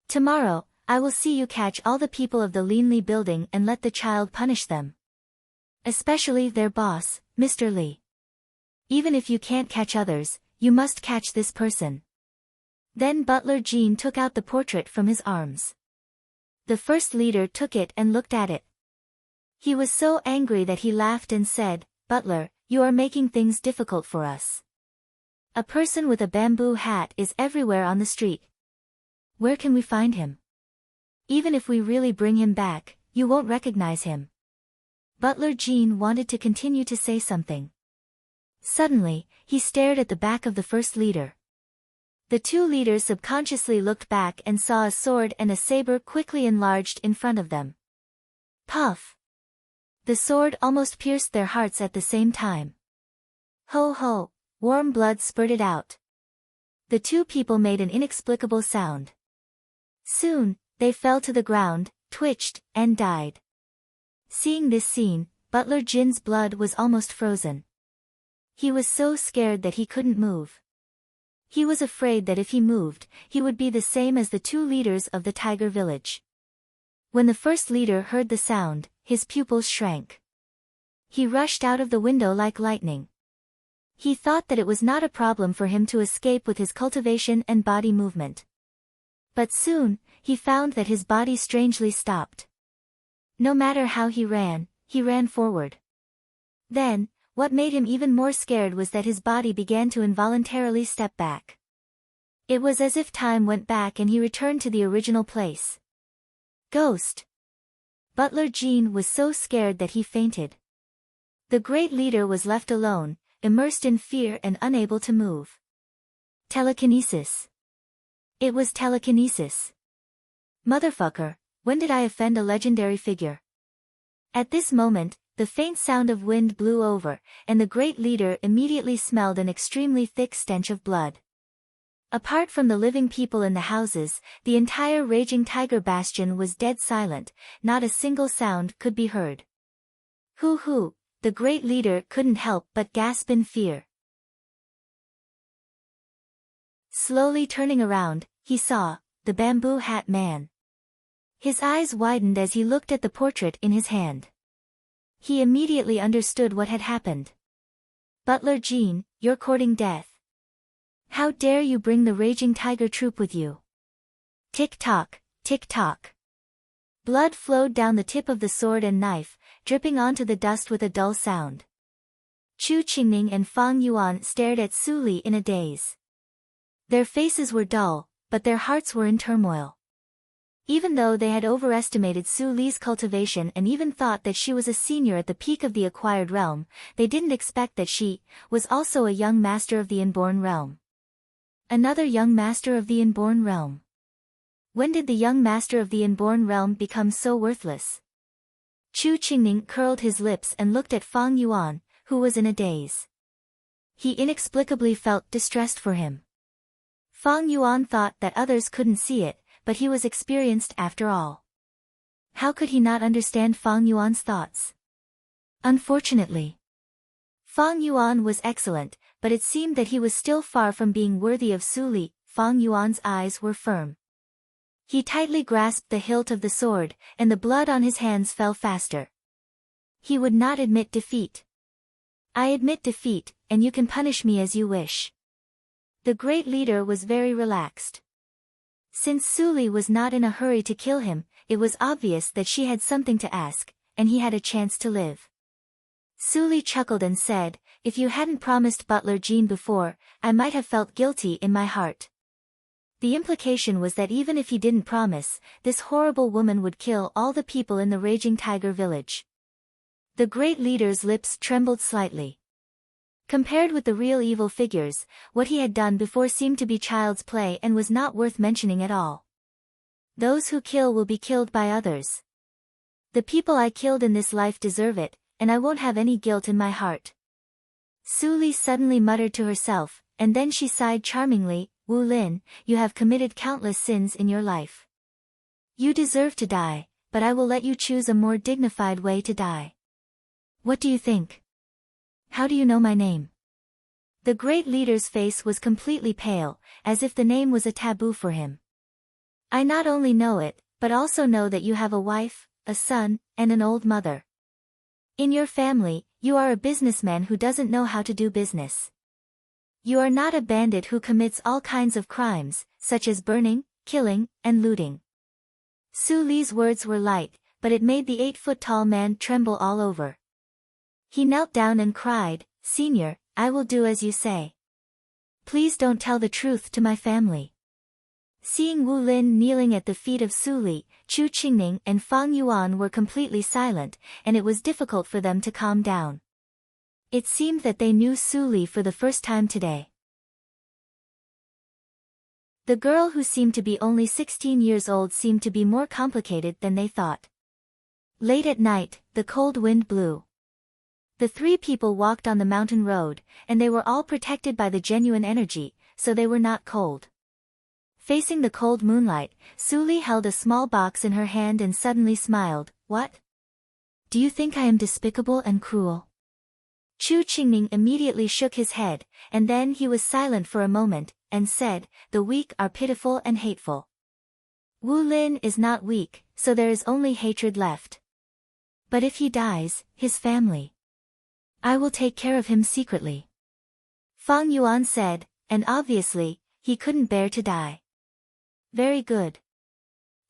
Tomorrow, I will see you catch all the people of the Linli building and let the child punish them. Especially their boss, Mr. Li. Even if you can't catch others, you must catch this person. Then Butler Jean took out the portrait from his arms. The first leader took it and looked at it. He was so angry that he laughed and said, Butler, you are making things difficult for us. A person with a bamboo hat is everywhere on the street. Where can we find him? Even if we really bring him back, you won't recognize him. Butler Jean wanted to continue to say something. Suddenly, he stared at the back of the first leader. The 2 leaders subconsciously looked back and saw a sword and a saber quickly enlarged in front of them. Puff! The sword almost pierced their hearts at the same time. Ho ho! Warm blood spurted out. The 2 people made an inexplicable sound. Soon, they fell to the ground, twitched, and died. Seeing this scene, Butler Jin's blood was almost frozen. He was so scared that he couldn't move. He was afraid that if he moved, he would be the same as the 2 leaders of the tiger village. When the first leader heard the sound, his pupils shrank. He rushed out of the window like lightning. He thought that it was not a problem for him to escape with his cultivation and body movement. But soon, he found that his body strangely stopped. No matter how he ran forward. Then, what made him even more scared was that his body began to involuntarily step back. It was as if time went back and he returned to the original place. Ghost! Butler Jean was so scared that he fainted. The great leader was left alone, immersed in fear and unable to move. Telekinesis. It was telekinesis. Motherfucker, when did I offend a legendary figure? At this moment, the faint sound of wind blew over, and the great leader immediately smelled an extremely thick stench of blood. Apart from the living people in the houses, the entire raging tiger bastion was dead silent, not a single sound could be heard. Hoo-hoo, the great leader couldn't help but gasp in fear. Slowly turning around, he saw the bamboo hat man. His eyes widened as he looked at the portrait in his hand. He immediately understood what had happened. Butler Jean, you're courting death. How dare you bring the raging tiger troop with you? Tick-tock, tick-tock. Blood flowed down the tip of the sword and knife, dripping onto the dust with a dull sound. Chu Qingning and Fang Yuan stared at Su Li in a daze. Their faces were dull, but their hearts were in turmoil. Even though they had overestimated Su Li's cultivation and even thought that she was a senior at the peak of the acquired realm, they didn't expect that she was also a young master of the inborn realm. Another young master of the inborn realm. When did the young master of the inborn realm become so worthless? Chu Qingning curled his lips and looked at Fang Yuan, who was in a daze. He inexplicably felt distressed for him. Fang Yuan thought that others couldn't see it, but he was experienced after all. How could he not understand Fang Yuan's thoughts? Unfortunately, Fang Yuan was excellent, but it seemed that he was still far from being worthy of Su Li. Fang Yuan's eyes were firm. He tightly grasped the hilt of the sword, and the blood on his hands fell faster. He would not admit defeat. I admit defeat, and you can punish me as you wish. The great leader was very relaxed. Since Su Li was not in a hurry to kill him, it was obvious that she had something to ask, and he had a chance to live. Su Li chuckled and said, if you hadn't promised Butler Jean before, I might have felt guilty in my heart. The implication was that even if he didn't promise, this horrible woman would kill all the people in the Raging Tiger village. The great leader's lips trembled slightly. Compared with the real evil figures, what he had done before seemed to be child's play and was not worth mentioning at all. Those who kill will be killed by others. The people I killed in this life deserve it, and I won't have any guilt in my heart. Su Li suddenly muttered to herself, and then she sighed charmingly, Wu Lin, you have committed countless sins in your life. You deserve to die, but I will let you choose a more dignified way to die. What do you think? How do you know my name? The great leader's face was completely pale, as if the name was a taboo for him. I not only know it, but also know that you have a wife, a son, and an old mother. In your family, you are a businessman who doesn't know how to do business. You are not a bandit who commits all kinds of crimes, such as burning, killing, and looting. Su Li's words were light, but it made the 8-foot-tall man tremble all over. He knelt down and cried, Senior, I will do as you say. Please don't tell the truth to my family. Seeing Wu Lin kneeling at the feet of Su Li, Chu Qingning and Fang Yuan were completely silent, and it was difficult for them to calm down. It seemed that they knew Su Li for the first time today. The girl who seemed to be only 16 years old seemed to be more complicated than they thought. Late at night, the cold wind blew. The three people walked on the mountain road, and they were all protected by the genuine energy, so they were not cold. Facing the cold moonlight, Su Li held a small box in her hand and suddenly smiled, What? Do you think I am despicable and cruel? Chu Qingning immediately shook his head, and then he was silent for a moment, and said, The weak are pitiful and hateful. Wu Lin is not weak, so there is only hatred left. But if he dies, his family. I will take care of him secretly. Fang Yuan said, and obviously, he couldn't bear to die. Very good.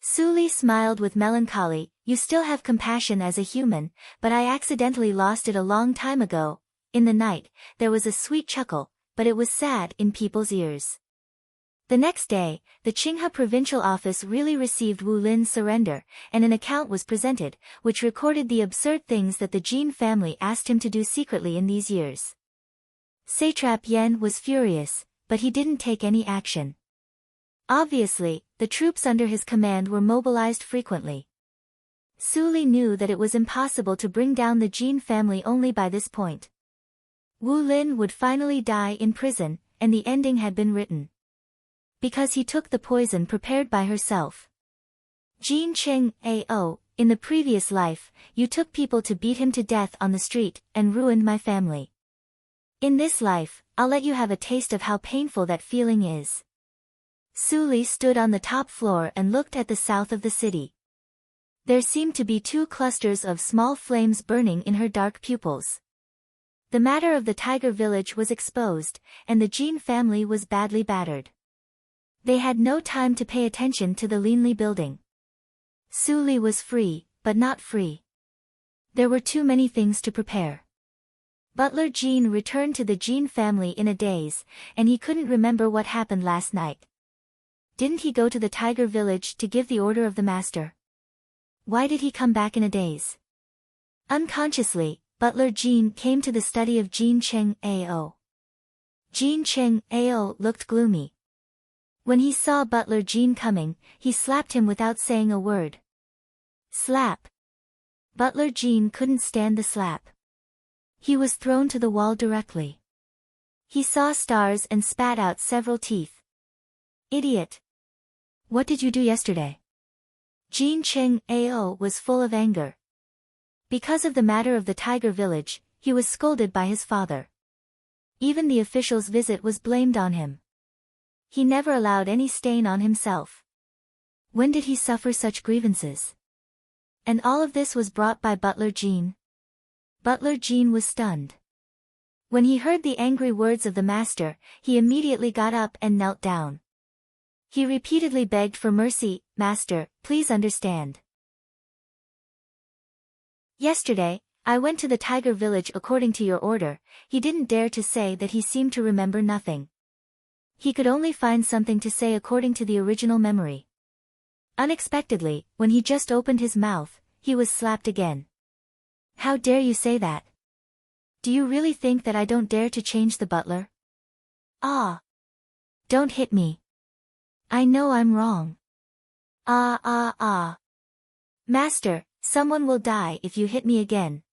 Su Li smiled with melancholy, You still have compassion as a human, but I accidentally lost it a long time ago. In the night, there was a sweet chuckle, but it was sad in people's ears. The next day, the Qinghe provincial office really received Wu Lin's surrender, and an account was presented, which recorded the absurd things that the Jin family asked him to do secretly in these years. Satrap Yan was furious, but he didn't take any action. Obviously, the troops under his command were mobilized frequently. Su Li knew that it was impossible to bring down the Jin family only by this point. Wu Lin would finally die in prison, and the ending had been written. Because he took the poison prepared by herself. Jin Cheng Ao, in the previous life, you took people to beat him to death on the street, and ruined my family. In this life, I'll let you have a taste of how painful that feeling is. Su Li stood on the top floor and looked at the south of the city. There seemed to be 2 clusters of small flames burning in her dark pupils. The matter of the tiger village was exposed, and the Jin family was badly battered. They had no time to pay attention to the Linli building. Su Li was free, but not free. There were too many things to prepare. Butler Jin returned to the Jin family in a daze, and he couldn't remember what happened last night. Didn't he go to the tiger village to give the order of the master? Why did he come back in a daze? Unconsciously, Butler Jin came to the study of Jin Cheng Ao. Jin Cheng Ao looked gloomy. When he saw Butler Jin coming, he slapped him without saying a word. Slap. Butler Jin couldn't stand the slap. He was thrown to the wall directly. He saw stars and spat out several teeth. Idiot. What did you do yesterday? Jin Cheng Ao was full of anger. Because of the matter of the tiger village, he was scolded by his father. Even the official's visit was blamed on him. He never allowed any stain on himself. When did he suffer such grievances? And all of this was brought by Butler Jin. Butler Jin was stunned. When he heard the angry words of the master, he immediately got up and knelt down. He repeatedly begged for mercy, "Master, please understand. Yesterday, I went to the tiger village according to your order." He didn't dare to say that he seemed to remember nothing. He could only find something to say according to the original memory. Unexpectedly, when he just opened his mouth, he was slapped again. How dare you say that? Do you really think that I don't dare to change the butler? Ah! Don't hit me. I know I'm wrong. Ah. Master, someone will die if you hit me again.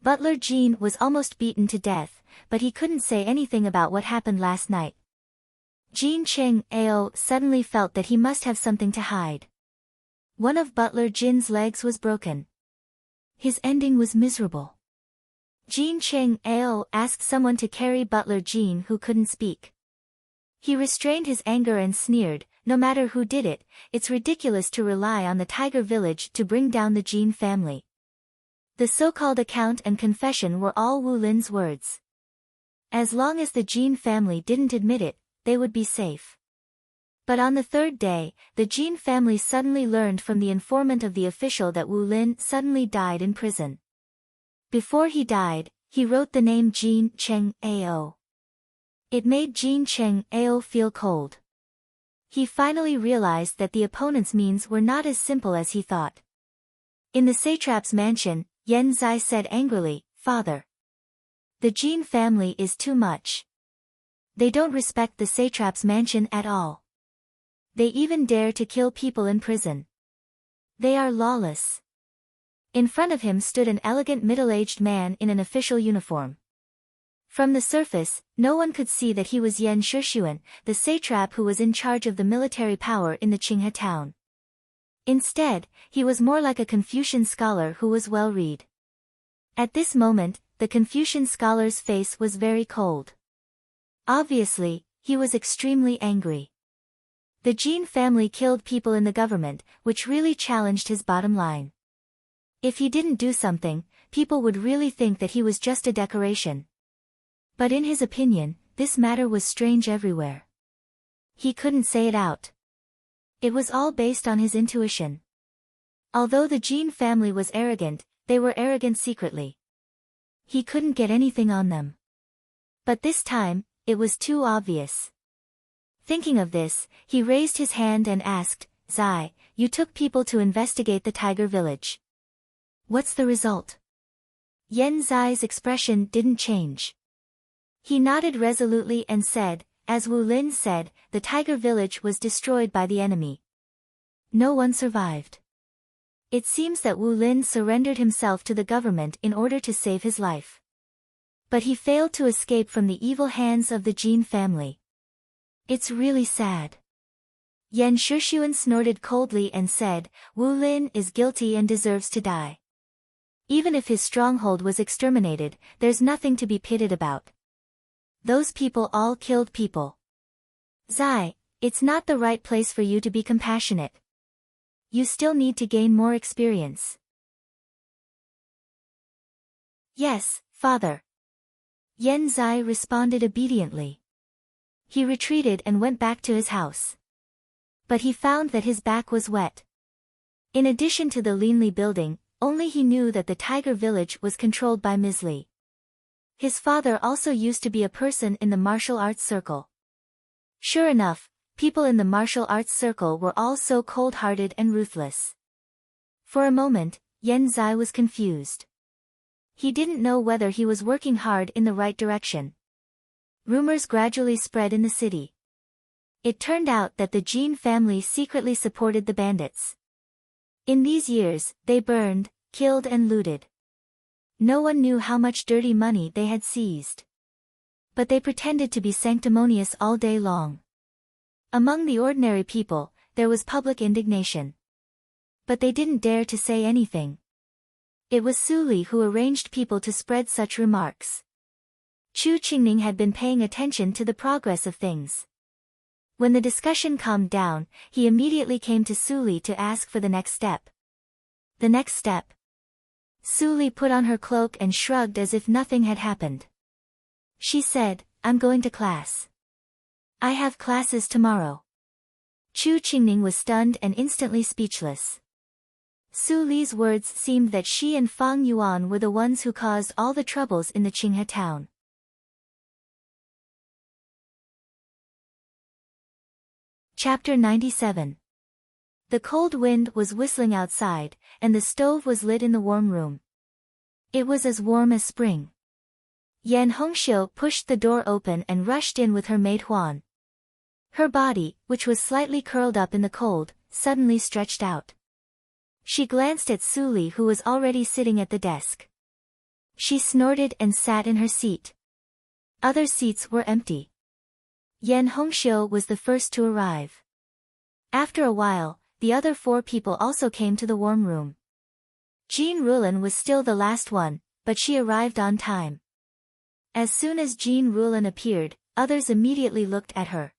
Butler Jin was almost beaten to death, but he couldn't say anything about what happened last night. Jin Cheng Ao suddenly felt that he must have something to hide. One of Butler Jin's legs was broken. His ending was miserable. Jin Cheng Ao asked someone to carry Butler Jin who couldn't speak. He restrained his anger and sneered, "No matter who did it, it's ridiculous to rely on the tiger village to bring down the Jin family." The so-called account and confession were all Wu Lin's words. As long as the Jin family didn't admit it, they would be safe. But on the 3rd day, the Jin family suddenly learned from the informant of the official that Wu Lin suddenly died in prison. Before he died, he wrote the name Jin Cheng Ao. It made Jin Cheng Ao feel cold. He finally realized that the opponent's means were not as simple as he thought. In the satrap's mansion, Yen Zai said angrily, "Father, the Jin family is too much. They don't respect the satrap's mansion at all. They even dare to kill people in prison. They are lawless." In front of him stood an elegant middle-aged man in an official uniform. From the surface, no one could see that he was Yen Shishuan, the satrap who was in charge of the military power in the Qinghe town. Instead, he was more like a Confucian scholar who was well-read. At this moment, the Confucian scholar's face was very cold. Obviously, he was extremely angry. The Jin family killed people in the government, which really challenged his bottom line. If he didn't do something, people would really think that he was just a decoration. But in his opinion, this matter was strange everywhere. He couldn't say it out. It was all based on his intuition. Although the Jin family was arrogant, they were arrogant secretly. He couldn't get anything on them. But this time, it was too obvious. Thinking of this, he raised his hand and asked, Zai, you took people to investigate the tiger village. What's the result? Yen Zai's expression didn't change. He nodded resolutely and said, as Wu Lin said, the tiger village was destroyed by the enemy. No one survived. It seems that Wu Lin surrendered himself to the government in order to save his life. But he failed to escape from the evil hands of the Jin family. It's really sad. Yan Shishuan snorted coldly and said, Wu Lin is guilty and deserves to die. Even if his stronghold was exterminated, there's nothing to be pitied about. Those people all killed people. Zai, it's not the right place for you to be compassionate. You still need to gain more experience. Yes, father. Yen Zai responded obediently. He retreated and went back to his house. But he found that his back was wet. In addition to the Linli building, only he knew that the tiger village was controlled by Ms. Li. His father also used to be a person in the martial arts circle. Sure enough, people in the martial arts circle were all so cold-hearted and ruthless. For a moment, Yen Zai was confused. He didn't know whether he was working hard in the right direction. Rumors gradually spread in the city. It turned out that the Jin family secretly supported the bandits. In these years, they burned, killed and looted. No one knew how much dirty money they had seized. But they pretended to be sanctimonious all day long. Among the ordinary people, there was public indignation. But they didn't dare to say anything. It was Su Li who arranged people to spread such remarks. Chu Qingning had been paying attention to the progress of things. When the discussion calmed down, he immediately came to Su Li to ask for the next step. The next step. Su Li put on her cloak and shrugged as if nothing had happened. She said, I'm going to class. I have classes tomorrow. Chu Qingning was stunned and instantly speechless. Su Li's words seemed that she and Fang Yuan were the ones who caused all the troubles in the Qinghe town. Chapter 97. The cold wind was whistling outside, and the stove was lit in the warm room. It was as warm as spring. Yan Hongxiu pushed the door open and rushed in with her maid Huan. Her body, which was slightly curled up in the cold, suddenly stretched out. She glanced at Su Li who was already sitting at the desk. She snorted and sat in her seat. Other seats were empty. Yan Hongxiu was the first to arrive. After a while, the other 4 people also came to the warm room. Jean Rulin was still the last one, but she arrived on time. As soon as Jean Rulin appeared, others immediately looked at her.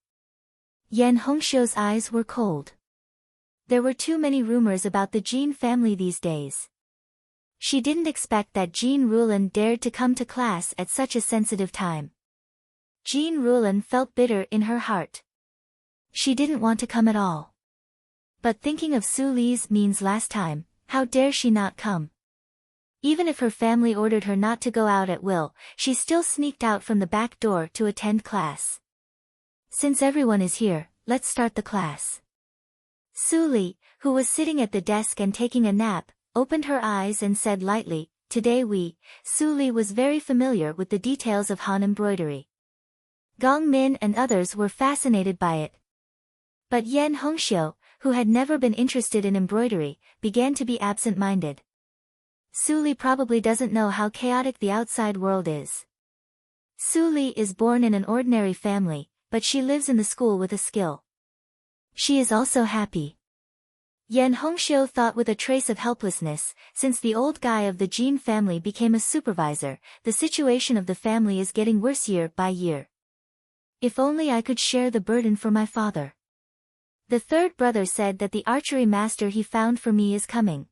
Yan Hongxiu's eyes were cold. There were too many rumors about the Jean family these days. She didn't expect that Jean Rulin dared to come to class at such a sensitive time. Jean Rulin felt bitter in her heart. She didn't want to come at all. But thinking of Su Li's means last time, how dare she not come? Even if her family ordered her not to go out at will, she still sneaked out from the back door to attend class. Since everyone is here, let's start the class. Su Li, who was sitting at the desk and taking a nap, opened her eyes and said lightly, Today Su Li was very familiar with the details of Han embroidery. Gong Min and others were fascinated by it. But Yan Hongxiu, who had never been interested in embroidery, began to be absent-minded. Su Li probably doesn't know how chaotic the outside world is. Su Li is born in an ordinary family, but she lives in the school with a skill. She is also happy. Yan Hongxiu thought with a trace of helplessness, since the old guy of the Jin family became a supervisor, the situation of the family is getting worse year by year. If only I could share the burden for my father. The third brother said that the archery master he found for me is coming.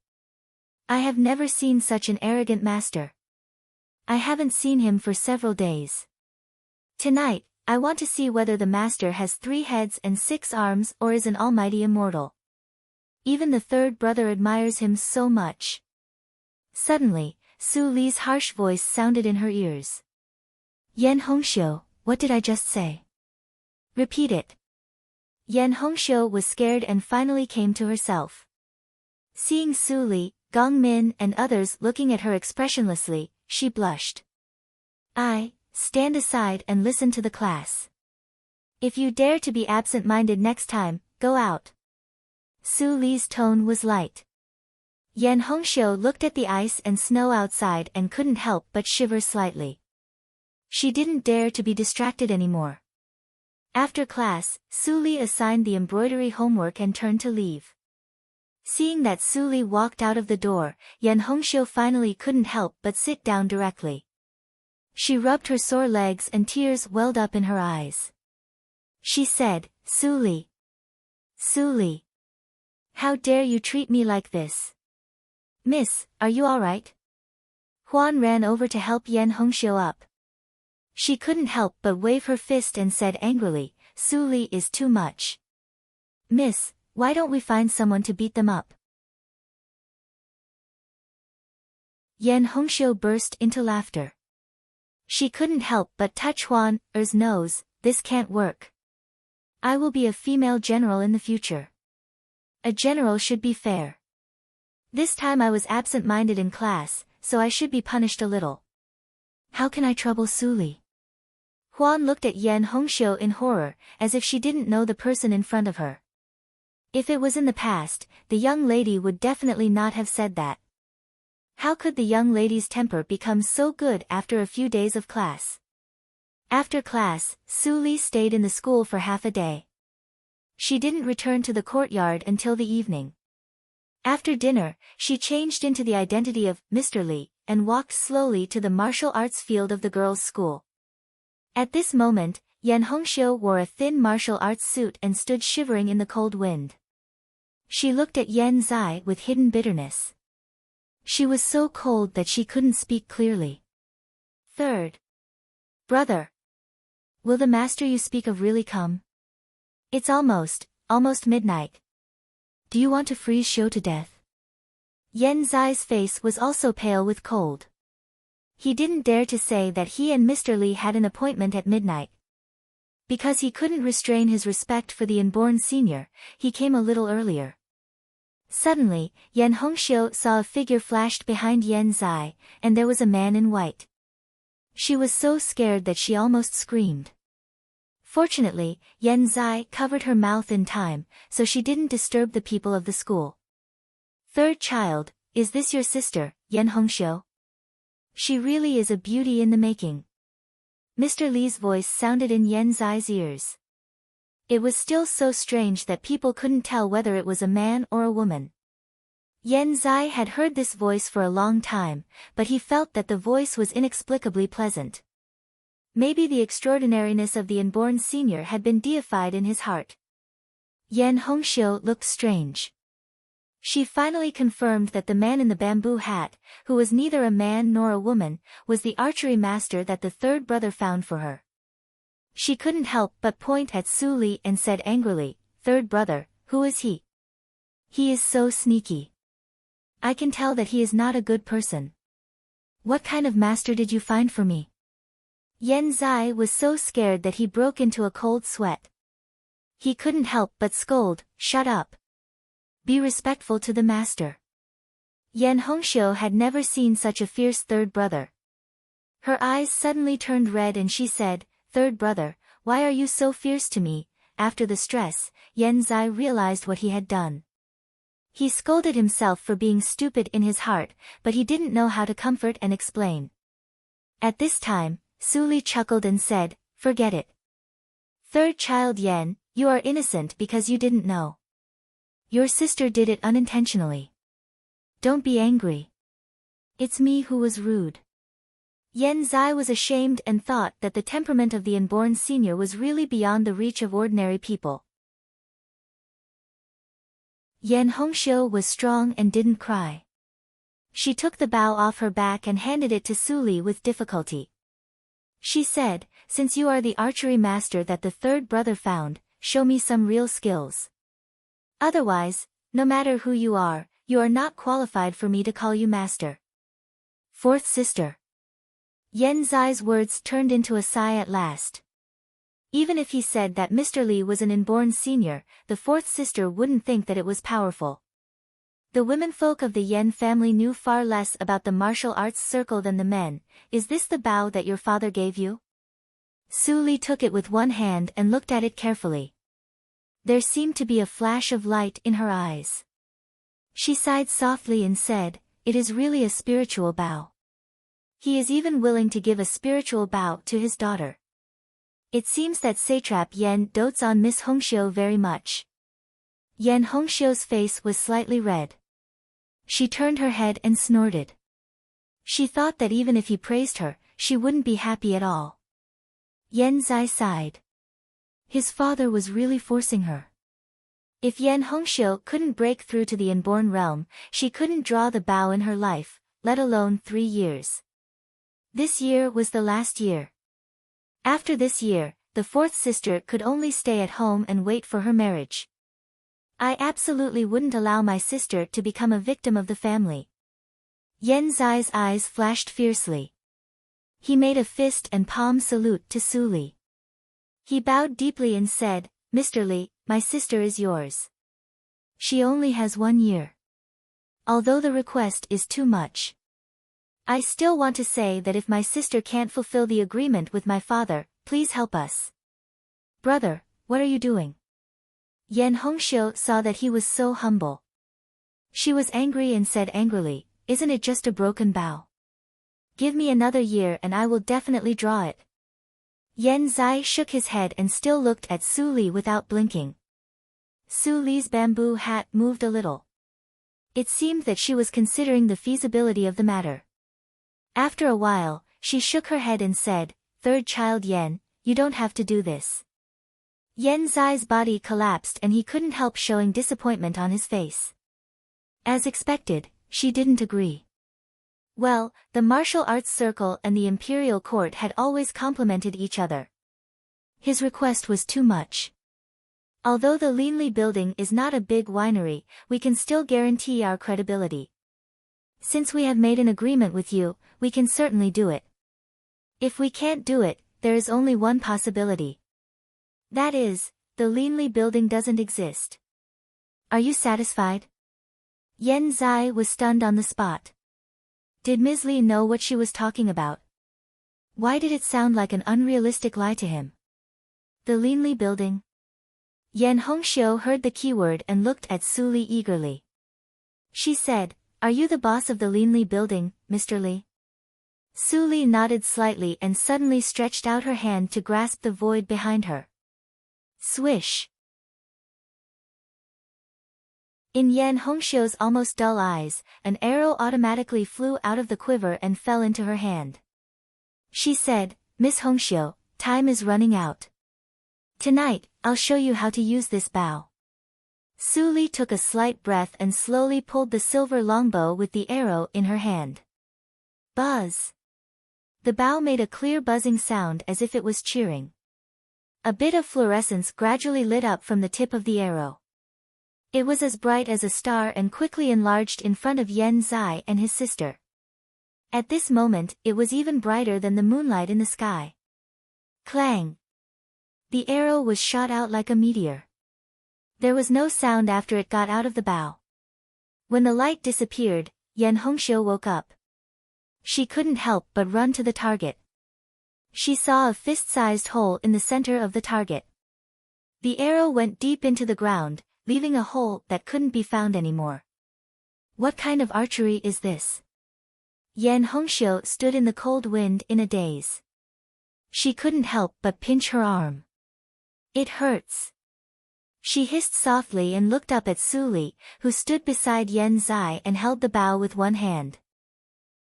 I have never seen such an arrogant master. I haven't seen him for several days. Tonight, I want to see whether the master has 3 heads and 6 arms or is an almighty immortal. Even the third brother admires him so much. Suddenly, Su Li's harsh voice sounded in her ears. Yan Hongxiu, what did I just say? Repeat it. Yan Hongxiu was scared and finally came to herself. Seeing Su Li, Gong Min and others looking at her expressionlessly, she blushed. Stand aside and listen to the class. If you dare to be absent-minded next time, go out. Su Li's tone was light. Yan Hongxiu looked at the ice and snow outside and couldn't help but shiver slightly. She didn't dare to be distracted anymore. After class, Su Li assigned the embroidery homework and turned to leave. Seeing that Su Li walked out of the door, Yan Hongxiu finally couldn't help but sit down directly. She rubbed her sore legs and tears welled up in her eyes. She said, Su Li. Su Li. How dare you treat me like this? Miss, are you alright? Huan ran over to help Yan Hongxiu up. She couldn't help but wave her fist and said angrily, Su Li is too much. Miss, why don't we find someone to beat them up? Yan Hongxiu burst into laughter. She couldn't help but touch Huan Er's nose. This can't work. I will be a female general in the future. A general should be fair. This time I was absent-minded in class, so I should be punished a little. How can I trouble Su Li? Huan looked at Yan Hongxiu in horror, as if she didn't know the person in front of her. If it was in the past, the young lady would definitely not have said that. How could the young lady's temper become so good after a few days of class? After class, Su Li stayed in the school for half a day. She didn't return to the courtyard until the evening. After dinner, she changed into the identity of Mr. Li, and walked slowly to the martial arts field of the girls' school. At this moment, Yan Hongxiu wore a thin martial arts suit and stood shivering in the cold wind. She looked at Yan Zai with hidden bitterness. She was so cold that she couldn't speak clearly. Third brother. Will the master you speak of really come? It's almost midnight. Do you want to freeze Xiu to death? Yan Zai's face was also pale with cold. He didn't dare to say that he and Mr. Li had an appointment at midnight. Because he couldn't restrain his respect for the inborn senior, he came a little earlier. Suddenly, Yan Hongxiu saw a figure flashed behind Yan Zai, and there was a man in white. She was so scared that she almost screamed. Fortunately, Yan Zai covered her mouth in time, so she didn't disturb the people of the school. Third child, is this your sister, Yan Hongxiu? She really is a beauty in the making. Mr. Li's voice sounded in Yan Zai's ears. It was still so strange that people couldn't tell whether it was a man or a woman. Yan Zai had heard this voice for a long time, but he felt that the voice was inexplicably pleasant. Maybe the extraordinariness of the inborn senior had been deified in his heart. Yan Hongxiu looked strange. She finally confirmed that the man in the bamboo hat, who was neither a man nor a woman, was the archery master that the third brother found for her. She couldn't help but point at Su Li and said angrily, Third brother, who is he? He is so sneaky. I can tell that he is not a good person. What kind of master did you find for me? Yan Zai was so scared that he broke into a cold sweat. He couldn't help but scold, Shut up. Be respectful to the master. Yan Hongxiu had never seen such a fierce third brother. Her eyes suddenly turned red and she said, Third brother, why are you so fierce to me? After the stress, Yan Zai realized what he had done. He scolded himself for being stupid in his heart, but he didn't know how to comfort and explain. At this time, Su Li chuckled and said, Forget it. Third child Yan, you are innocent because you didn't know. Your sister did it unintentionally. Don't be angry. It's me who was rude. Yan Zai was ashamed and thought that the temperament of the inborn senior was really beyond the reach of ordinary people. Yan Hongxiu was strong and didn't cry. She took the bow off her back and handed it to Su Li with difficulty. She said, Since you are the archery master that the third brother found, show me some real skills. Otherwise, no matter who you are not qualified for me to call you master. Fourth sister. Yan Zai's words turned into a sigh at last. Even if he said that Mr. Li was an inborn senior, the fourth sister wouldn't think that it was powerful. The womenfolk of the Yen family knew far less about the martial arts circle than the men. Is this the bow that your father gave you? Su Li took it with one hand and looked at it carefully. There seemed to be a flash of light in her eyes. She sighed softly and said, "It is really a spiritual bow. He is even willing to give a spiritual bow to his daughter. It seems that satrap Yen dotes on Miss Hongxiu very much." Yen Hongxiu's face was slightly red. She turned her head and snorted. She thought that even if he praised her, she wouldn't be happy at all. Yen Zai sighed. His father was really forcing her. If Yen Hongxiu couldn't break through to the inborn realm, she couldn't draw the bow in her life, let alone 3 years. This year was the last year. After this year, the fourth sister could only stay at home and wait for her marriage. I absolutely wouldn't allow my sister to become a victim of the family. Yen Zai's eyes flashed fiercely. He made a fist and palm salute to Su Li. He bowed deeply and said, "Mr. Li, my sister is yours. She only has 1 year. Although the request is too much, I still want to say that if my sister can't fulfill the agreement with my father, please help us." "Brother, what are you doing?" Yen Hongxiu saw that he was so humble. She was angry and said angrily, "Isn't it just a broken bow? Give me another year and I will definitely draw it." Yen Zai shook his head and still looked at Su Li without blinking. Su Li's bamboo hat moved a little. It seemed that she was considering the feasibility of the matter. After a while, she shook her head and said, "Third child Yen, you don't have to do this." Yen Zai's body collapsed and he couldn't help showing disappointment on his face. As expected, she didn't agree. Well, the martial arts circle and the imperial court had always complemented each other. His request was too much. Although the Linli building is not a big winery, we can still guarantee our credibility. Since we have made an agreement with you, we can certainly do it. If we can't do it, there is only one possibility. That is, the Linli building doesn't exist. Are you satisfied? Yen Zai was stunned on the spot. Did Ms. Li know what she was talking about? Why did it sound like an unrealistic lie to him? The Linli building? Yen Hongxiu heard the keyword and looked at Su Li eagerly. She said, "Are you the boss of the Linli building, Mr. Li?" Su Li nodded slightly and suddenly stretched out her hand to grasp the void behind her. Swish! In Yen Hongxiu's almost dull eyes, an arrow automatically flew out of the quiver and fell into her hand. She said, "Miss Hongxiu, time is running out. Tonight, I'll show you how to use this bow." Su Li took a slight breath and slowly pulled the silver longbow with the arrow in her hand. Buzz! The bow made a clear buzzing sound as if it was cheering. A bit of fluorescence gradually lit up from the tip of the arrow. It was as bright as a star and quickly enlarged in front of Yen Zai and his sister. At this moment, it was even brighter than the moonlight in the sky. Clang! The arrow was shot out like a meteor. There was no sound after it got out of the bow. When the light disappeared, Yen Hongxiu woke up. She couldn't help but run to the target. She saw a fist-sized hole in the center of the target. The arrow went deep into the ground, leaving a hole that couldn't be found anymore. What kind of archery is this? Yen Hongxiu stood in the cold wind in a daze. She couldn't help but pinch her arm. It hurts. She hissed softly and looked up at Su Li, who stood beside Yen Zai and held the bow with one hand.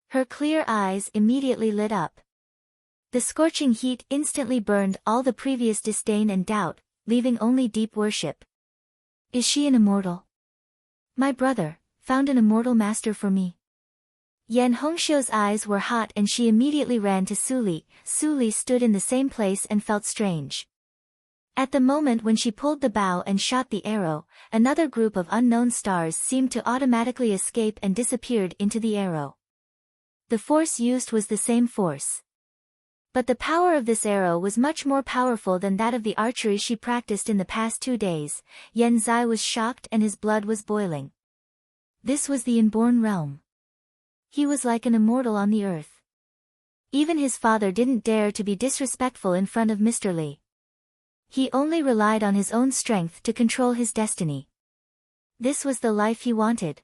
Her clear eyes immediately lit up. The scorching heat instantly burned all the previous disdain and doubt, leaving only deep worship. Is she an immortal? My brother found an immortal master for me. Yen Hongxiu's eyes were hot and she immediately ran to Su Li. Su Li stood in the same place and felt strange. At the moment when she pulled the bow and shot the arrow, another group of unknown stars seemed to automatically escape and disappeared into the arrow. The force used was the same force. But the power of this arrow was much more powerful than that of the archery she practiced in the past 2 days. Yan Zai was shocked and his blood was boiling. This was the inborn realm. He was like an immortal on the earth. Even his father didn't dare to be disrespectful in front of Mr. Li. He only relied on his own strength to control his destiny. This was the life he wanted.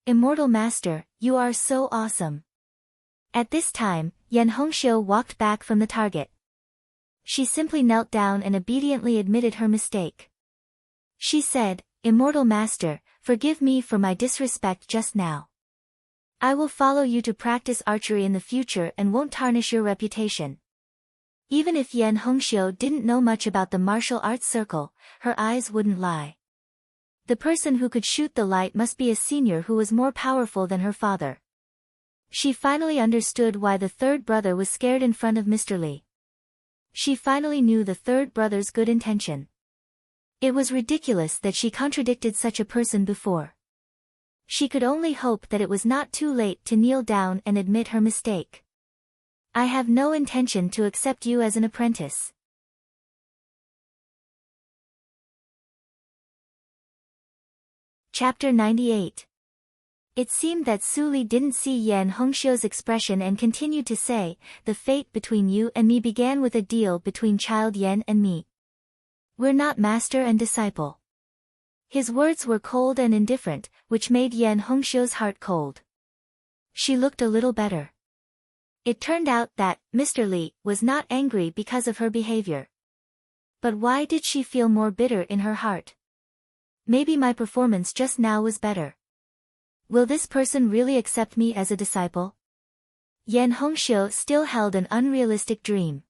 Immortal Master, you are so awesome. At this time, Yan Hongxiu walked back from the target. She simply knelt down and obediently admitted her mistake. She said, Immortal Master, forgive me for my disrespect just now. I will follow you to practice archery in the future and won't tarnish your reputation. Even if Yan Hongxiu didn't know much about the martial arts circle, her eyes wouldn't lie. The person who could shoot the light must be a senior who was more powerful than her father. She finally understood why the third brother was scared in front of Mr. Li. She finally knew the third brother's good intention. It was ridiculous that she contradicted such a person before. She could only hope that it was not too late to kneel down and admit her mistake. I have no intention to accept you as an apprentice. Chapter 98. It seemed that Su Li didn't see Yan Hongxiu's expression and continued to say, the fate between you and me began with a deal between child Yan and me. We're not master and disciple. His words were cold and indifferent, which made Yan Hongxiu's heart cold. She looked a little better. It turned out that Mr. Li was not angry because of her behavior. But why did she feel more bitter in her heart? Maybe my performance just now was better. Will this person really accept me as a disciple? Yan Hongxiu still held an unrealistic dream.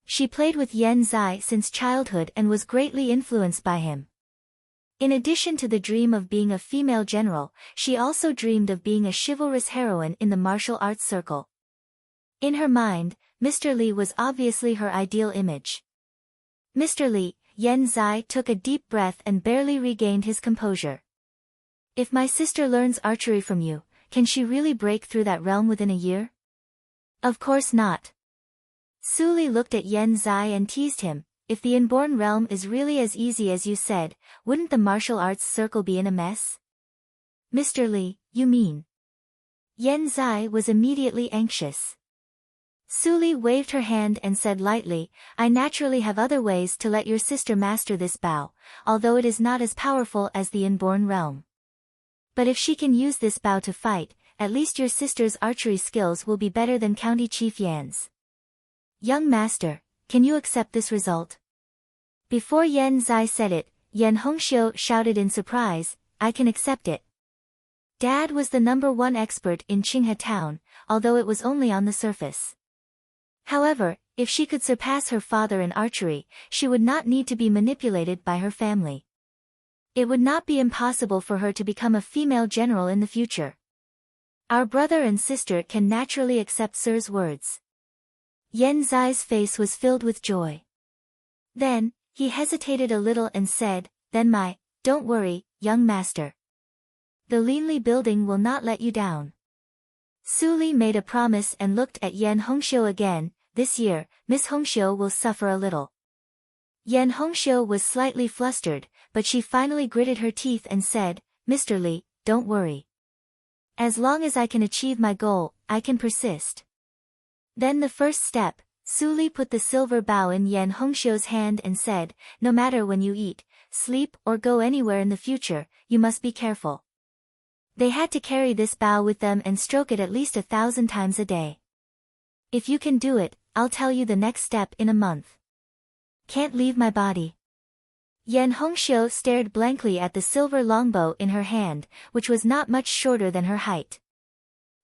She played with Yan Zai since childhood and was greatly influenced by him. In addition to the dream of being a female general, she also dreamed of being a chivalrous heroine in the martial arts circle. In her mind, Mr. Li was obviously her ideal image. Mr. Li, Yan Zai took a deep breath and barely regained his composure. If my sister learns archery from you, can she really break through that realm within a year? Of course not. Su Li looked at Yan Zai and teased him, if the inborn realm is really as easy as you said, wouldn't the martial arts circle be in a mess? Mr. Li, you mean? Yan Zai was immediately anxious. Su Li waved her hand and said lightly, I naturally have other ways to let your sister master this bow, although it is not as powerful as the inborn realm. But if she can use this bow to fight, at least your sister's archery skills will be better than County Chief Yan's. Young master, can you accept this result? Before Yan Zai said it, Yan Hongxiu shouted in surprise, I can accept it. Dad was the #1 expert in Qinghe town, although it was only on the surface. However, if she could surpass her father in archery, she would not need to be manipulated by her family. It would not be impossible for her to become a female general in the future. Our brother and sister can naturally accept Sir's words. Yan Zai's face was filled with joy. Then, he hesitated a little and said, don't worry, young master. The Linli building will not let you down. Su Li made a promise and looked at Yan Hongxiu again, this year, Miss Hongxiu will suffer a little. Yan Hongxiu was slightly flustered, but she finally gritted her teeth and said, Mr. Li, don't worry. As long as I can achieve my goal, I can persist. Then the first step, Su Li put the silver bow in Yan Hongxiu's hand and said, no matter when you eat, sleep or go anywhere in the future, you must be careful. They had to carry this bow with them and stroke it at least 1,000 times a day. If you can do it, I'll tell you the next step in a month. Can't leave my body. Yan Hongxiu stared blankly at the silver longbow in her hand, which was not much shorter than her height.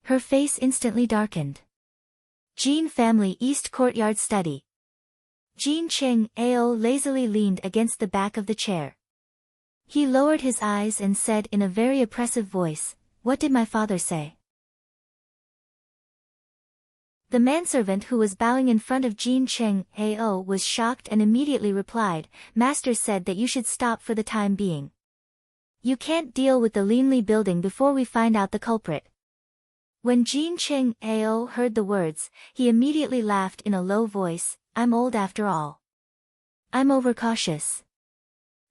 Her face instantly darkened. Jin family East Courtyard study. Jin Cheng Ao lazily leaned against the back of the chair. He lowered his eyes and said in a very oppressive voice, what did my father say? The manservant who was bowing in front of Jin Cheng Ao was shocked and immediately replied, Master said that you should stop for the time being. You can't deal with the Linli building before we find out the culprit. When Jean Cheng Ao heard the words, he immediately laughed in a low voice, I'm old after all. I'm overcautious.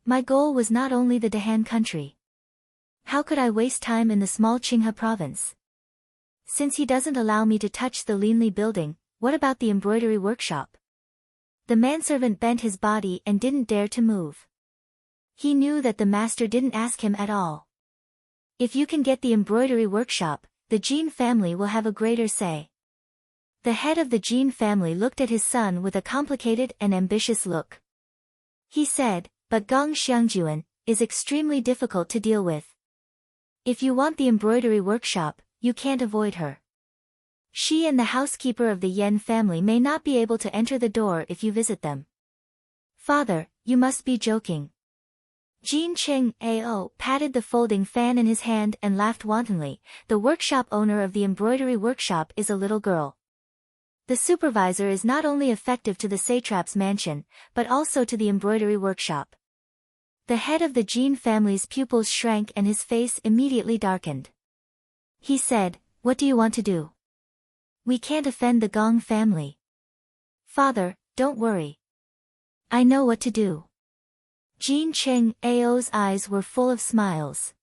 My goal was not only the Dahan country. How could I waste time in the small Qinghe province? Since he doesn't allow me to touch the Linli building, what about the embroidery workshop? The manservant bent his body and didn't dare to move. He knew that the master didn't ask him at all. If you can get the embroidery workshop, the Jean family will have a greater say. The head of the Jean family looked at his son with a complicated and ambitious look. He said, but Gong Xiangjuan is extremely difficult to deal with. If you want the embroidery workshop, you can't avoid her. She and the housekeeper of the Yen family may not be able to enter the door if you visit them. Father, you must be joking. Jean Cheng Ao patted the folding fan in his hand and laughed wantonly. The workshop owner of the embroidery workshop is a little girl. The supervisor is not only effective to the satrap's mansion, but also to the embroidery workshop. The head of the Jean family's pupils shrank and his face immediately darkened. He said, what do you want to do? We can't offend the Gong family. Father, don't worry. I know what to do. Jean Cheng Ao's eyes were full of smiles.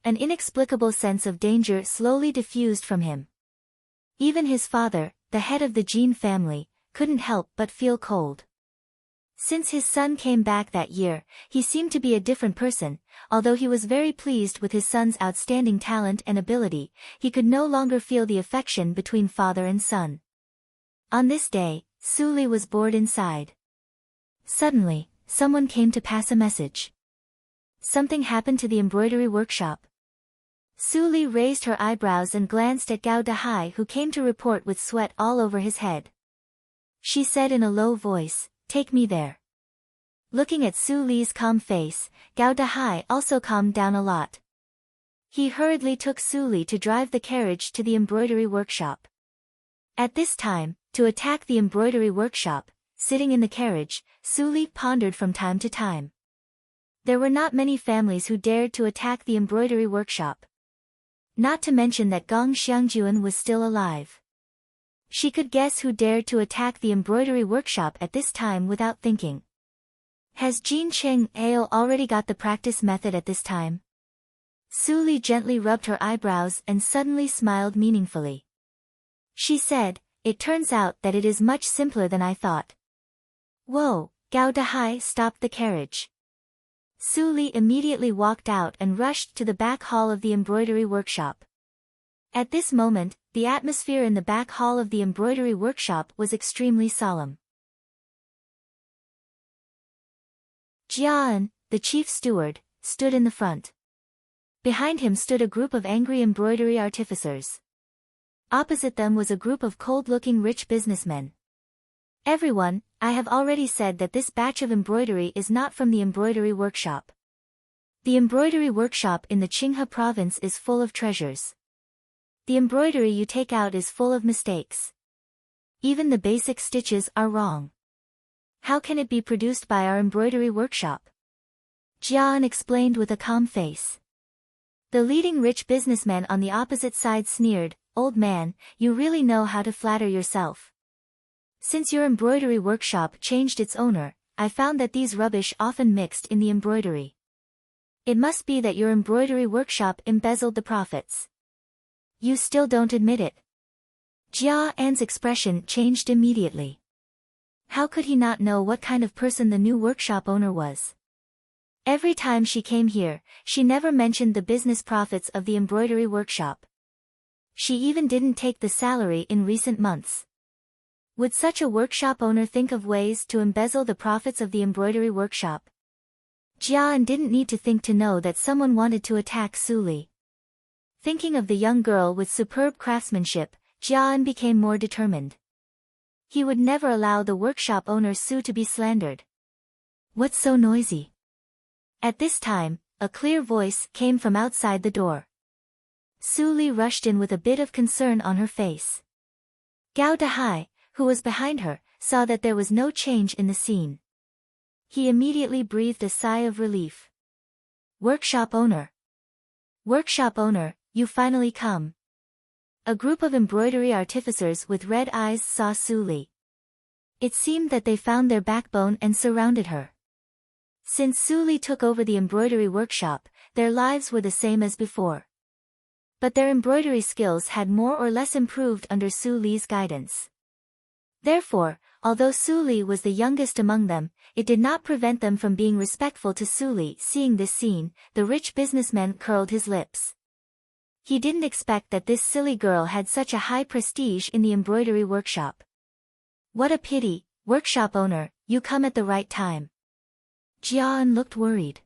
An inexplicable sense of danger slowly diffused from him. Even his father, the head of the Jean family, couldn't help but feel cold. Since his son came back that year, he seemed to be a different person. Although he was very pleased with his son's outstanding talent and ability, he could no longer feel the affection between father and son. On this day, Su Li was bored inside. Suddenly, someone came to pass a message. Something happened to the embroidery workshop. Su Li raised her eyebrows and glanced at Gao Dahai, who came to report with sweat all over his head. She said in a low voice, take me there. Looking at Su Li's calm face, Gao Dahai also calmed down a lot. He hurriedly took Su Li to drive the carriage to the embroidery workshop. At this time, to attack the embroidery workshop, sitting in the carriage, Su Li pondered from time to time. There were not many families who dared to attack the embroidery workshop. Not to mention that Gong Xiangjuan was still alive. She could guess who dared to attack the embroidery workshop at this time without thinking. Has Jean Cheng Ao already got the practice method at this time? Su Li gently rubbed her eyebrows and suddenly smiled meaningfully. She said, it turns out that it is much simpler than I thought. Whoa, Gao Dahai stopped the carriage. Su Li immediately walked out and rushed to the back hall of the embroidery workshop. At this moment, the atmosphere in the back hall of the embroidery workshop was extremely solemn. Jian, the chief steward, stood in the front. Behind him stood a group of angry embroidery artificers. Opposite them was a group of cold-looking rich businessmen. Everyone, I have already said that this batch of embroidery is not from the embroidery workshop. The embroidery workshop in the Qinghe province is full of treasures. The embroidery you take out is full of mistakes. Even the basic stitches are wrong. How can it be produced by our embroidery workshop? Jian explained with a calm face. The leading rich businessman on the opposite side sneered, old man, you really know how to flatter yourself. Since your embroidery workshop changed its owner, I found that these rubbish often mixed in the embroidery. It must be that your embroidery workshop embezzled the profits. You still don't admit it. Jia An's expression changed immediately. How could he not know what kind of person the new workshop owner was? Every time she came here, she never mentioned the business profits of the embroidery workshop. She even didn't take the salary in recent months. Would such a workshop owner think of ways to embezzle the profits of the embroidery workshop? Jian didn't need to think to know that someone wanted to attack Su Li. Thinking of the young girl with superb craftsmanship, Jian became more determined. He would never allow the workshop owner Su to be slandered. What's so noisy? At this time, a clear voice came from outside the door. Su Li rushed in with a bit of concern on her face. Gao Dahai, who was behind her, saw that there was no change in the scene. He immediately breathed a sigh of relief. Workshop owner. Workshop owner, you finally come. A group of embroidery artificers with red eyes saw Su Li. It seemed that they found their backbone and surrounded her. Since Su Li took over the embroidery workshop, their lives were the same as before. But their embroidery skills had more or less improved under Su Li's guidance. Therefore, although Su Li was the youngest among them, it did not prevent them from being respectful to Su Li. Seeing this scene, the rich businessman curled his lips. He didn't expect that this silly girl had such a high prestige in the embroidery workshop. What a pity, workshop owner, you come at the right time. Jian looked worried.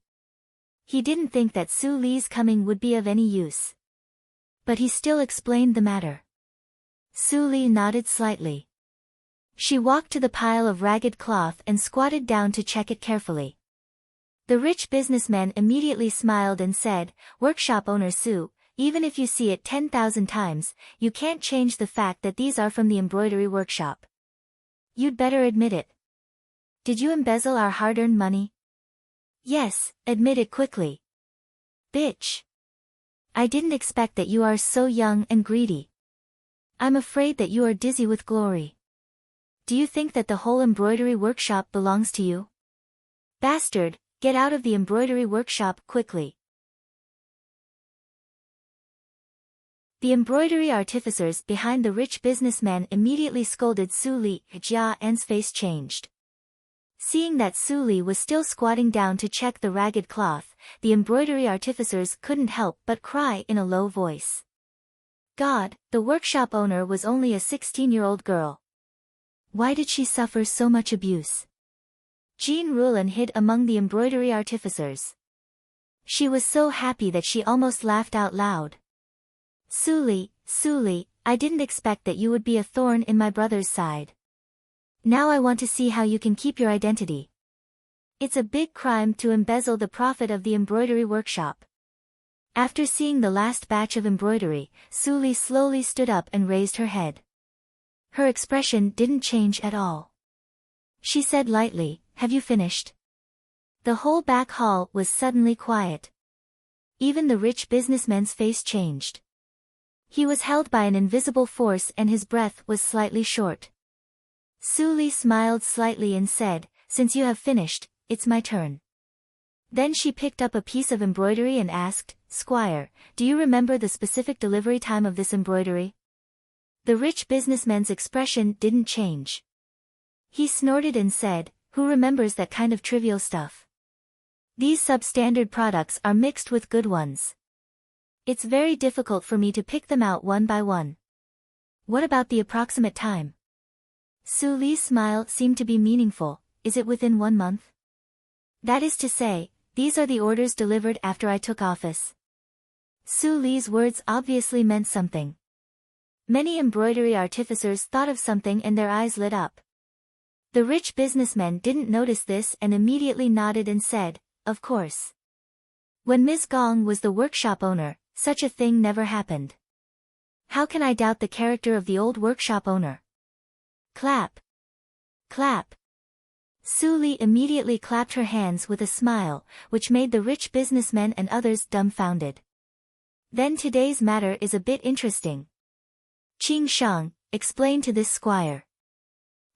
He didn't think that Su Li's coming would be of any use. But he still explained the matter. Su Li nodded slightly. She walked to the pile of ragged cloth and squatted down to check it carefully. The rich businessman immediately smiled and said, "Workshop owner Su, even if you see it 10,000 times, you can't change the fact that these are from the embroidery workshop. You'd better admit it. Did you embezzle our hard-earned money?" "Yes, admit it quickly." "Bitch. I didn't expect that you are so young and greedy. I'm afraid that you are dizzy with glory. Do you think that the whole embroidery workshop belongs to you? Bastard, get out of the embroidery workshop quickly." The embroidery artificers behind the rich businessman immediately scolded Su Li. Jia An's face changed. Seeing that Su Li was still squatting down to check the ragged cloth, the embroidery artificers couldn't help but cry in a low voice. God, the workshop owner was only a 16-year-old girl. Why did she suffer so much abuse? Jean Rulin hid among the embroidery artificers. She was so happy that she almost laughed out loud. Su Li, I didn't expect that you would be a thorn in my brother's side. Now I want to see how you can keep your identity. It's a big crime to embezzle the profit of the embroidery workshop. After seeing the last batch of embroidery, Su Li slowly stood up and raised her head. Her expression didn't change at all. She said lightly, "Have you finished?" The whole back hall was suddenly quiet. Even the rich businessman's face changed. He was held by an invisible force and his breath was slightly short. Su Li smiled slightly and said, "Since you have finished, it's my turn." Then she picked up a piece of embroidery and asked, "Squire, do you remember the specific delivery time of this embroidery?" The rich businessman's expression didn't change. He snorted and said, "Who remembers that kind of trivial stuff? These substandard products are mixed with good ones. It's very difficult for me to pick them out one by one. What about the approximate time?" Su Li's smile seemed to be meaningful. "Is it within 1 month? That is to say, these are the orders delivered after I took office." Su Li's words obviously meant something. Many embroidery artificers thought of something and their eyes lit up. The rich businessman didn't notice this and immediately nodded and said, "Of course. When Ms. Gong was the workshop owner, such a thing never happened. How can I doubt the character of the old workshop owner?" Clap. Clap. Su Li immediately clapped her hands with a smile, which made the rich businessmen and others dumbfounded. Then today's matter is a bit interesting. Qing Shang, explain to this squire.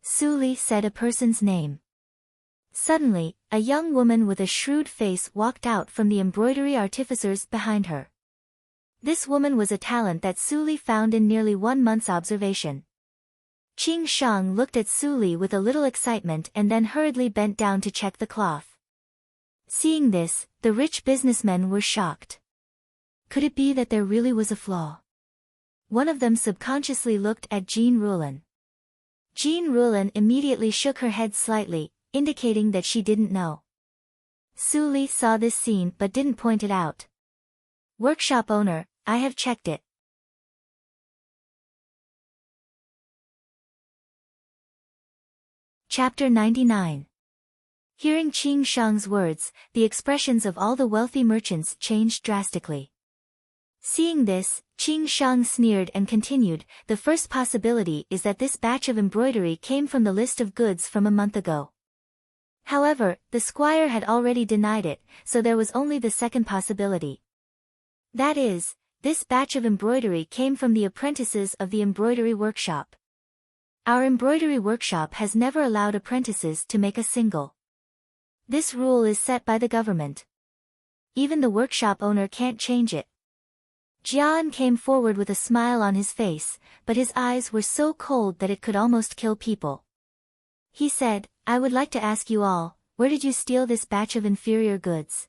Su Li said a person's name. Suddenly, a young woman with a shrewd face walked out from the embroidery artificers behind her. This woman was a talent that Su Li found in nearly 1 month's observation. Qing Shang looked at Su Li with a little excitement and then hurriedly bent down to check the cloth. Seeing this, the rich businessmen were shocked. Could it be that there really was a flaw? One of them subconsciously looked at Jean Rulin. Jean Rulin immediately shook her head slightly, indicating that she didn't know. Su Li saw this scene but didn't point it out. "Workshop owner, I have checked it." Chapter 99. Hearing Qing Shang's words, the expressions of all the wealthy merchants changed drastically. Seeing this, Qing Shang sneered and continued, "The first possibility is that this batch of embroidery came from the list of goods from a month ago." However, the squire had already denied it, so there was only the second possibility. That is, This batch of embroidery came from the apprentices of the embroidery workshop. Our embroidery workshop has never allowed apprentices to make a single. This rule is set by the government. Even the workshop owner can't change it. Jian came forward with a smile on his face, but his eyes were so cold that it could almost kill people. He said, I would like to ask you all, where did you steal this batch of inferior goods?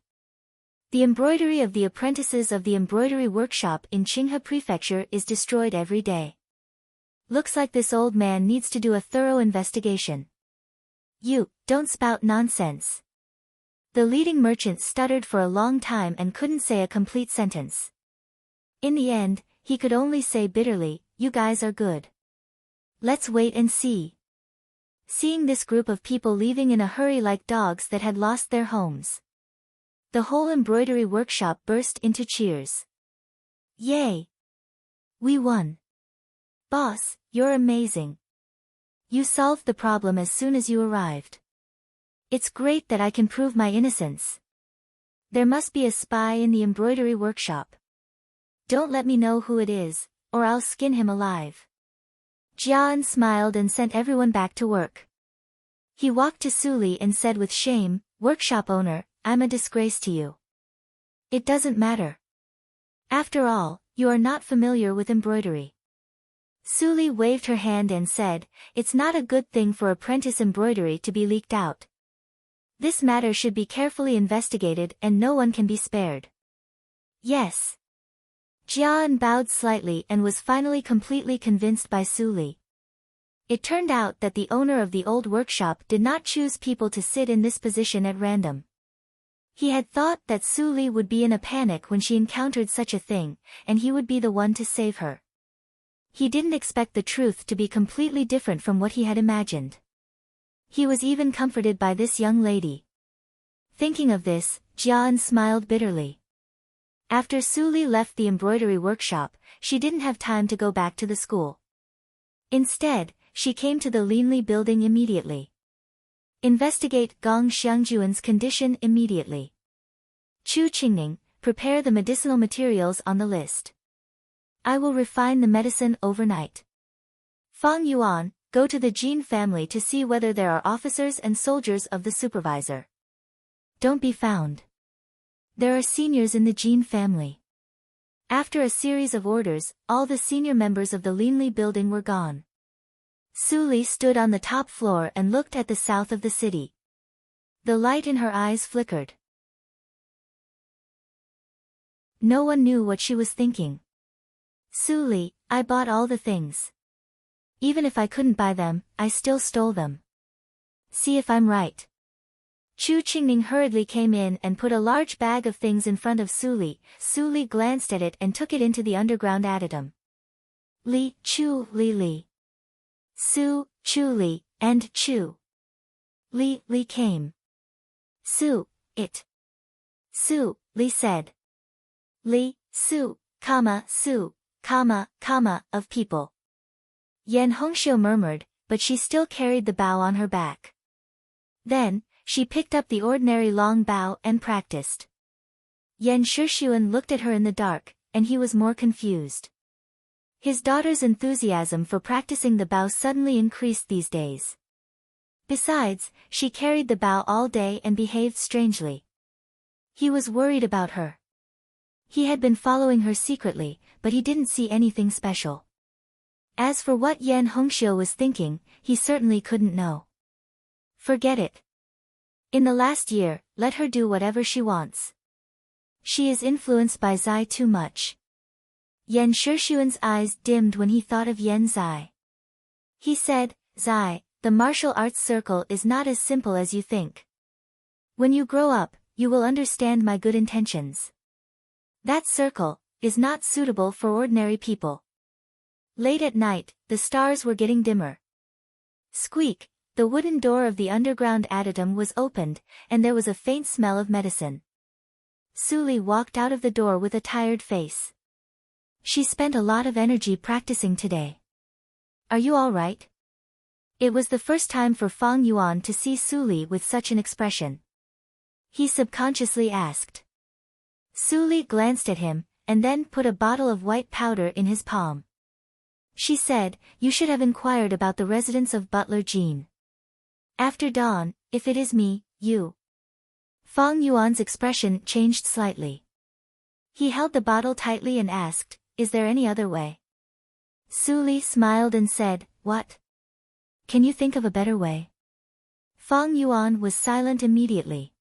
The embroidery of the apprentices of the embroidery workshop in Qinghe Prefecture is destroyed every day. Looks like this old man needs to do a thorough investigation. You, don't spout nonsense. The leading merchant stuttered for a long time and couldn't say a complete sentence. In the end, he could only say bitterly, you guys are good. Let's wait and see. Seeing this group of people leaving in a hurry like dogs that had lost their homes, the whole embroidery workshop burst into cheers. Yay! We won. Boss, you're amazing. You solved the problem as soon as you arrived. It's great that I can prove my innocence. There must be a spy in the embroidery workshop. Don't let me know who it is, or I'll skin him alive. Jian smiled and sent everyone back to work. He walked to Suli and said with shame, workshop owner, I'm a disgrace to you. It doesn't matter. After all, you are not familiar with embroidery. Suli waved her hand and said, it's not a good thing for apprentice embroidery to be leaked out. This matter should be carefully investigated and no one can be spared. Yes. Jian bowed slightly and was finally completely convinced by Suli. It turned out that the owner of the old workshop did not choose people to sit in this position at random. He had thought that Suli would be in a panic when she encountered such a thing, and he would be the one to save her. He didn't expect the truth to be completely different from what he had imagined. He was even comforted by this young lady. Thinking of this, Jian smiled bitterly. After Suli left the embroidery workshop, she didn't have time to go back to the school. Instead, she came to the Linli building immediately. Investigate Gong Xiangjuan's condition immediately. Chu Qingning, prepare the medicinal materials on the list. I will refine the medicine overnight. Fang Yuan, go to the Jin family to see whether there are officers and soldiers of the supervisor. Don't be found. There are seniors in the Jin family. After a series of orders, all the senior members of the Linli building were gone. Suli stood on the top floor and looked at the south of the city. The light in her eyes flickered. No one knew what she was thinking. Suli, I bought all the things. Even if I couldn't buy them, I still stole them. See if I'm right. Chu Qingning hurriedly came in and put a large bag of things in front of Suli. Suli glanced at it and took it into the underground addendum. Li, Chu, Li, Li. Su, Chu, Li, and Chu. Li, Li came. Su, it. Su, Li said. Li, Su, Su, of people. Yan Hongxiu murmured, but she still carried the bow on her back. Then, she picked up the ordinary long bow and practiced. Yan Shixuan looked at her in the dark, and he was more confused. His daughter's enthusiasm for practicing the bow suddenly increased these days. Besides, she carried the bow all day and behaved strangely. He was worried about her. He had been following her secretly, but he didn't see anything special. As for what Yan Hongxiu was thinking, he certainly couldn't know. Forget it. In the last year, let her do whatever she wants. She is influenced by Zai too much. Yan Shixuan's eyes dimmed when he thought of Yan Zai. He said, Zai, the martial arts circle is not as simple as you think. When you grow up, you will understand my good intentions. That circle is not suitable for ordinary people. Late at night, the stars were getting dimmer. Squeak, the wooden door of the underground addendum was opened, and there was a faint smell of medicine. Suli walked out of the door with a tired face. She spent a lot of energy practicing today. Are you all right? It was the first time for Fang Yuan to see Suli with such an expression. He subconsciously asked. Suli glanced at him, and then put a bottle of white powder in his palm. She said, "You should have inquired about the residence of Butler Jean. After dawn, if it is me, you." Fang Yuan's expression changed slightly. He held the bottle tightly and asked, "Is there any other way?" Su Li smiled and said, "What? Can you think of a better way?" Fang Yuan was silent immediately.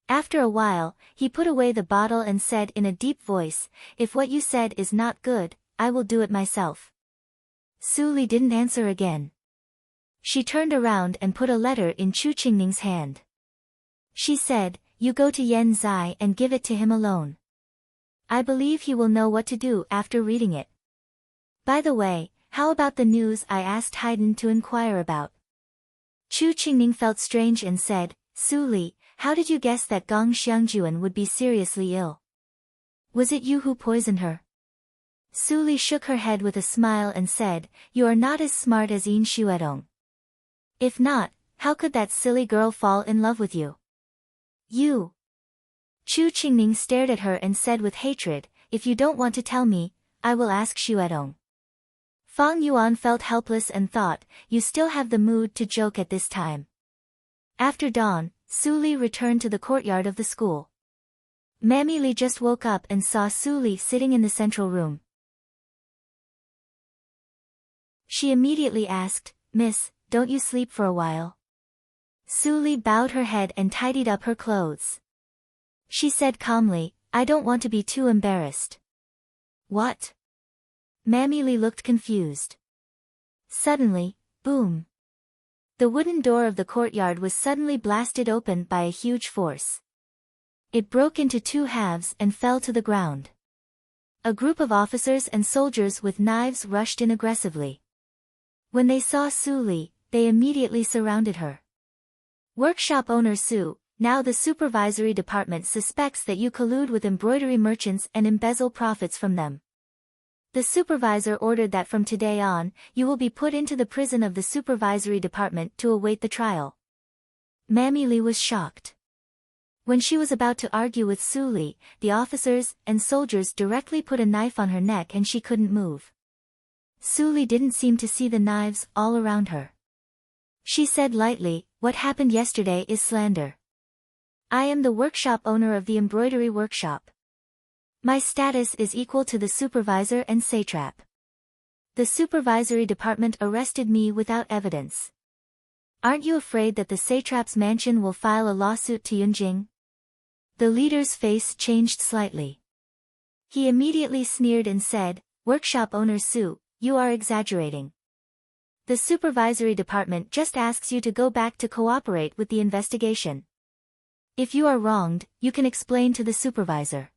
After a while, he put away the bottle and said in a deep voice, "If what you said is not good, I will do it myself." Su Li didn't answer again. She turned around and put a letter in Chu Qingning's hand. She said, "You go to Yan Zai and give it to him alone. I believe he will know what to do after reading it. By the way, how about the news I asked Haydn to inquire about?" Chu Qingning felt strange and said, "Su Li, how did you guess that Gong Xiangjuan would be seriously ill? Was it you who poisoned her?" Su Li shook her head with a smile and said, "You are not as smart as Yin Xuedong. If not, how could that silly girl fall in love with you?" "You." Chu Qingning stared at her and said with hatred, "If you don't want to tell me, I will ask Xuedong." Fang Yuan felt helpless and thought, "You still have the mood to joke at this time." After dawn, Su Li returned to the courtyard of the school. Mammy Li just woke up and saw Su Li sitting in the central room. She immediately asked, "Miss, don't you sleep for a while?" Su Li bowed her head and tidied up her clothes. She said calmly, "I don't want to be too embarrassed." "What?" Mammy Li looked confused. Suddenly, boom! The wooden door of the courtyard was suddenly blasted open by a huge force. It broke into two halves and fell to the ground. A group of officers and soldiers with knives rushed in aggressively. When they saw Su Li, they immediately surrounded her. "Workshop owner Su, now the supervisory department suspects that you collude with embroidery merchants and embezzle profits from them. The supervisor ordered that from today on, you will be put into the prison of the supervisory department to await the trial." Mammy Li was shocked. When she was about to argue with Su Li, the officers and soldiers directly put a knife on her neck and she couldn't move. Su Li didn't seem to see the knives all around her. She said lightly, "What happened yesterday is slander. I am the workshop owner of the embroidery workshop. My status is equal to the supervisor and satrap. The supervisory department arrested me without evidence. Aren't you afraid that the satrap's mansion will file a lawsuit to Yunjing?" The leader's face changed slightly. He immediately sneered and said, "Workshop owner Su, you are exaggerating. The supervisory department just asks you to go back to cooperate with the investigation. If you are wronged, you can explain to the supervisor.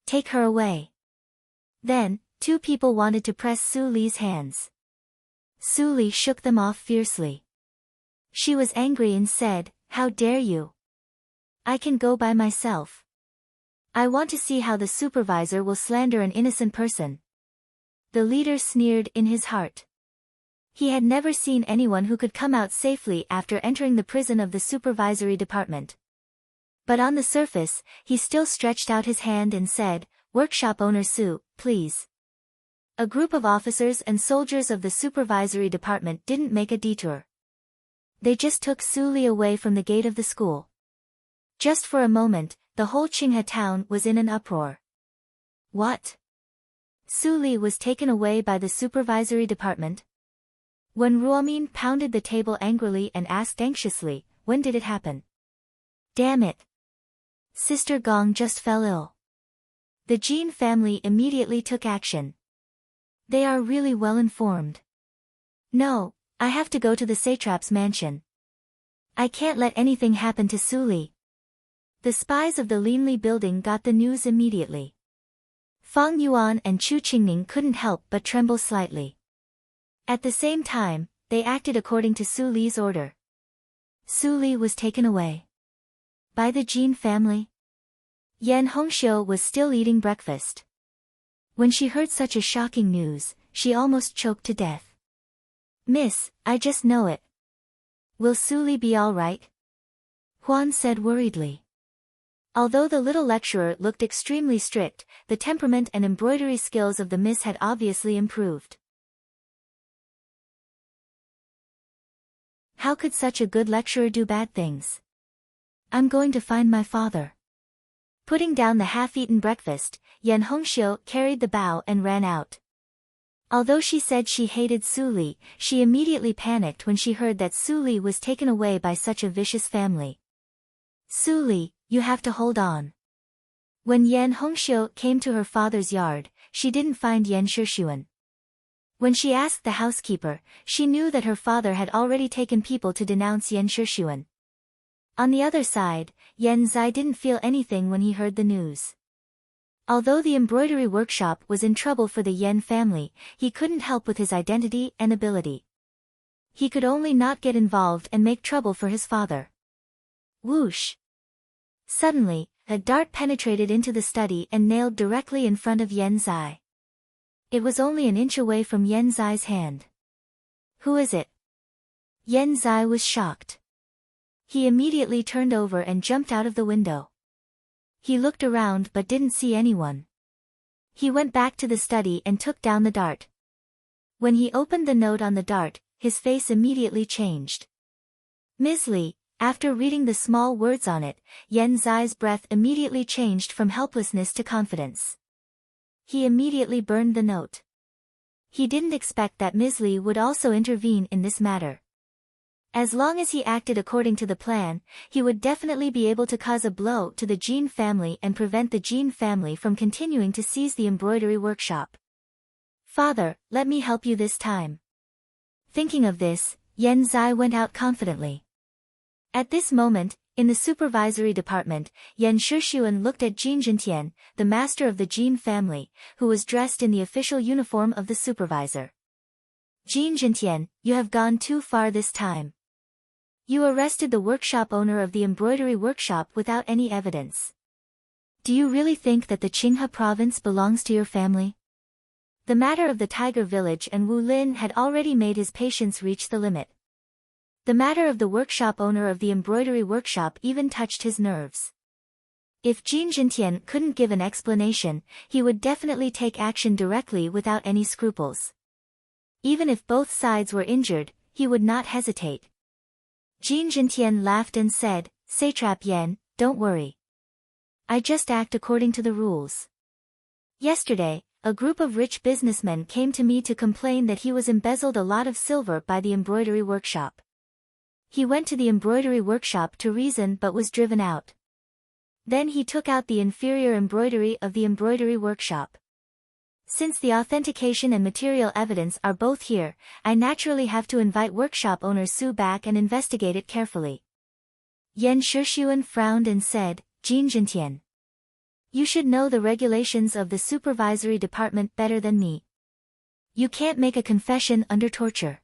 Take her away." Then, two people wanted to press Su Li's hands. Su Li shook them off fiercely. She was angry and said, "How dare you? I can go by myself. I want to see how the supervisor will slander an innocent person." The leader sneered in his heart. He had never seen anyone who could come out safely after entering the prison of the supervisory department. But on the surface, he still stretched out his hand and said, "Workshop owner Su, please." A group of officers and soldiers of the supervisory department didn't make a detour. They just took Su Li away from the gate of the school. Just for a moment, the whole Qinghe town was in an uproar. What? Su Li was taken away by the supervisory department? When Ruomin pounded the table angrily and asked anxiously, "When did it happen?" "Damn it! Sister Gong just fell ill." The Jean family immediately took action. They are really well informed. "No, I have to go to the satrap's mansion. I can't let anything happen to Su Li." The spies of the Linli building got the news immediately. Fang Yuan and Chu Qingning couldn't help but tremble slightly. At the same time, they acted according to Su Li's order. Su Li was taken away. By the Jean family? Yan Hongxiu was still eating breakfast. When she heard such a shocking news, she almost choked to death. "Miss, I just know it. Will Su Li be all right?" Huan said worriedly. Although the little lecturer looked extremely strict, the temperament and embroidery skills of the miss had obviously improved. How could such a good lecturer do bad things? I'm going to find my father. Putting down the half-eaten breakfast, Yan Hongxiu carried the bow and ran out. Although she said she hated Su Li, she immediately panicked when she heard that Su Li was taken away by such a vicious family. Su Li, you have to hold on. When Yan Hongxiu came to her father's yard, she didn't find Yan Shixuan. When she asked the housekeeper, she knew that her father had already taken people to denounce Yan Shixuan. On the other side, Yan Zai didn't feel anything when he heard the news. Although the embroidery workshop was in trouble for the Yan family, he couldn't help with his identity and ability. He could only not get involved and make trouble for his father. Whoosh! Suddenly, a dart penetrated into the study and nailed directly in front of Yan Zai. It was only an inch away from Yan Zai's hand. Who is it? Yan Zai was shocked. He immediately turned over and jumped out of the window. He looked around but didn't see anyone. He went back to the study and took down the dart. When he opened the note on the dart, his face immediately changed. Ms. Li. After reading the small words on it, Yan Zai's breath immediately changed from helplessness to confidence. He immediately burned the note. He didn't expect that Ms. Li would also intervene in this matter. As long as he acted according to the plan, he would definitely be able to cause a blow to the Jin family and prevent the Jin family from continuing to seize the embroidery workshop. Father, let me help you this time. Thinking of this, Yan Zai went out confidently. At this moment, in the supervisory department, Yan Shixuan looked at Jin Jintian, the master of the Jin family, who was dressed in the official uniform of the supervisor. Jin Jintian, you have gone too far this time. You arrested the workshop owner of the embroidery workshop without any evidence. Do you really think that the Qinghe province belongs to your family? The matter of the Tiger Village and Wu Lin had already made his patience reach the limit. The matter of the workshop owner of the embroidery workshop even touched his nerves. If Jin Jintian couldn't give an explanation, he would definitely take action directly without any scruples. Even if both sides were injured, he would not hesitate. Jin Jintian laughed and said, Satrap Yan, don't worry. I just act according to the rules. Yesterday, a group of rich businessmen came to me to complain that he was embezzled a lot of silver by the embroidery workshop. He went to the embroidery workshop to reason but was driven out. Then he took out the inferior embroidery of the embroidery workshop. Since the authentication and material evidence are both here, I naturally have to invite workshop owner Su back and investigate it carefully. Yan Shixuan frowned and said, Jin Jintian. You should know the regulations of the supervisory department better than me. You can't make a confession under torture.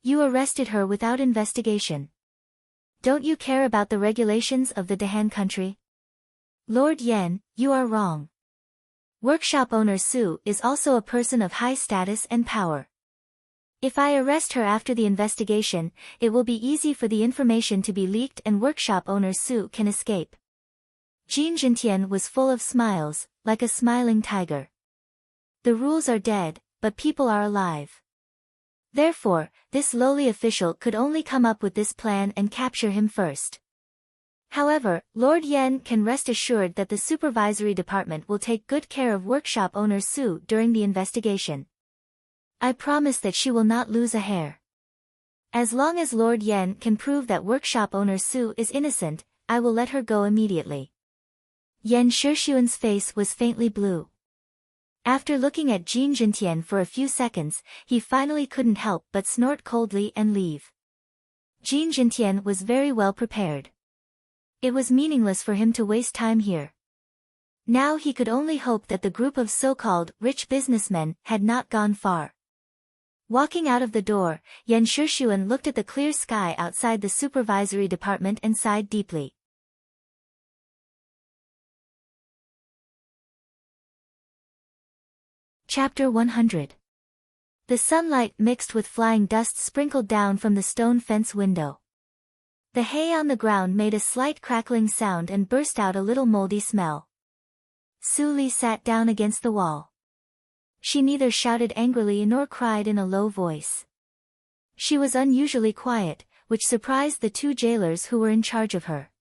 You arrested her without investigation. Don't you care about the regulations of the Dahan country? Lord Yan, you are wrong. Workshop owner Su is also a person of high status and power. If I arrest her after the investigation, it will be easy for the information to be leaked and workshop owner Su can escape. Jin Jintian was full of smiles, like a smiling tiger. The rules are dead, but people are alive. Therefore, this lowly official could only come up with this plan and capture him first. However, Lord Yan can rest assured that the supervisory department will take good care of workshop owner Su during the investigation. I promise that she will not lose a hair. As long as Lord Yan can prove that workshop owner Su is innocent, I will let her go immediately. Yan Shixuan's face was faintly blue. After looking at Jin Jintian for a few seconds, he finally couldn't help but snort coldly and leave. Jin Jintian was very well prepared. It was meaningless for him to waste time here. Now he could only hope that the group of so-called rich businessmen had not gone far. Walking out of the door, Yan Shixuan looked at the clear sky outside the supervisory department and sighed deeply. Chapter 100. The sunlight mixed with flying dust sprinkled down from the stone fence window. The hay on the ground made a slight crackling sound and burst out a little moldy smell. Su Li sat down against the wall. She neither shouted angrily nor cried in a low voice. She was unusually quiet, which surprised the two jailers who were in charge of her.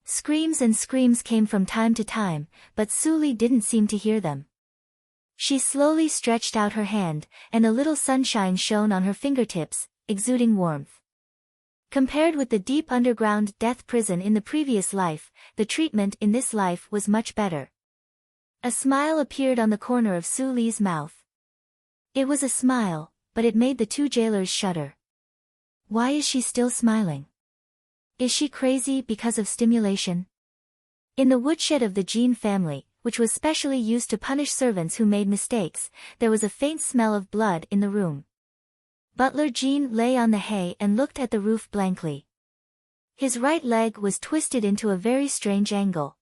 Screams and screams came from time to time, but Su Li didn't seem to hear them. She slowly stretched out her hand, and a little sunshine shone on her fingertips, exuding warmth. Compared with the deep underground death prison in the previous life, the treatment in this life was much better. A smile appeared on the corner of Su Li's mouth. It was a smile, but it made the two jailers shudder. Why is she still smiling? Is she crazy because of stimulation? In the woodshed of the Jean family, which was specially used to punish servants who made mistakes, there was a faint smell of blood in the room. Butler Jean lay on the hay and looked at the roof blankly. His right leg was twisted into a very strange angle.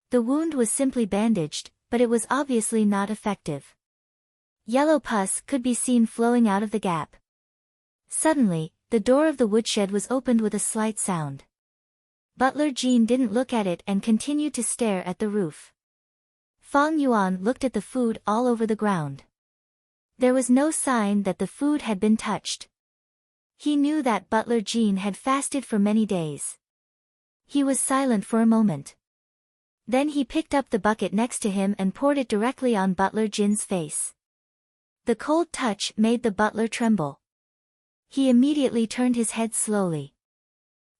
The wound was simply bandaged, but it was obviously not effective. Yellow pus could be seen flowing out of the gap. Suddenly, the door of the woodshed was opened with a slight sound. Butler Jean didn't look at it and continued to stare at the roof. Fang Yuan looked at the food all over the ground. There was no sign that the food had been touched. He knew that Butler Jean had fasted for many days. He was silent for a moment. Then he picked up the bucket next to him and poured it directly on Butler Jin's face. The cold touch made the butler tremble. He immediately turned his head slowly.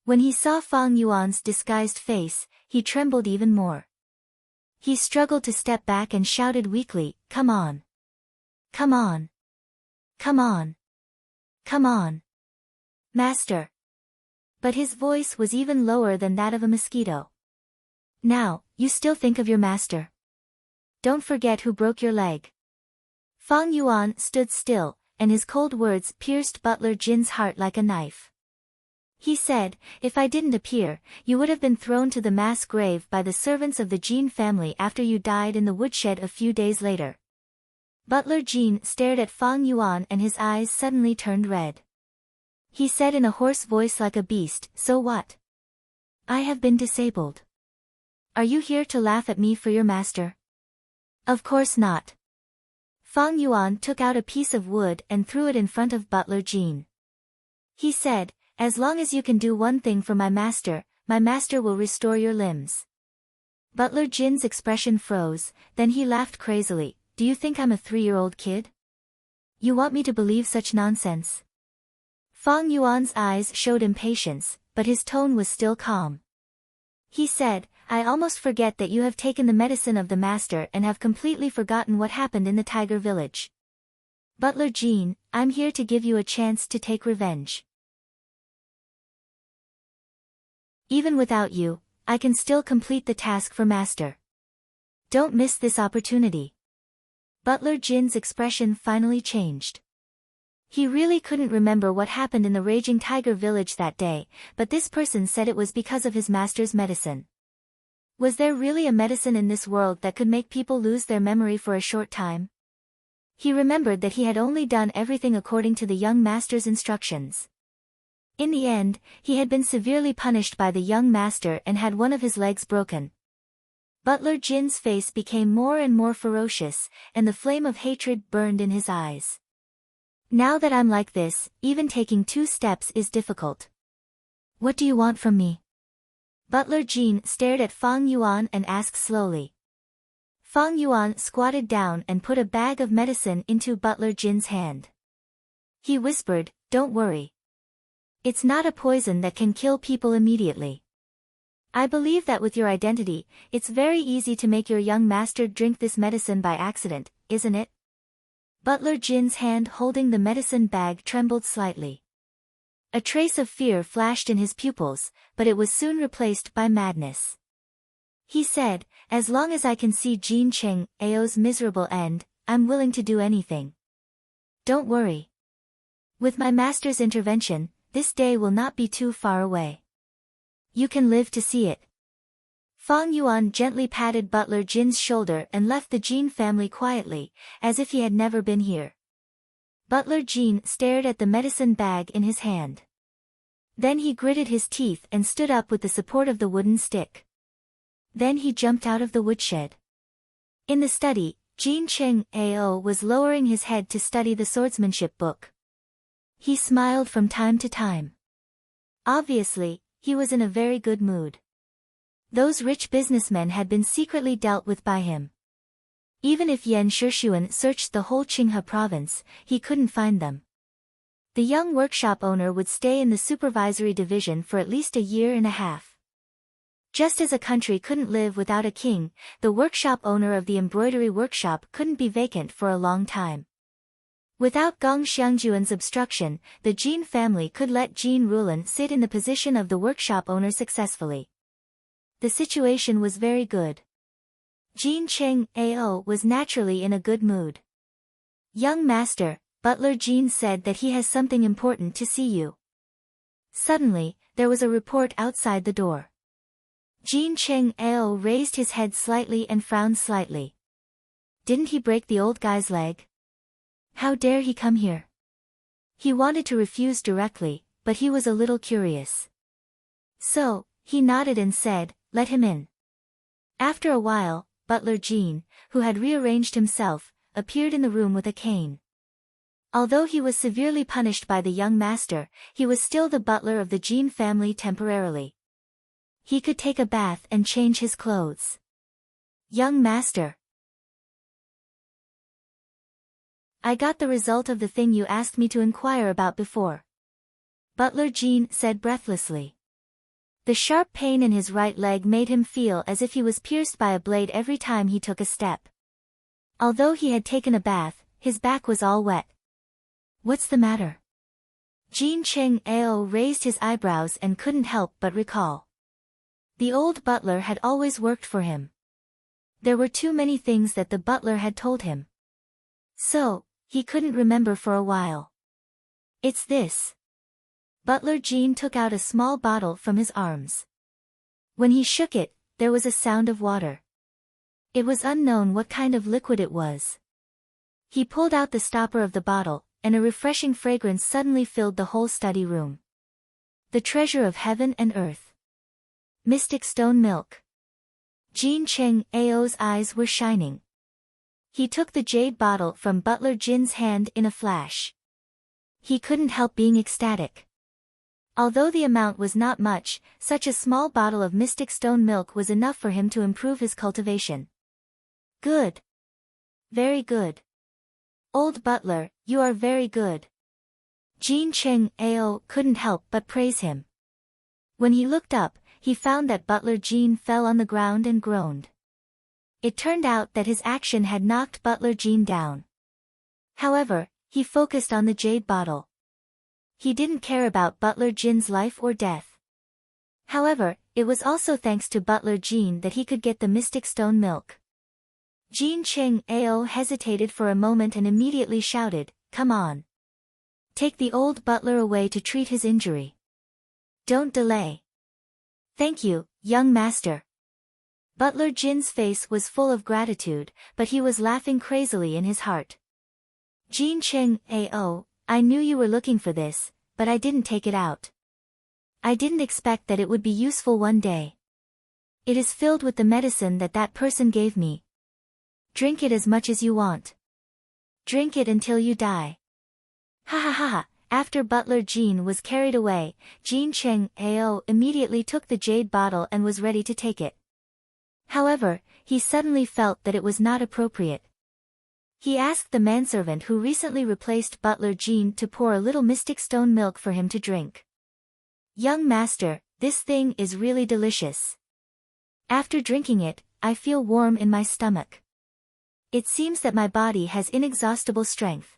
When he saw Fang Yuan's disguised face, he trembled even more. He struggled to step back and shouted weakly, "Come on! Come on! Come on! Come on! Master!" But his voice was even lower than that of a mosquito. "Now, you still think of your master? Don't forget who broke your leg." Fang Yuan stood still, and his cold words pierced Butler Jin's heart like a knife. He said, "If I didn't appear, you would have been thrown to the mass grave by the servants of the Jin family after you died in the woodshed a few days later." Butler Jin stared at Fang Yuan and his eyes suddenly turned red. He said in a hoarse voice like a beast, "So what? I have been disabled. Are you here to laugh at me for your master?" "Of course not." Fang Yuan took out a piece of wood and threw it in front of Butler Jin. He said, "As long as you can do one thing for my master will restore your limbs." Butler Jin's expression froze, then he laughed crazily. "Do you think I'm a 3-year-old kid? You want me to believe such nonsense?" Fang Yuan's eyes showed impatience, but his tone was still calm. He said, "I almost forget that you have taken the medicine of the master and have completely forgotten what happened in the tiger village. Butler Jin, I'm here to give you a chance to take revenge. Even without you, I can still complete the task for master. Don't miss this opportunity." Butler Jin's expression finally changed. He really couldn't remember what happened in the raging tiger village that day, but this person said it was because of his master's medicine. Was there really a medicine in this world that could make people lose their memory for a short time? He remembered that he had only done everything according to the young master's instructions. In the end, he had been severely punished by the young master and had one of his legs broken. Butler Jin's face became more and more ferocious, and the flame of hatred burned in his eyes. "Now that I'm like this, even taking 2 steps is difficult. What do you want from me?" Butler Jin stared at Fang Yuan and asked slowly. Fang Yuan squatted down and put a bag of medicine into Butler Jin's hand. He whispered, "Don't worry. It's not a poison that can kill people immediately. I believe that with your identity, it's very easy to make your young master drink this medicine by accident, isn't it?" Butler Jin's hand holding the medicine bag trembled slightly. A trace of fear flashed in his pupils, but it was soon replaced by madness. He said, "As long as I can see Jin Cheng Ao's miserable end, I'm willing to do anything. Don't worry. With my master's intervention, this day will not be too far away. You can live to see it." Fang Yuan gently patted Butler Jin's shoulder and left the Jin family quietly, as if he had never been here. Butler Jin stared at the medicine bag in his hand. Then he gritted his teeth and stood up with the support of the wooden stick. Then he jumped out of the woodshed. In the study, Jin Cheng Ao was lowering his head to study the swordsmanship book. He smiled from time to time. Obviously, he was in a very good mood. Those rich businessmen had been secretly dealt with by him. Even if Yan Shishuan searched the whole Qinghe province, he couldn't find them. The young workshop owner would stay in the supervisory division for at least a year and a half. Just as a country couldn't live without a king, the workshop owner of the embroidery workshop couldn't be vacant for a long time. Without Gong Xiangjuan's obstruction, the Jin family could let Jin Rulan sit in the position of the workshop owner successfully. The situation was very good. Jin Cheng Ao was naturally in a good mood. "Young master," Butler Jin said, "that he has something important to see you." Suddenly, there was a report outside the door. Jin Cheng Ao raised his head slightly and frowned slightly. Didn't he break the old guy's leg? How dare he come here? He wanted to refuse directly, but he was a little curious. So, he nodded and said, "Let him in." After a while, Butler Jin, who had rearranged himself, appeared in the room with a cane. Although he was severely punished by the young master, he was still the butler of the Jin family temporarily. He could take a bath and change his clothes. "Young master, I got the result of the thing you asked me to inquire about before," Butler Jin said breathlessly. The sharp pain in his right leg made him feel as if he was pierced by a blade every time he took a step. Although he had taken a bath, his back was all wet. "What's the matter?" Jin Cheng Ao raised his eyebrows and couldn't help but recall. The old butler had always worked for him. There were too many things that the butler had told him. So, he couldn't remember for a while. "It's this." Butler Jin took out a small bottle from his arms. When he shook it, there was a sound of water. It was unknown what kind of liquid it was. He pulled out the stopper of the bottle, and a refreshing fragrance suddenly filled the whole study room. The treasure of heaven and earth. Mystic stone milk. Jin Cheng Ao's eyes were shining. He took the jade bottle from Butler Jin's hand in a flash. He couldn't help being ecstatic. Although the amount was not much, such a small bottle of mystic stone milk was enough for him to improve his cultivation. "Good. Very good. Old butler, you are very good." Jin Cheng Ao couldn't help but praise him. When he looked up, he found that Butler Jin fell on the ground and groaned. It turned out that his action had knocked Butler Jin down. However, he focused on the jade bottle. He didn't care about Butler Jin's life or death. However, it was also thanks to Butler Jin that he could get the mystic stone milk. Jin Cheng Ao hesitated for a moment and immediately shouted, "Come on. Take the old butler away to treat his injury. Don't delay." "Thank you, young master." Butler Jin's face was full of gratitude, but he was laughing crazily in his heart. "Jin Cheng Ao, I knew you were looking for this, but I didn't take it out. I didn't expect that it would be useful one day. It is filled with the medicine that that person gave me. Drink it as much as you want. Drink it until you die." Ha ha ha ha. After Butler Jin was carried away, Jin Cheng Ao immediately took the jade bottle and was ready to take it. However, he suddenly felt that it was not appropriate. He asked the manservant who recently replaced Butler Jin to pour a little mystic stone milk for him to drink. "Young master, this thing is really delicious. After drinking it, I feel warm in my stomach. It seems that my body has inexhaustible strength."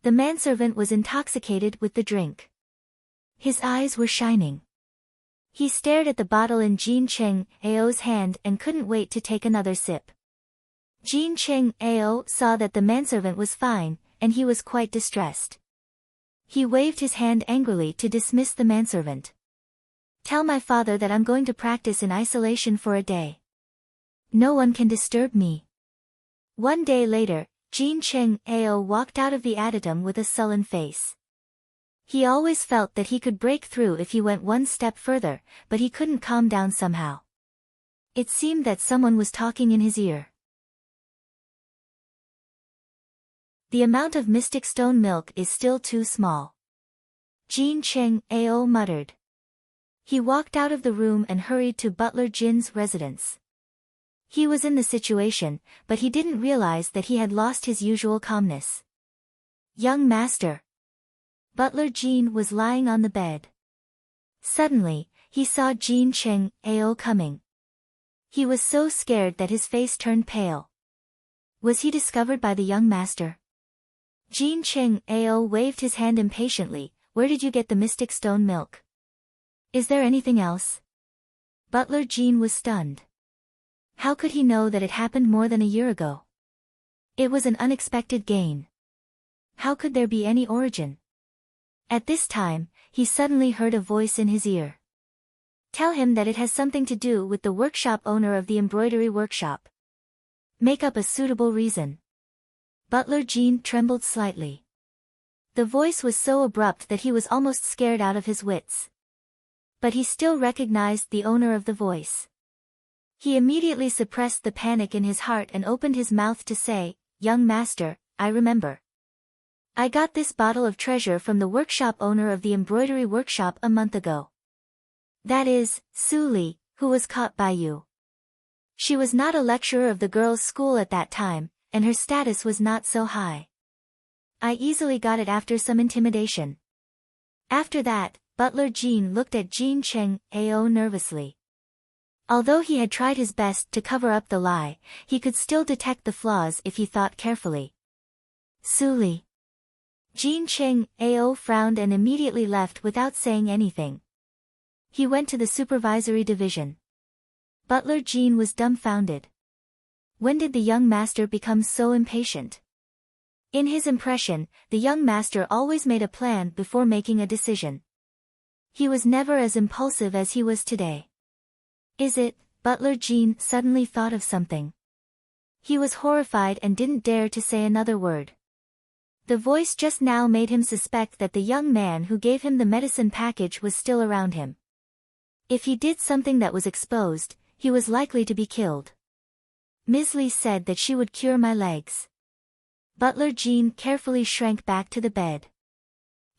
The manservant was intoxicated with the drink. His eyes were shining. He stared at the bottle in Jin Cheng Ao's hand and couldn't wait to take another sip. Jin Cheng Ao saw that the manservant was fine, and he was quite distressed. He waved his hand angrily to dismiss the manservant. "Tell my father that I'm going to practice in isolation for a day. No one can disturb me." One day later, Jin Cheng Ao walked out of the adytum with a sullen face. He always felt that he could break through if he went one step further, but he couldn't calm down somehow. It seemed that someone was talking in his ear. The amount of mystic stone milk is still too small. Jin Cheng Ao muttered. He walked out of the room and hurried to Butler Jin's residence. He was in the situation, but he didn't realize that he had lost his usual calmness. Young master. Butler Jin was lying on the bed. Suddenly, he saw Jin Cheng Ao coming. He was so scared that his face turned pale. Was he discovered by the young master? Jin Cheng Ao waved his hand impatiently. Where did you get the mystic stone milk? Is there anything else? Butler Jin was stunned. How could he know that it happened more than a year ago? It was an unexpected gain. How could there be any origin? At this time, he suddenly heard a voice in his ear. Tell him that it has something to do with the workshop owner of the embroidery workshop. Make up a suitable reason. Butler Jin trembled slightly. The voice was so abrupt that he was almost scared out of his wits. But he still recognized the owner of the voice. He immediately suppressed the panic in his heart and opened his mouth to say, Young master, I remember. I got this bottle of treasure from the workshop owner of the embroidery workshop a month ago. That is, Su Li, who was caught by you. She was not a lecturer of the girls' school at that time, and her status was not so high. I easily got it after some intimidation. After that, Butler Jin looked at Jin Cheng Ao nervously. Although he had tried his best to cover up the lie, he could still detect the flaws if he thought carefully. Su Li. Jin Cheng Ao frowned and immediately left without saying anything. He went to the supervisory division. Butler Jin was dumbfounded. When did the young master become so impatient? In his impression, the young master always made a plan before making a decision. He was never as impulsive as he was today. Is it? Butler Jin suddenly thought of something. He was horrified and didn't dare to say another word. The voice just now made him suspect that the young man who gave him the medicine package was still around him. If he did something that was exposed, he was likely to be killed. Ms. Li said that she would cure my legs. Butler Jin carefully shrank back to the bed.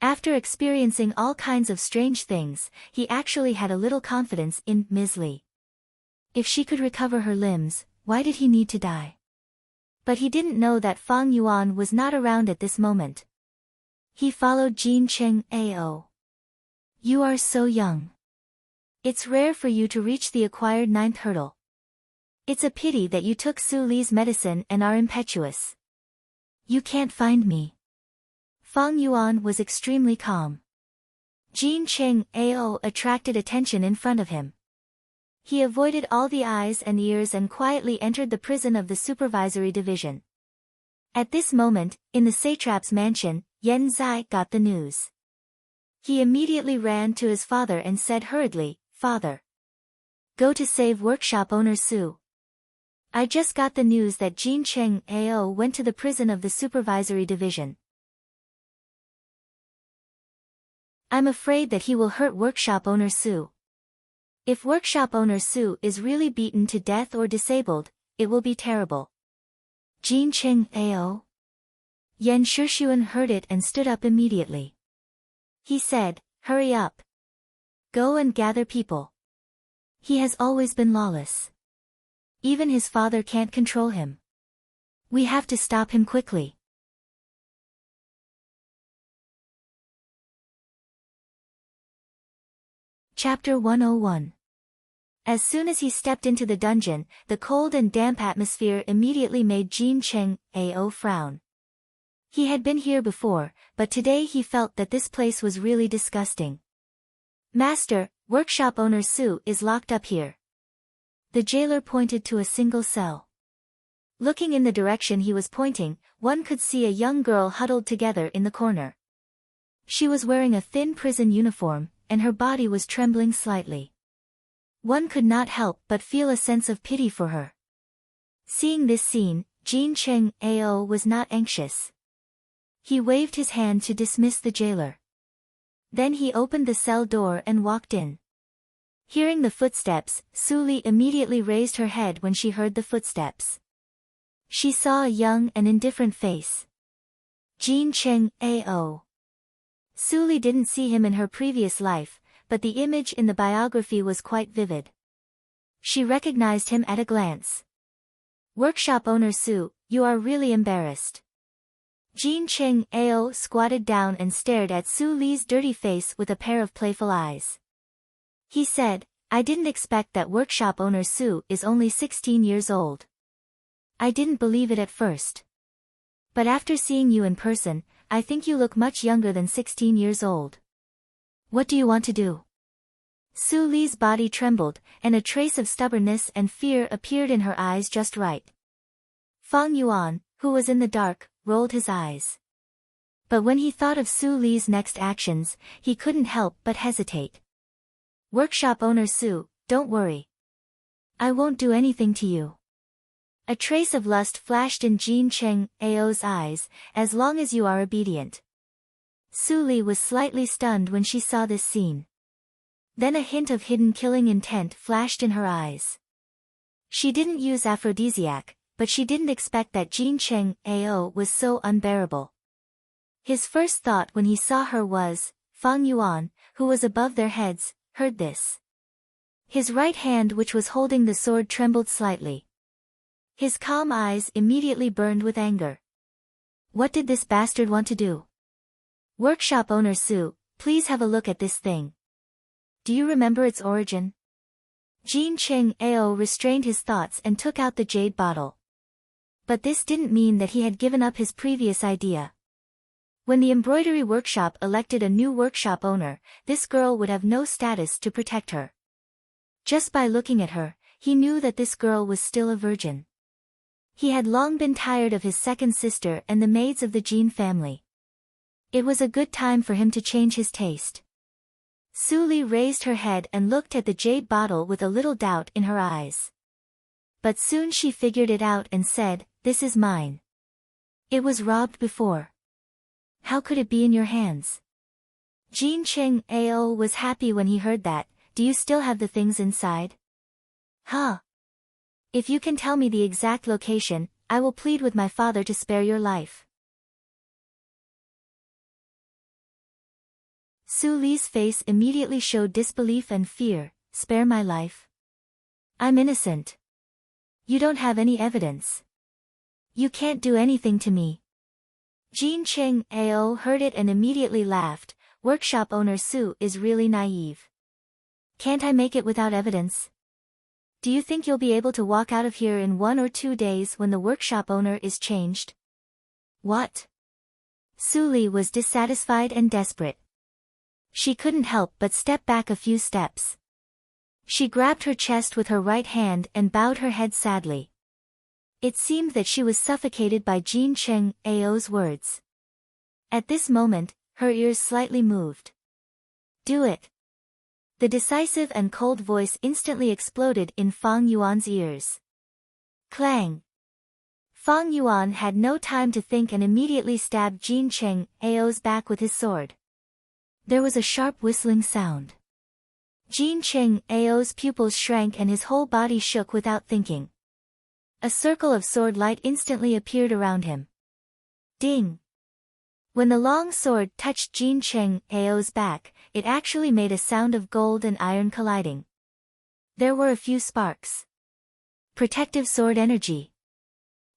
After experiencing all kinds of strange things, he actually had a little confidence in Ms. Li. If she could recover her limbs, why did he need to die? But he didn't know that Fang Yuan was not around at this moment. He followed Jin Cheng Ao. You are so young. It's rare for you to reach the acquired 9th hurdle. It's a pity that you took Su Li's medicine and are impetuous. You can't find me. Fang Yuan was extremely calm. Jin Cheng Ao attracted attention in front of him. He avoided all the eyes and ears and quietly entered the prison of the supervisory division. At this moment, in the satrap's mansion, Yen Zai got the news. He immediately ran to his father and said hurriedly, Father. Go to save workshop owner Su. I just got the news that Jin Cheng Ao went to the prison of the supervisory division. I'm afraid that he will hurt workshop owner Su. If workshop owner Su is really beaten to death or disabled, it will be terrible. Jin Cheng Ao? Yen Shixuan heard it and stood up immediately. He said, Hurry up. Go and gather people. He has always been lawless. Even his father can't control him. We have to stop him quickly. Chapter 101. As soon as he stepped into the dungeon, the cold and damp atmosphere immediately made Jin Cheng Ao frown. He had been here before, but today he felt that this place was really disgusting. Master, workshop owner Su is locked up here. The jailer pointed to a single cell. Looking in the direction he was pointing, one could see a young girl huddled together in the corner. She was wearing a thin prison uniform, and her body was trembling slightly. One could not help but feel a sense of pity for her. Seeing this scene, Jin Cheng Ao was not anxious. He waved his hand to dismiss the jailer. Then he opened the cell door and walked in. Hearing the footsteps, Su Li immediately raised her head when she heard the footsteps. She saw a young and indifferent face. Jin Cheng Ao. Su Li didn't see him in her previous life, but the image in the biography was quite vivid. She recognized him at a glance. Workshop owner Su, you are really embarrassed. Jin Cheng Ao squatted down and stared at Su Li's dirty face with a pair of playful eyes. He said, I didn't expect that workshop owner Su is only 16 years old. I didn't believe it at first. But after seeing you in person, I think you look much younger than 16 years old. What do you want to do? Su Li's body trembled, and a trace of stubbornness and fear appeared in her eyes just right. Fang Yuan, who was in the dark, rolled his eyes. But when he thought of Su Li's next actions, he couldn't help but hesitate. Workshop owner Su, don't worry. I won't do anything to you. A trace of lust flashed in Jin Cheng Ao's eyes, as long as you are obedient. Su Li was slightly stunned when she saw this scene. Then a hint of hidden killing intent flashed in her eyes. She didn't use aphrodisiac, but she didn't expect that Jin Cheng Ao was so unbearable. His first thought when he saw her was, Fang Yuan, who was above their heads, heard this. His right hand which was holding the sword trembled slightly. His calm eyes immediately burned with anger. What did this bastard want to do? Workshop owner Su, please have a look at this thing. Do you remember its origin? Jin Cheng Ao restrained his thoughts and took out the jade bottle. But this didn't mean that he had given up his previous idea. When the embroidery workshop elected a new workshop owner, this girl would have no status to protect her. Just by looking at her, he knew that this girl was still a virgin. He had long been tired of his second sister and the maids of the Jin family. It was a good time for him to change his taste. Su Li raised her head and looked at the jade bottle with a little doubt in her eyes. But soon she figured it out and said, this is mine. It was robbed before. How could it be in your hands? Jin Cheng Ao was happy when he heard that. Do you still have the things inside? Huh. If you can tell me the exact location, I will plead with my father to spare your life. Su Li's face immediately showed disbelief and fear. Spare my life? I'm innocent. You don't have any evidence. You can't do anything to me. Jin Cheng Ao heard it and immediately laughed. Workshop owner Su is really naive. Can't I make it without evidence? Do you think you'll be able to walk out of here in 1 or 2 days when the workshop owner is changed? What? Su Li was dissatisfied and desperate. She couldn't help but step back a few steps. She grabbed her chest with her right hand and bowed her head sadly. It seemed that she was suffocated by Jin Cheng Ao's words. At this moment, her ears slightly moved. Do it. The decisive and cold voice instantly exploded in Fang Yuan's ears. Clang! Fang Yuan had no time to think and immediately stabbed Jin Cheng Ao's back with his sword. There was a sharp whistling sound. Jin Cheng Ao's pupils shrank and his whole body shook without thinking. A circle of sword light instantly appeared around him. Ding! When the long sword touched Jin Cheng Ao's back, it actually made a sound of gold and iron colliding. There were a few sparks. Protective sword energy.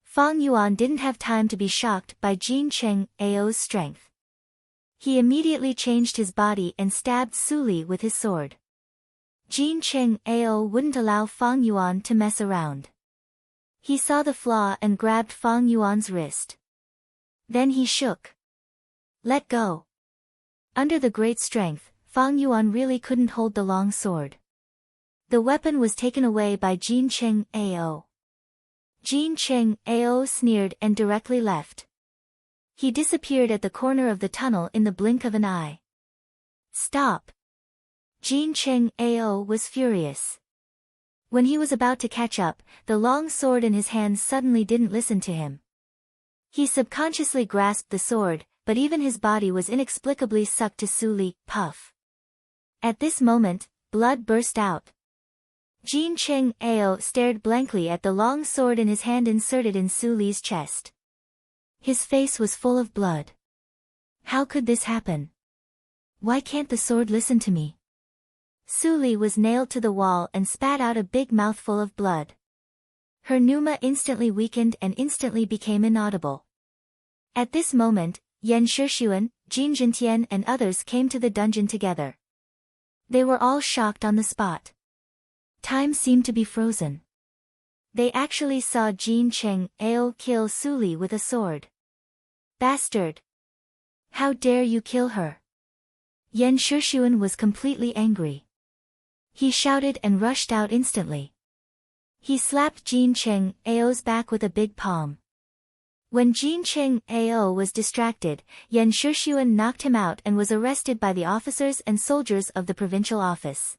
Fang Yuan didn't have time to be shocked by Jin Cheng Ao's strength. He immediately changed his body and stabbed Su Li with his sword. Jin Cheng Ao wouldn't allow Fang Yuan to mess around. He saw the flaw and grabbed Fang Yuan's wrist. Then he shook. Let go. Under the great strength, Fang Yuan really couldn't hold the long sword. The weapon was taken away by Jin Cheng Ao. Jin Cheng Ao sneered and directly left. He disappeared at the corner of the tunnel in the blink of an eye. Stop! Jin Cheng Ao was furious. When he was about to catch up, the long sword in his hands suddenly didn't listen to him. He subconsciously grasped the sword, but even his body was inexplicably sucked to Su Li. Puff. At this moment, blood burst out. Jin Cheng Ao stared blankly at the long sword in his hand inserted in Su Li's chest. His face was full of blood. How could this happen? Why can't the sword listen to me? Su Li was nailed to the wall and spat out a big mouthful of blood. Her pneuma instantly weakened and instantly became inaudible. At this moment, Yan Shixuan, Jin Jintian and others came to the dungeon together. They were all shocked on the spot. Time seemed to be frozen. They actually saw Jin Cheng Ao kill Su Li with a sword. Bastard! How dare you kill her? Yan Shixuan was completely angry. He shouted and rushed out instantly. He slapped Jin Cheng Ao's back with a big palm. When Jin Cheng Ao was distracted, Yan Shixuan knocked him out and was arrested by the officers and soldiers of the provincial office.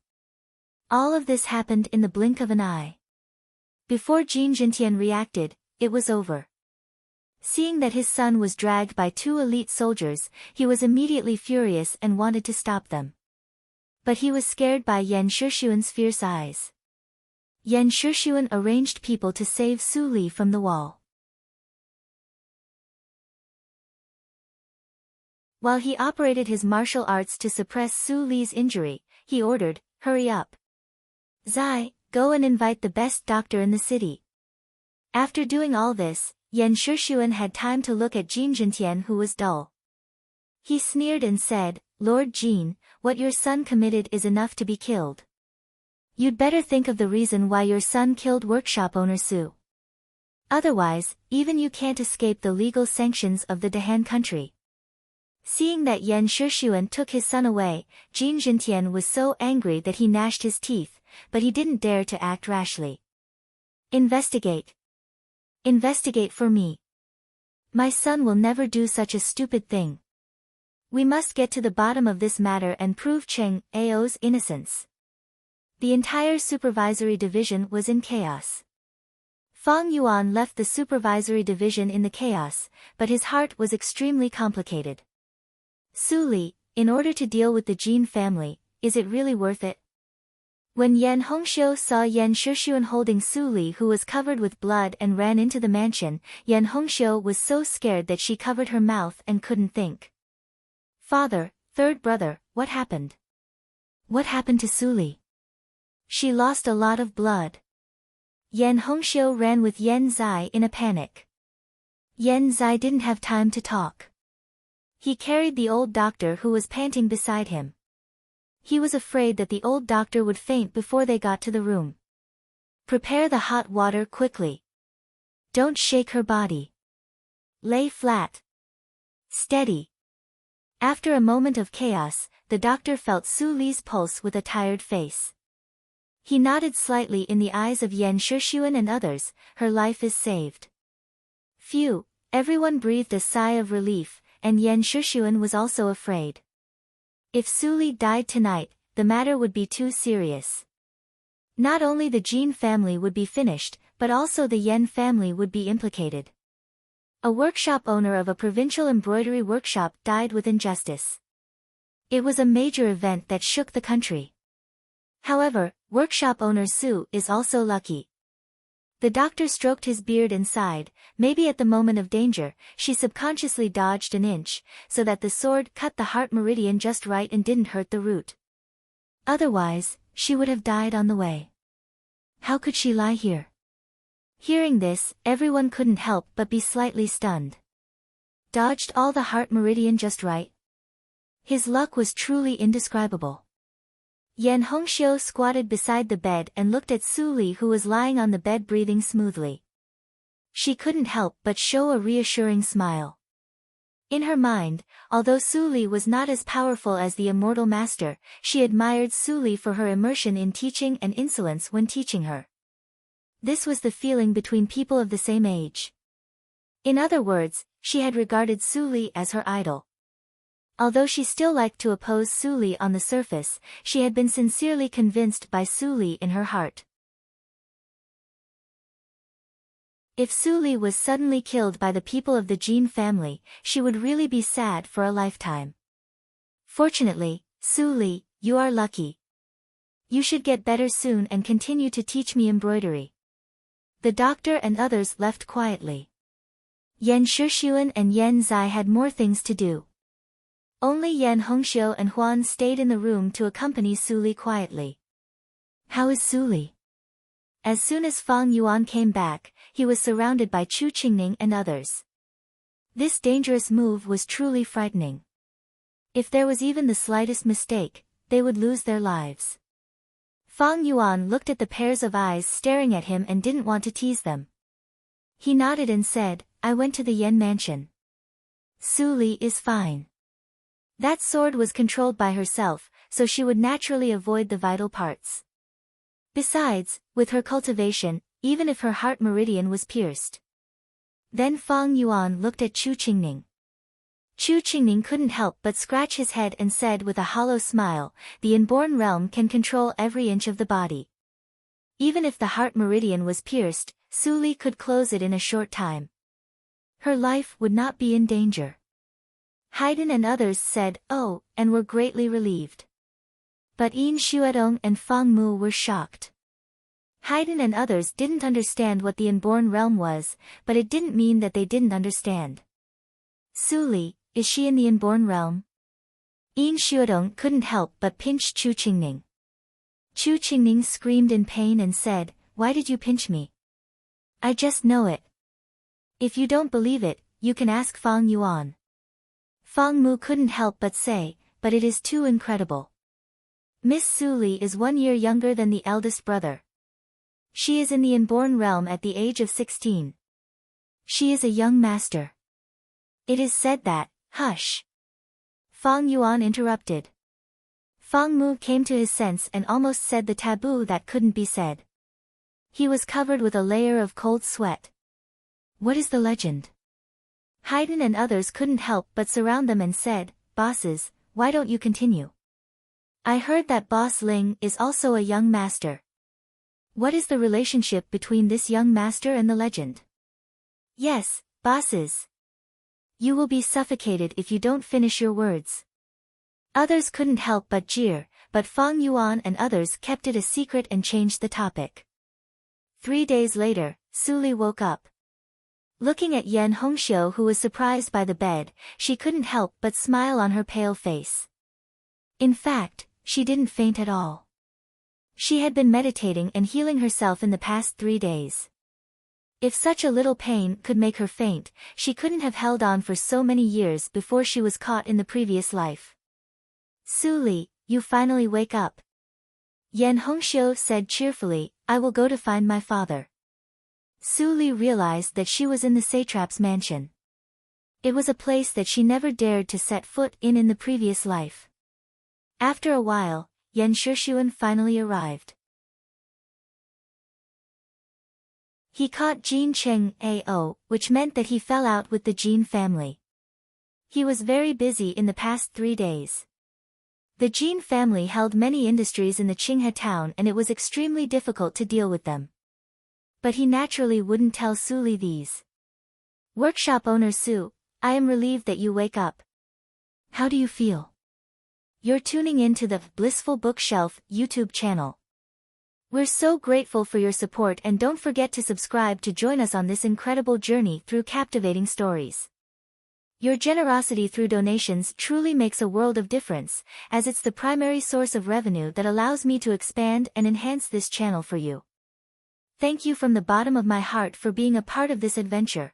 All of this happened in the blink of an eye. Before Jin Jintian reacted, it was over. Seeing that his son was dragged by two elite soldiers, he was immediately furious and wanted to stop them. But he was scared by Yan Shixuan's fierce eyes. Yan Shixuan arranged people to save Su Li from the wall. While he operated his martial arts to suppress Su Li's injury, he ordered, "Hurry up. Zai, go and invite the best doctor in the city." After doing all this, Yan Shixuan had time to look at Jin Jintian, who was dull. He sneered and said, "Lord Jin, what your son committed is enough to be killed. You'd better think of the reason why your son killed workshop owner Su. Otherwise, even you can't escape the legal sanctions of the Dahan country." Seeing that Yan Shixuan took his son away, Jin Jintian was so angry that he gnashed his teeth, but he didn't dare to act rashly. "Investigate. Investigate for me. My son will never do such a stupid thing. We must get to the bottom of this matter and prove Cheng Ao's innocence." The entire supervisory division was in chaos. Fang Yuan left the supervisory division in the chaos, but his heart was extremely complicated. "Su Li, in order to deal with the Jin family, is it really worth it?" When Yan Hongxiu saw Yan Shixuan holding Su Li, who was covered with blood, and ran into the mansion, Yan Hongxiu was so scared that she covered her mouth and couldn't think. "Father, third brother, what happened? What happened to Su Li? She lost a lot of blood." Yan Hongxiu ran with Yan Zai in a panic. Yan Zai didn't have time to talk. He carried the old doctor who was panting beside him. He was afraid that the old doctor would faint before they got to the room. "Prepare the hot water quickly. Don't shake her body. Lay flat. Steady." After a moment of chaos, the doctor felt Su Li's pulse with a tired face. He nodded slightly in the eyes of Yan Shixuan and others. "Her life is saved." Phew, everyone breathed a sigh of relief, and Yan Shixuan was also afraid. If Su Li died tonight, the matter would be too serious. Not only the Jin family would be finished, but also the Yan family would be implicated. A workshop owner of a provincial embroidery workshop died with injustice. It was a major event that shook the country. However, workshop owner Su is also lucky. The doctor stroked his beard and sighed. Maybe at the moment of danger, she subconsciously dodged an inch, so that the sword cut the heart meridian just right and didn't hurt the root. Otherwise, she would have died on the way. How could she lie here? Hearing this, everyone couldn't help but be slightly stunned. Dodged all the heart meridian just right? His luck was truly indescribable. Yan Hongxiu squatted beside the bed and looked at Su Li, who was lying on the bed breathing smoothly. She couldn't help but show a reassuring smile. In her mind, although Su Li was not as powerful as the immortal master, she admired Su Li for her immersion in teaching and insolence when teaching her. This was the feeling between people of the same age. In other words, she had regarded Su Li as her idol. Although she still liked to oppose Su Li on the surface, she had been sincerely convinced by Su Li in her heart. If Su Li was suddenly killed by the people of the Jin family, she would really be sad for a lifetime. Fortunately, Su Li, you are lucky. You should get better soon and continue to teach me embroidery. The doctor and others left quietly. Yan Shixuan and Yan Zai had more things to do. Only Yan Hongxiu and Huan stayed in the room to accompany Su Li quietly. How is Su Li? As soon as Fang Yuan came back, he was surrounded by Chu Qingning and others. This dangerous move was truly frightening. If there was even the slightest mistake, they would lose their lives. Fang Yuan looked at the pairs of eyes staring at him and didn't want to tease them. He nodded and said, I went to the Yen mansion. Su Li is fine. That sword was controlled by herself, so she would naturally avoid the vital parts. Besides, with her cultivation, even if her heart meridian was pierced. Then Fang Yuan looked at Chu Qingning. Chu Qingning couldn't help but scratch his head and said with a hollow smile, the inborn realm can control every inch of the body. Even if the heart meridian was pierced, Su Li could close it in a short time. Her life would not be in danger. Haydn and others said, oh, and were greatly relieved. But Yin Xuedong and Fang Mu were shocked. Haydn and others didn't understand what the inborn realm was, but it didn't mean that they didn't understand. Su Li, is she in the inborn realm? Yin Xuedong couldn't help but pinch Chu Qingning. Chu Qingning screamed in pain and said, why did you pinch me? I just know it. If you don't believe it, you can ask Fang Yuan. Fang Mu couldn't help but say, but it is too incredible. Miss Su Li is 1 year younger than the eldest brother. She is in the inborn realm at the age of 16. She is a young master. It is said that, hush. Fang Yuan interrupted. Fang Mu came to his sense and almost said the taboo that couldn't be said. He was covered with a layer of cold sweat. What is the legend? Haydn and others couldn't help but surround them and said, bosses, why don't you continue? I heard that Boss Ling is also a young master. What is the relationship between this young master and the legend? Yes, bosses. You will be suffocated if you don't finish your words. Others couldn't help but jeer, but Fang Yuan and others kept it a secret and changed the topic. 3 days later, Su Li woke up. Looking at Yan Hongxiu who was surprised by the bed, she couldn't help but smile on her pale face. In fact, she didn't faint at all. She had been meditating and healing herself in the past 3 days. If such a little pain could make her faint, she couldn't have held on for so many years before she was caught in the previous life. Su Li, you finally wake up. Yan Hongxiu said cheerfully, I will go to find my father. Su Li realized that she was in the satrap's mansion. It was a place that she never dared to set foot in the previous life. After a while, Yan Shixuan finally arrived. He caught Jin Cheng Ao, which meant that he fell out with the Jin family. He was very busy in the past 3 days. The Jin family held many industries in the Qinghe town and it was extremely difficult to deal with them. But he naturally wouldn't tell Su Li these. Workshop owner Su, I am relieved that you wake up. How do you feel? You're tuning in to the Blissful Bookshelf YouTube channel. We're so grateful for your support and don't forget to subscribe to join us on this incredible journey through captivating stories. Your generosity through donations truly makes a world of difference, as it's the primary source of revenue that allows me to expand and enhance this channel for you. Thank you from the bottom of my heart for being a part of this adventure.